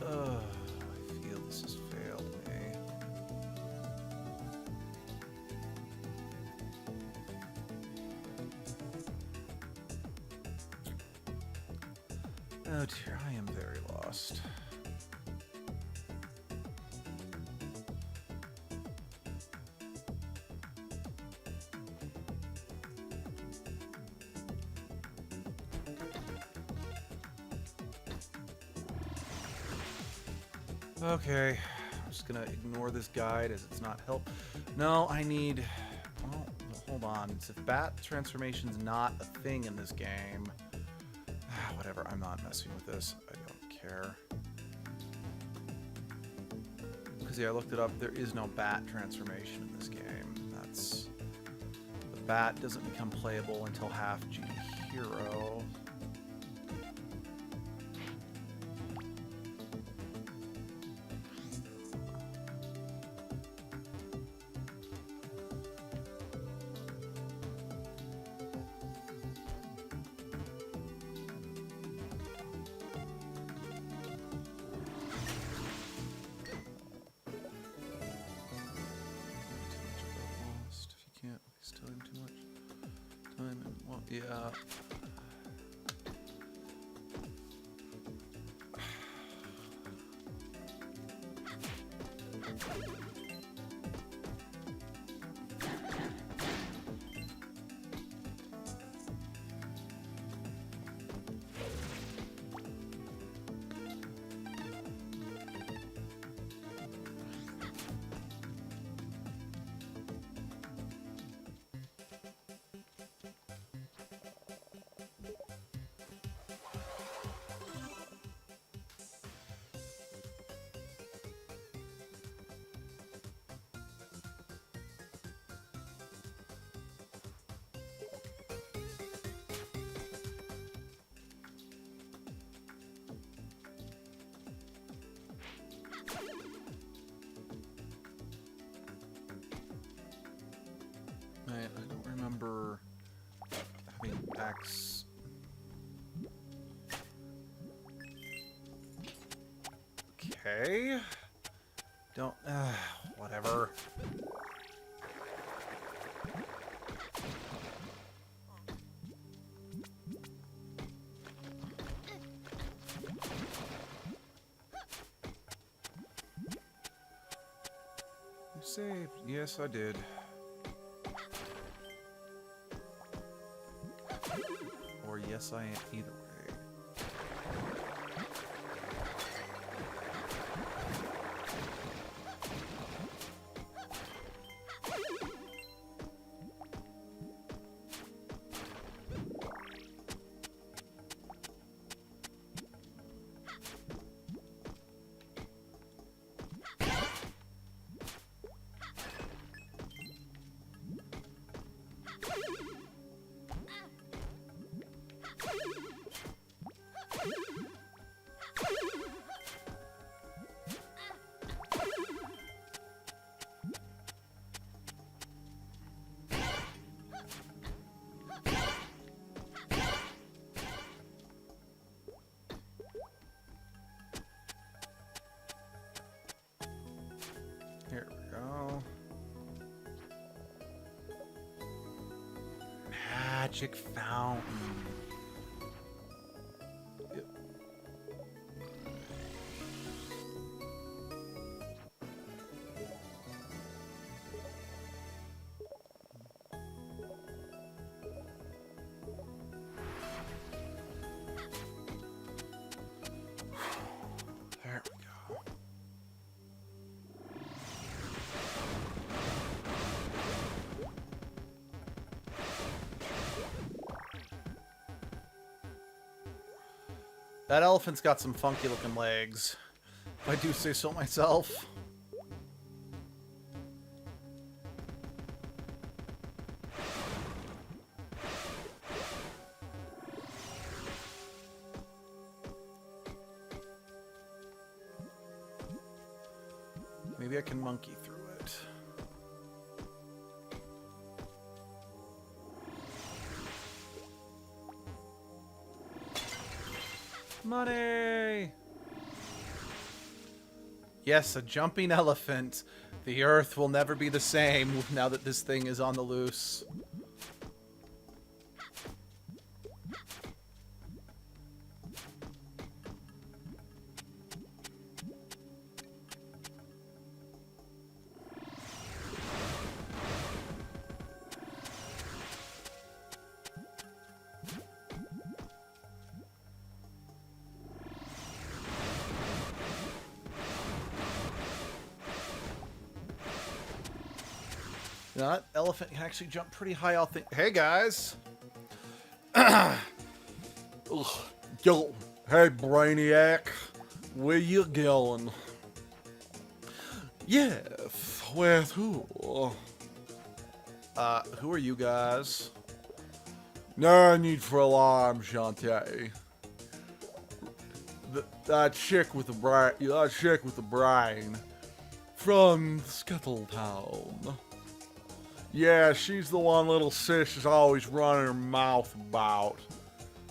I feel this has failed me. Oh dear, I am very lost. Okay, I'm just gonna ignore this guide as it's not help. No, I need. Oh, hold on. It's if bat transformation's not a thing in this game. Whatever. I'm not messing with this. I don't care. Because yeah, I looked it up. There is no bat transformation in this game. That's the bat doesn't become playable until half Genie Hero. Yeah. I don't remember having X. Okay. Don't. Whatever. You saved. Yes, I did. Or yes, I am. Either way. Here we go. Magic fountain. Yep. That elephant's got some funky looking legs, if I do say so myself. Maybe I can monkey through it. Money! Yes, a jumping elephant. The earth will never be the same now that this thing is on the loose. You know, that elephant can actually jump pretty high. I'll think. Hey guys. Ugh. Yo, hey Brainiac, where you going? Yes, with who? Who are you guys? No need for alarm, Shantae. That chick with the brain from Scuttletown. Yeah, she's the one little sis is always running her mouth about.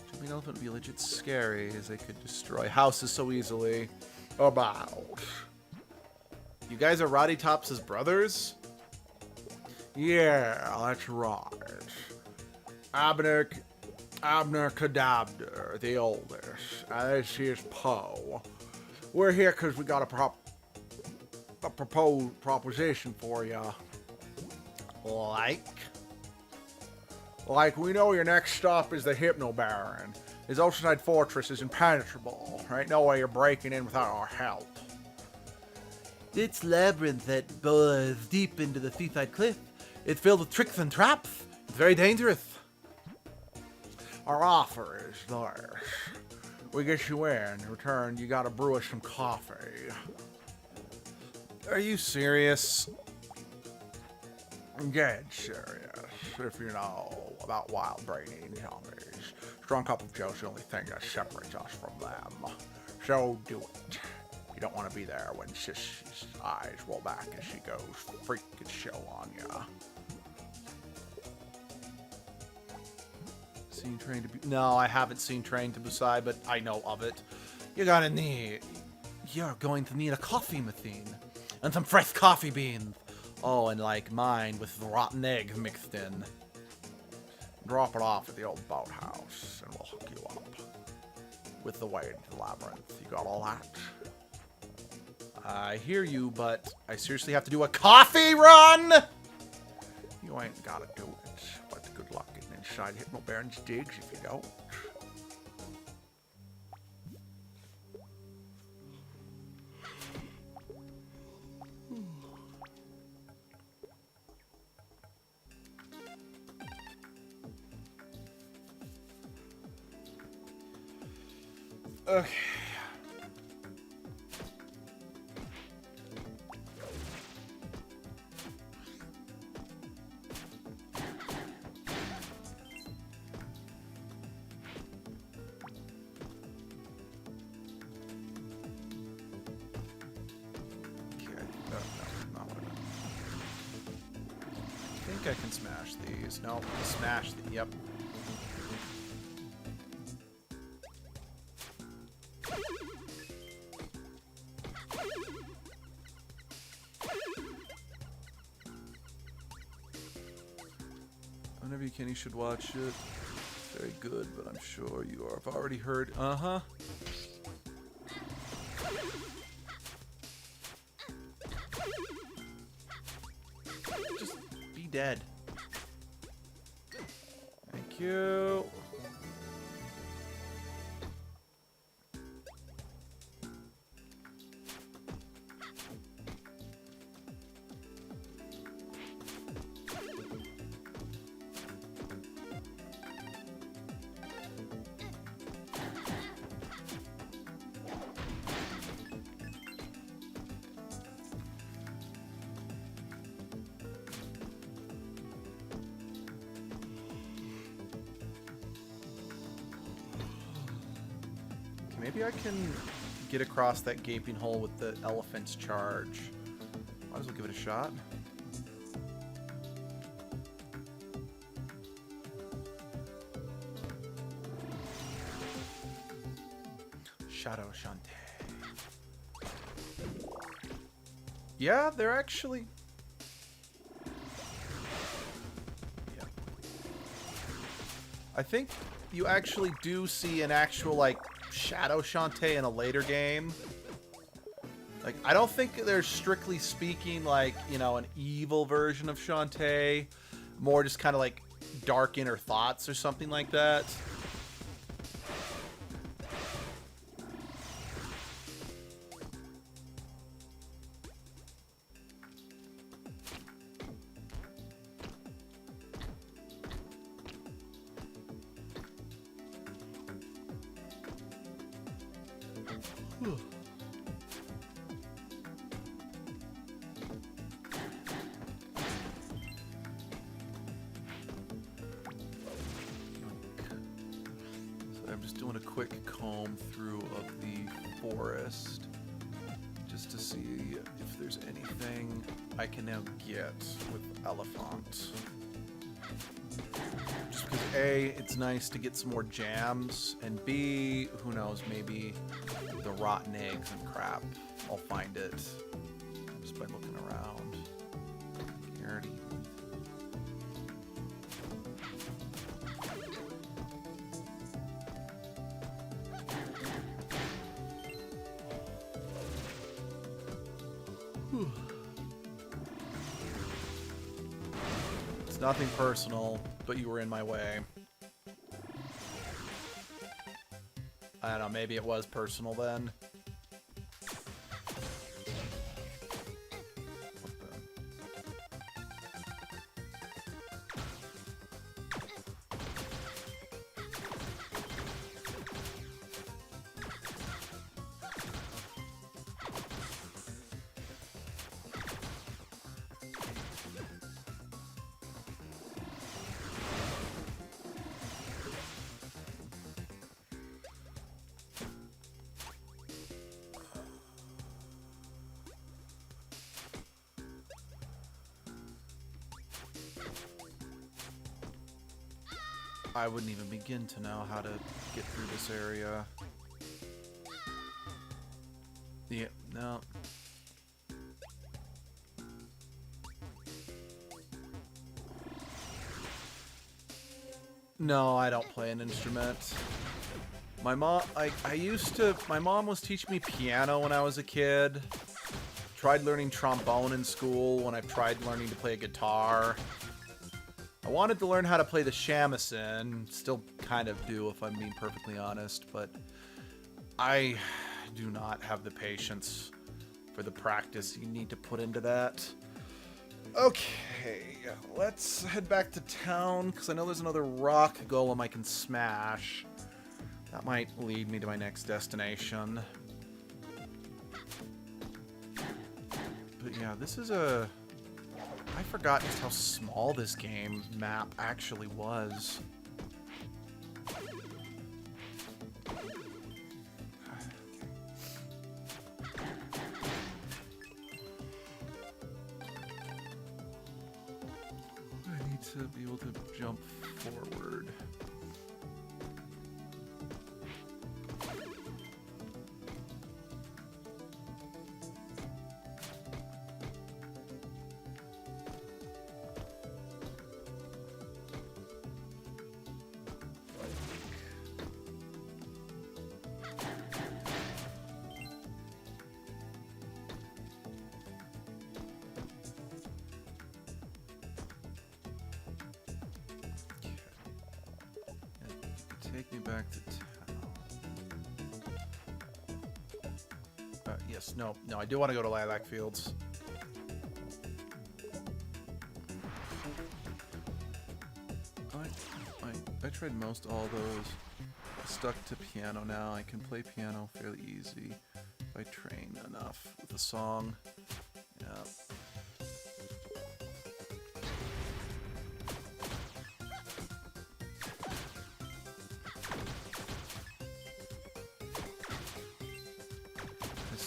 Jumping elephant would be legit scary, as they could destroy houses so easily. About. You guys are Roddy Tops' brothers? Yeah, that's right. Abner Cadabra, the oldest. This here's Poe. We're here because we got a proposition for you. Like, we know your next stop is the Hypno Baron. His Oceanside Fortress is impenetrable. There ain't no way you're breaking in without our help. This labyrinth that bores deep into the seaside cliff. It's filled with tricks and traps. It's very dangerous. Our offer is this. We get you in. In return, you gotta brew us some coffee. Are you serious? I'm dead serious. If you know about wild brainy zombies. Strong cup of Joe's the only thing that separates us from them. So do it. You don't want to be there when Sissy's eyes roll back as she goes freaking show on ya. Seen Train to No, I haven't seen Train to Busan, but I know of it. You're going to need a coffee machine. And some fresh coffee beans. Oh, and like mine with rotten eggs mixed in. Drop it off at the old boathouse, and we'll hook you up. With the way into the labyrinth. You got all that? I hear you, but I seriously have to do a coffee run? You ain't gotta do it, but good luck getting inside Hypno Baron's digs if you don't. Okay. I think I can smash these. No, smash the. Yep. Whenever you can, you should watch it. Very good, but I'm sure you have already heard. Uh-huh. Just be dead. Thank you. maybe I can get across that gaping hole with the elephant's charge. Might as well give it a shot. Shadow Shantae. Yeah, they're actually... Yeah. I think you actually do see an actual, like, Shadow Shantae in a later game. Like, I don't think they're strictly speaking, like, you know, an evil version of Shantae. More just kind of like dark inner thoughts or something like that. I'm just doing a quick comb through of the forest just to see if there's anything I can now get with Elephant. Just because A, it's nice to get some more jams, and B, who knows, maybe the rotten eggs and crap, I'll find it just by looking around. Already. It's nothing personal, but you were in my way. I don't know, maybe it was personal then. I wouldn't even begin to know how to get through this area. Yeah, no. No, I don't play an instrument. My mom, my mom was teaching me piano when I was a kid. Tried learning trombone in school when I tried learning to play a guitar. I wanted to learn how to play the shamisen, still kind of do if I'm being perfectly honest, but I do not have the patience for the practice you need to put into that. Okay, let's head back to town, because I know there's another rock golem I can smash. That might lead me to my next destination. But yeah, this is a... I forgot just how small this game map actually was. I need to be able to jump forward. Take me back to town. Yes, no, I do want to go to Lilac Fields. I tried most all those. Stuck to piano now. I can play piano fairly easy if I train enough with a song. Yeah.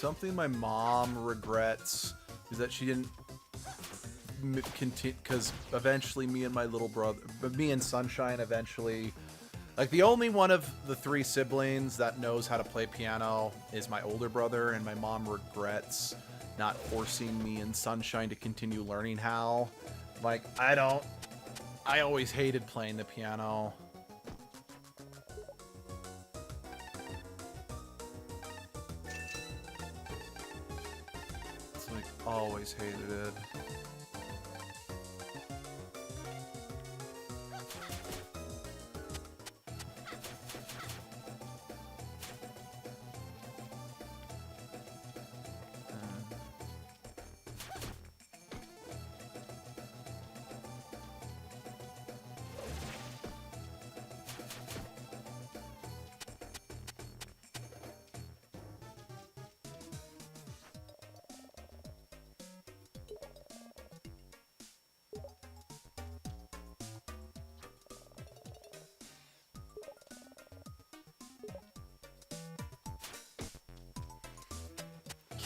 something my mom regrets is that she didn't continue, because eventually me and Sunshine eventually, like, the only one of the 3 siblings that knows how to play piano is my older brother, and my mom regrets not forcing me and Sunshine to continue learning how. Like, I always hated playing the piano. It's like, always hated it.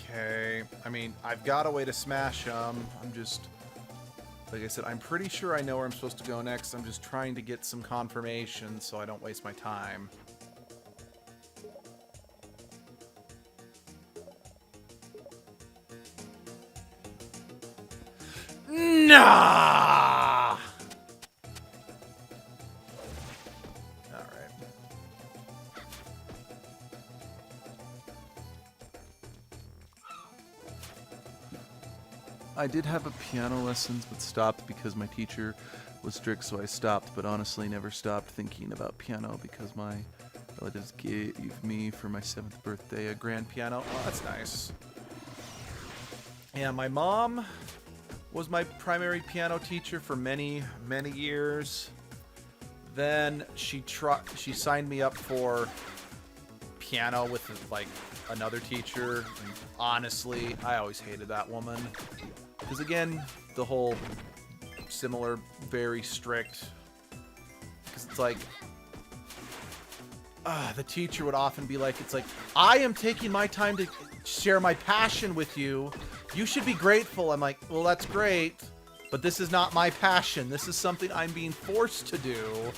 Okay, I mean, I've got a way to smash them. I'm just, like I said, I'm pretty sure I know where I'm supposed to go next. I'm just trying to get some confirmation so I don't waste my time. Nah! Alright. I did have a piano lessons, but stopped because my teacher was strict, so I stopped, but honestly never stopped thinking about piano because my relatives gave me for my 7th birthday a grand piano. Oh, that's nice. Yeah, my mom was my primary piano teacher for many, many years. Then she signed me up for piano with, like, another teacher. And honestly, I always hated that woman. Because again, the whole similar, very strict. Because it's like, the teacher would often be like, it's like, I am taking my time to share my passion with you. You should be grateful. I'm like, well, that's great, but this is not my passion. This is something I'm being forced to do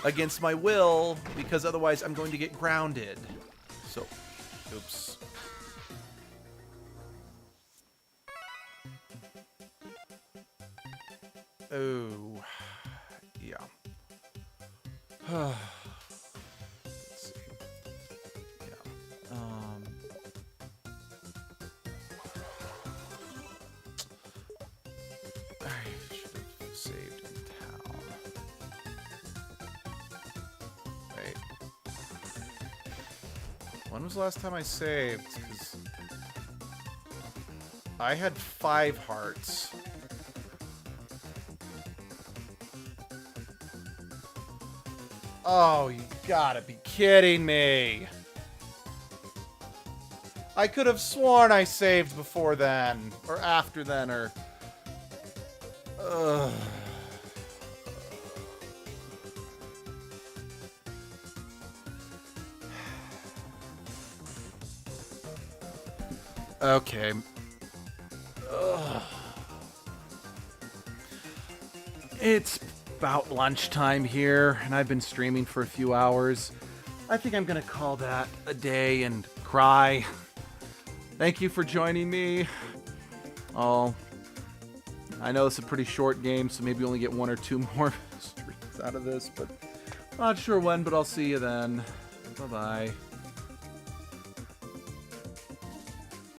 against my will, because otherwise I'm going to get grounded. So, oops. Oh, yeah. Let's see. Yeah. I should have saved in town. Wait. When was the last time I saved? 'Cause I had 5 hearts. Oh, you gotta be kidding me. I could have sworn I saved before then, or after then, or... Ugh. Okay. Ugh. It's about lunchtime here, and I've been streaming for a few hours. I think I'm gonna call that a day and cry. Thank you for joining me. Oh, I know it's a pretty short game, so maybe only get 1 or 2 more streams out of this, but not sure when, but I'll see you then. Bye-bye.